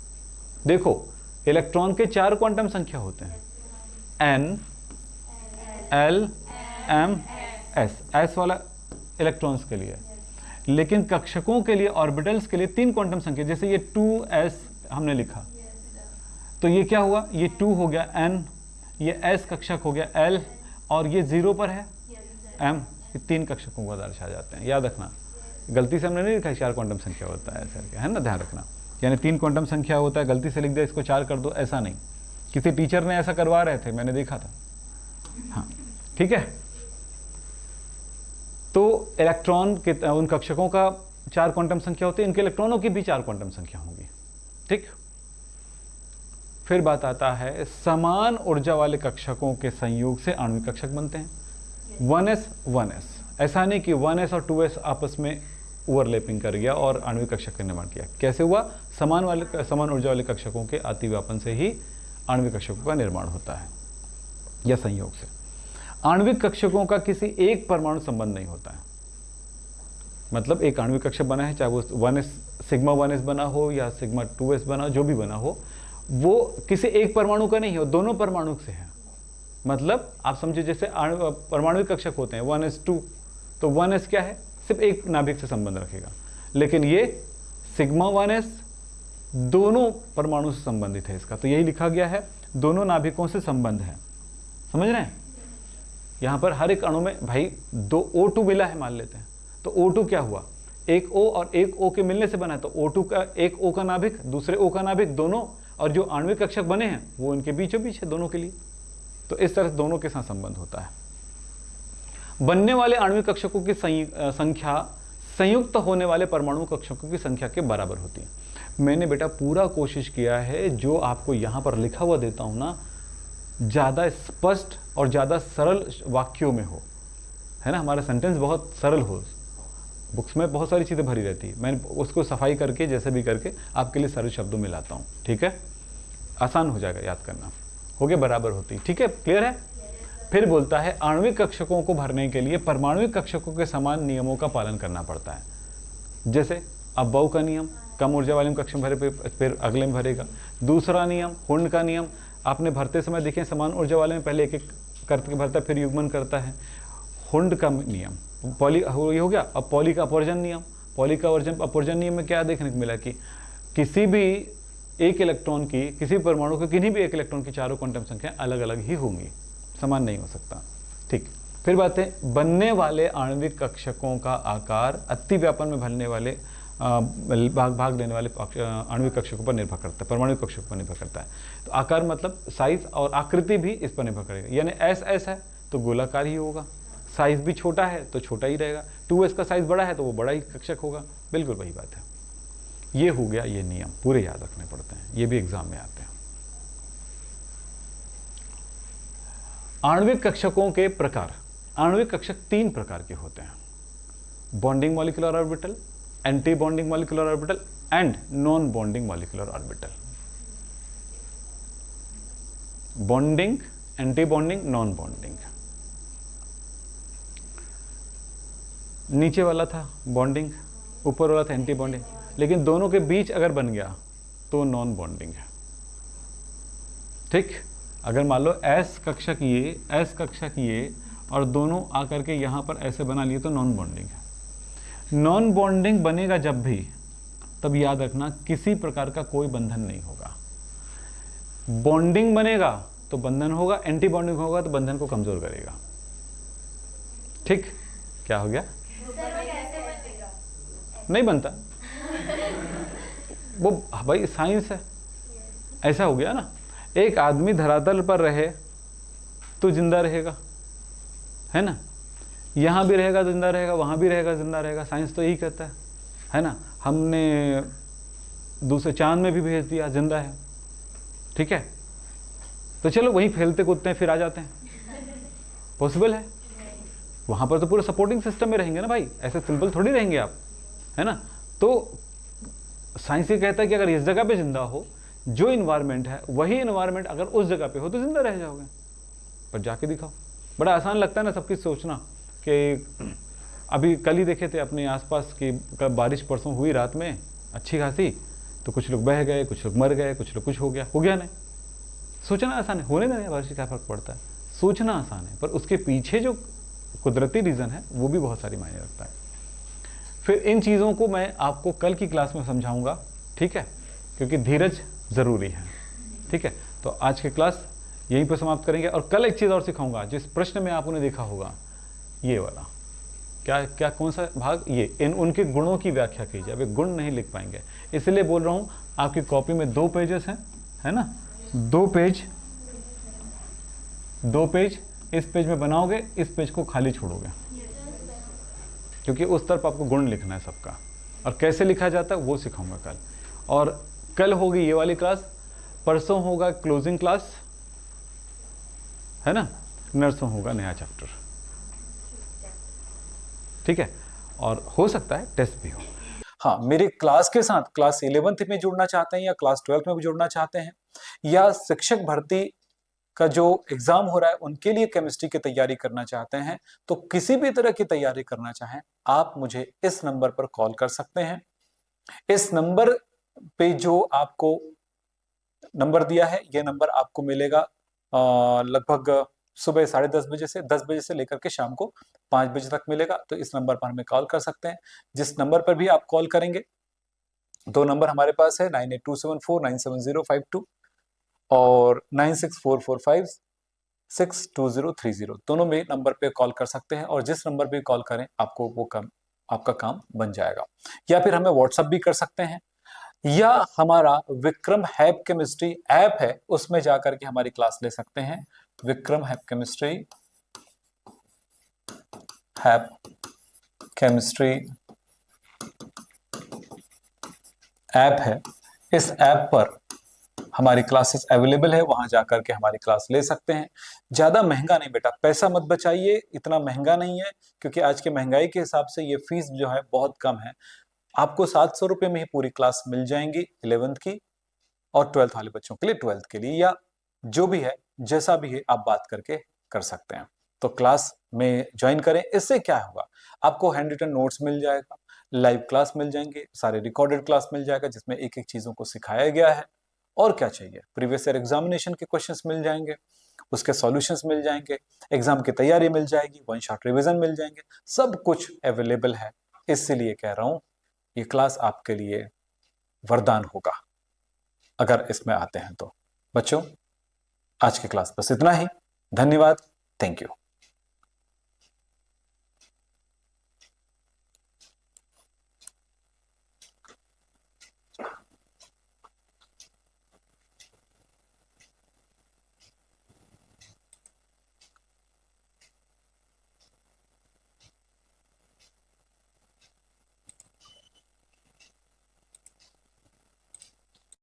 देखो, इलेक्ट्रॉन के 4 क्वांटम संख्या होते हैं, N, L, M, S। S वाला इलेक्ट्रॉन्स के लिए, लेकिन कक्षकों के लिए, ऑर्बिटल्स के लिए 3 क्वांटम संख्या। जैसे ये 2s हमने लिखा, तो ये क्या हुआ? ये 2 हो गया N, ये S कक्षक हो गया L, और ये 0 पर है M। ये 3 कक्षकों को दर्शाए जाते हैं। याद रखना, गलती से हमने नहीं लिखा 4 क्वांटम संख्या होता है, ऐसा है ना, ध्यान रखना। यानी 3 क्वांटम संख्या होता है, गलती से लिख दिया इसको 4 कर दो, ऐसा नहीं। किसी टीचर ने ऐसा करवा रहे थे, मैंने देखा था। हाँ, ठीक है। तो इलेक्ट्रॉन के उन कक्षकों का 4 क्वांटम संख्या होती है, इनके इलेक्ट्रॉनों की भी 4 क्वांटम संख्या होगी, ठीक। फिर बात आता है, समान ऊर्जा वाले कक्षकों के संयोग से आणविक कक्षक बनते हैं। 1s 1s, ऐसा नहीं कि 1s और 2s आपस में ओवरलैपिंग कर गया और आणविक कक्षक का निर्माण किया। कैसे हुआ? समान ऊर्जा वाले कक्षकों के अतिव्यापन से ही आणविक कक्षकों का निर्माण होता है या संयोग से। आणविक कक्षकों का किसी एक परमाणु संबंध नहीं होता है। मतलब एक आणविक कक्षक बना है, चाहे वो 1s सिग्मा 1s बना हो या सिग्मा 2s बना हो, जो भी बना हो, वो किसी एक परमाणु का नहीं हो, दोनों परमाणु से है। मतलब आप समझिए जैसे परमाणुविक कक्षक होते हैं 1s2, तो 1s क्या है, सिर्फ एक नाभिक से संबंध रखेगा, लेकिन ये सिग्मा 1s दोनों परमाणु से संबंधित है इसका। तो यही लिखा गया है, दोनों नाभिकों से संबंध है। समझ रहे हैं? यहां पर हर एक अणु में भाई 2 O2 मिला है मान लेते हैं, तो O2 क्या हुआ, एक O और एक O के मिलने से बना है, तो O2 का एक O का नाभिक, दूसरे O का नाभिक, दोनों, और जो आणविक कक्षक बने हैं वो इनके बीचों बीच है दोनों के लिए। तो इस तरह से दोनों के साथ संबंध होता है। बनने वाले आणविक कक्षकों की संख्या संयुक्त होने वाले परमाणु कक्षकों की संख्या के बराबर होती है। मैंने बेटा पूरा कोशिश किया है जो आपको यहाँ पर लिखा हुआ देता हूँ ना, ज़्यादा स्पष्ट और ज़्यादा सरल वाक्यों में हो, है ना, हमारा सेंटेंस बहुत सरल हो। बुक्स में बहुत सारी चीज़ें भरी रहती है, मैं उसको सफाई करके जैसे भी करके आपके लिए सरल शब्दों में लाता हूँ। ठीक है, आसान हो जाएगा याद करना। हो गया, बराबर होती, ठीक है, क्लियर है। फिर बोलता है आणविक कक्षकों को भरने के लिए परमाणुविक कक्षकों के समान नियमों का पालन करना पड़ता है। जैसे अब्बाऊ का नियम, कम ऊर्जा वाले में कक्ष में भरे फिर अगले में भरेगा। दूसरा नियम हुंड का नियम, आपने भरते समय देखें समान ऊर्जा वाले में पहले एक एक करके भरता फिर युग्मन करता है। हुंड का नियम पॉली ये हो गया। अब पॉली का अपवर्जन नियम, पॉली का अपवर्जन नियम में क्या देखने को मिला कि किसी भी एक इलेक्ट्रॉन की, किसी परमाणु के किन्हीं भी एक इलेक्ट्रॉन की चारों क्वांटम संख्या अलग अलग ही होंगी, समान नहीं हो सकता। ठीक, फिर बात है बनने वाले आणविक कक्षकों का आकार अति व्यापन में भरने वाले भाग लेने वाले आणविक कक्षकों पर निर्भर करता है, परमाणु कक्षकों पर निर्भर करता है। तो आकार मतलब साइज और आकृति भी इस पर निर्भर करेगा। यानी एस है तो गोलाकार ही होगा, साइज भी छोटा है तो छोटा ही रहेगा, 2s का साइज बड़ा है तो वो बड़ा ही कक्षक होगा। बिल्कुल वही बात है। ये हो गया, ये नियम पूरे याद रखने पड़ते हैं, ये भी एग्जाम में आते हैं। आणविक कक्षकों के प्रकार। आणविक कक्षक 3 प्रकार के होते हैं, bonding molecular orbital, anti bonding molecular orbital and non bonding molecular orbital. Bonding, anti bonding, non bonding. नीचे वाला था बॉन्डिंग, ऊपर वाला था एंटी बॉन्डिंग, लेकिन दोनों के बीच अगर बन गया तो नॉन बॉन्डिंग है। ठीक, अगर मान लो एस कक्षक ये और दोनों आकर के यहां पर ऐसे बना लिए तो नॉन बॉन्डिंग है। नॉन बॉन्डिंग बनेगा जब भी, तब याद रखना किसी प्रकार का कोई बंधन नहीं होगा। बॉन्डिंग बनेगा तो बंधन होगा, एंटी बॉन्डिंग होगा तो बंधन को कमजोर करेगा। ठीक, क्या हो गया, नहीं बनता वो भाई साइंस है। ऐसा हो गया ना, एक आदमी धरातल पर रहे तो जिंदा रहेगा, है ना, यहां भी रहेगा तो जिंदा रहेगा, वहां भी रहेगा जिंदा रहेगा। साइंस तो यही कहता है ना। हमने दूसरे चांद में भी भेज दिया, जिंदा है। ठीक है, तो चलो वहीं फैलते कूदते हैं फिर आ जाते हैं, पॉसिबल है। वहां पर तो पूरे सपोर्टिंग सिस्टम में रहेंगे ना भाई, ऐसे सिंपल थोड़ी रहेंगे आप, है ना। तो साइंस ये कहता है कि अगर इस जगह पे जिंदा हो, जो इन्वायरमेंट है वही इन्वायरमेंट अगर उस जगह पे हो तो जिंदा रह जाओगे। पर जाके दिखाओ, बड़ा आसान लगता है ना सबकी सोचना कि अभी कल ही देखे थे अपने आसपास की बारिश परसों हुई रात में अच्छी खासी, तो कुछ लोग बह गए, कुछ लोग मर गए, कुछ लोग कुछ हो गया नहीं। सोचना आसान है, होने देने बारिश से क्या फर्क पड़ता है, सोचना आसान है, पर उसके पीछे जो कुदरती रीज़न है वो भी बहुत सारी मायने रखता है। फिर इन चीज़ों को मैं आपको कल की क्लास में समझाऊंगा, ठीक है, क्योंकि धीरज ज़रूरी है। ठीक है, तो आज की क्लास यहीं पर समाप्त करेंगे और कल एक चीज़ और सिखाऊंगा। जिस प्रश्न में आपने देखा होगा ये वाला, क्या कौन सा भाग, ये इन उनके गुणों की व्याख्या कीजिए। अब गुण नहीं लिख पाएंगे, इसलिए बोल रहा हूँ आपकी कॉपी में 2 पेजेस हैं, है ना, 2 पेज इस पेज में बनाओगे, इस पेज को खाली छोड़ोगे, क्योंकि उस तरफ आपको गुण लिखना है सबका, और कैसे लिखा जाता है वो सिखाऊंगा कल। और कल होगी ये वाली क्लास, परसों होगा क्लोजिंग क्लास, है ना, नर्सों होगा नया चैप्टर। ठीक है, और हो सकता है टेस्ट भी हो। हाँ, मेरे क्लास के साथ क्लास 11th में जुड़ना चाहते हैं या क्लास 12th में भी जुड़ना चाहते हैं या शिक्षक भर्ती का जो एग्जाम हो रहा है उनके लिए केमिस्ट्री की तैयारी करना चाहते हैं, तो किसी भी तरह की तैयारी करना चाहें, आप मुझे इस नंबर पर कॉल कर सकते हैं। इस नंबर पे जो आपको नंबर दिया है, यह नंबर आपको मिलेगा लगभग सुबह 10:30 बजे से 10 बजे से लेकर के शाम को 5 बजे तक मिलेगा। तो इस नंबर पर हमें कॉल कर सकते हैं। जिस नंबर पर भी आप कॉल करेंगे, दो नंबर हमारे पास है, 9827497052 और 9644562030। दोनों में नंबर पे कॉल कर सकते हैं और जिस नंबर पे कॉल करें आपको वो काम, आपका काम बन जाएगा। या फिर हमें व्हाट्सएप भी कर सकते हैं, या हमारा विक्रम हैप केमिस्ट्री ऐप है, उसमें जाकर के हमारी क्लास ले सकते हैं। विक्रम हैप केमिस्ट्री ऐप है, इस ऐप पर हमारी क्लासेस अवेलेबल है, वहां जाकर के हमारी क्लास ले सकते हैं। ज्यादा महंगा नहीं बेटा, पैसा मत बचाइए, इतना महंगा नहीं है, क्योंकि आज की महंगाई के हिसाब से ये फीस जो है बहुत कम है। आपको 700 रुपए में ही पूरी क्लास मिल जाएंगी 11th की, और 12th वाले बच्चों के लिए 12th के लिए, या जो भी है जैसा भी है आप बात करके कर सकते हैं। तो क्लास में ज्वाइन करें। इससे क्या होगा, आपको हैंड रिटन नोट्स मिल जाएगा, लाइव क्लास मिल जाएंगे, सारे रिकॉर्डेड क्लास मिल जाएगा जिसमें एक एक चीजों को सिखाया गया है। और क्या चाहिए, प्रीवियस ईयर एग्जामिनेशन के क्वेश्चंस मिल जाएंगे, उसके सॉल्यूशंस मिल जाएंगे, एग्जाम की तैयारी मिल जाएगी, वन शॉट रिवीजन मिल जाएंगे, सब कुछ अवेलेबल है। इसलिए कह रहा हूं ये क्लास आपके लिए वरदान होगा अगर इसमें आते हैं तो। बच्चों, आज की क्लास बस इतना ही। धन्यवाद। Thank you.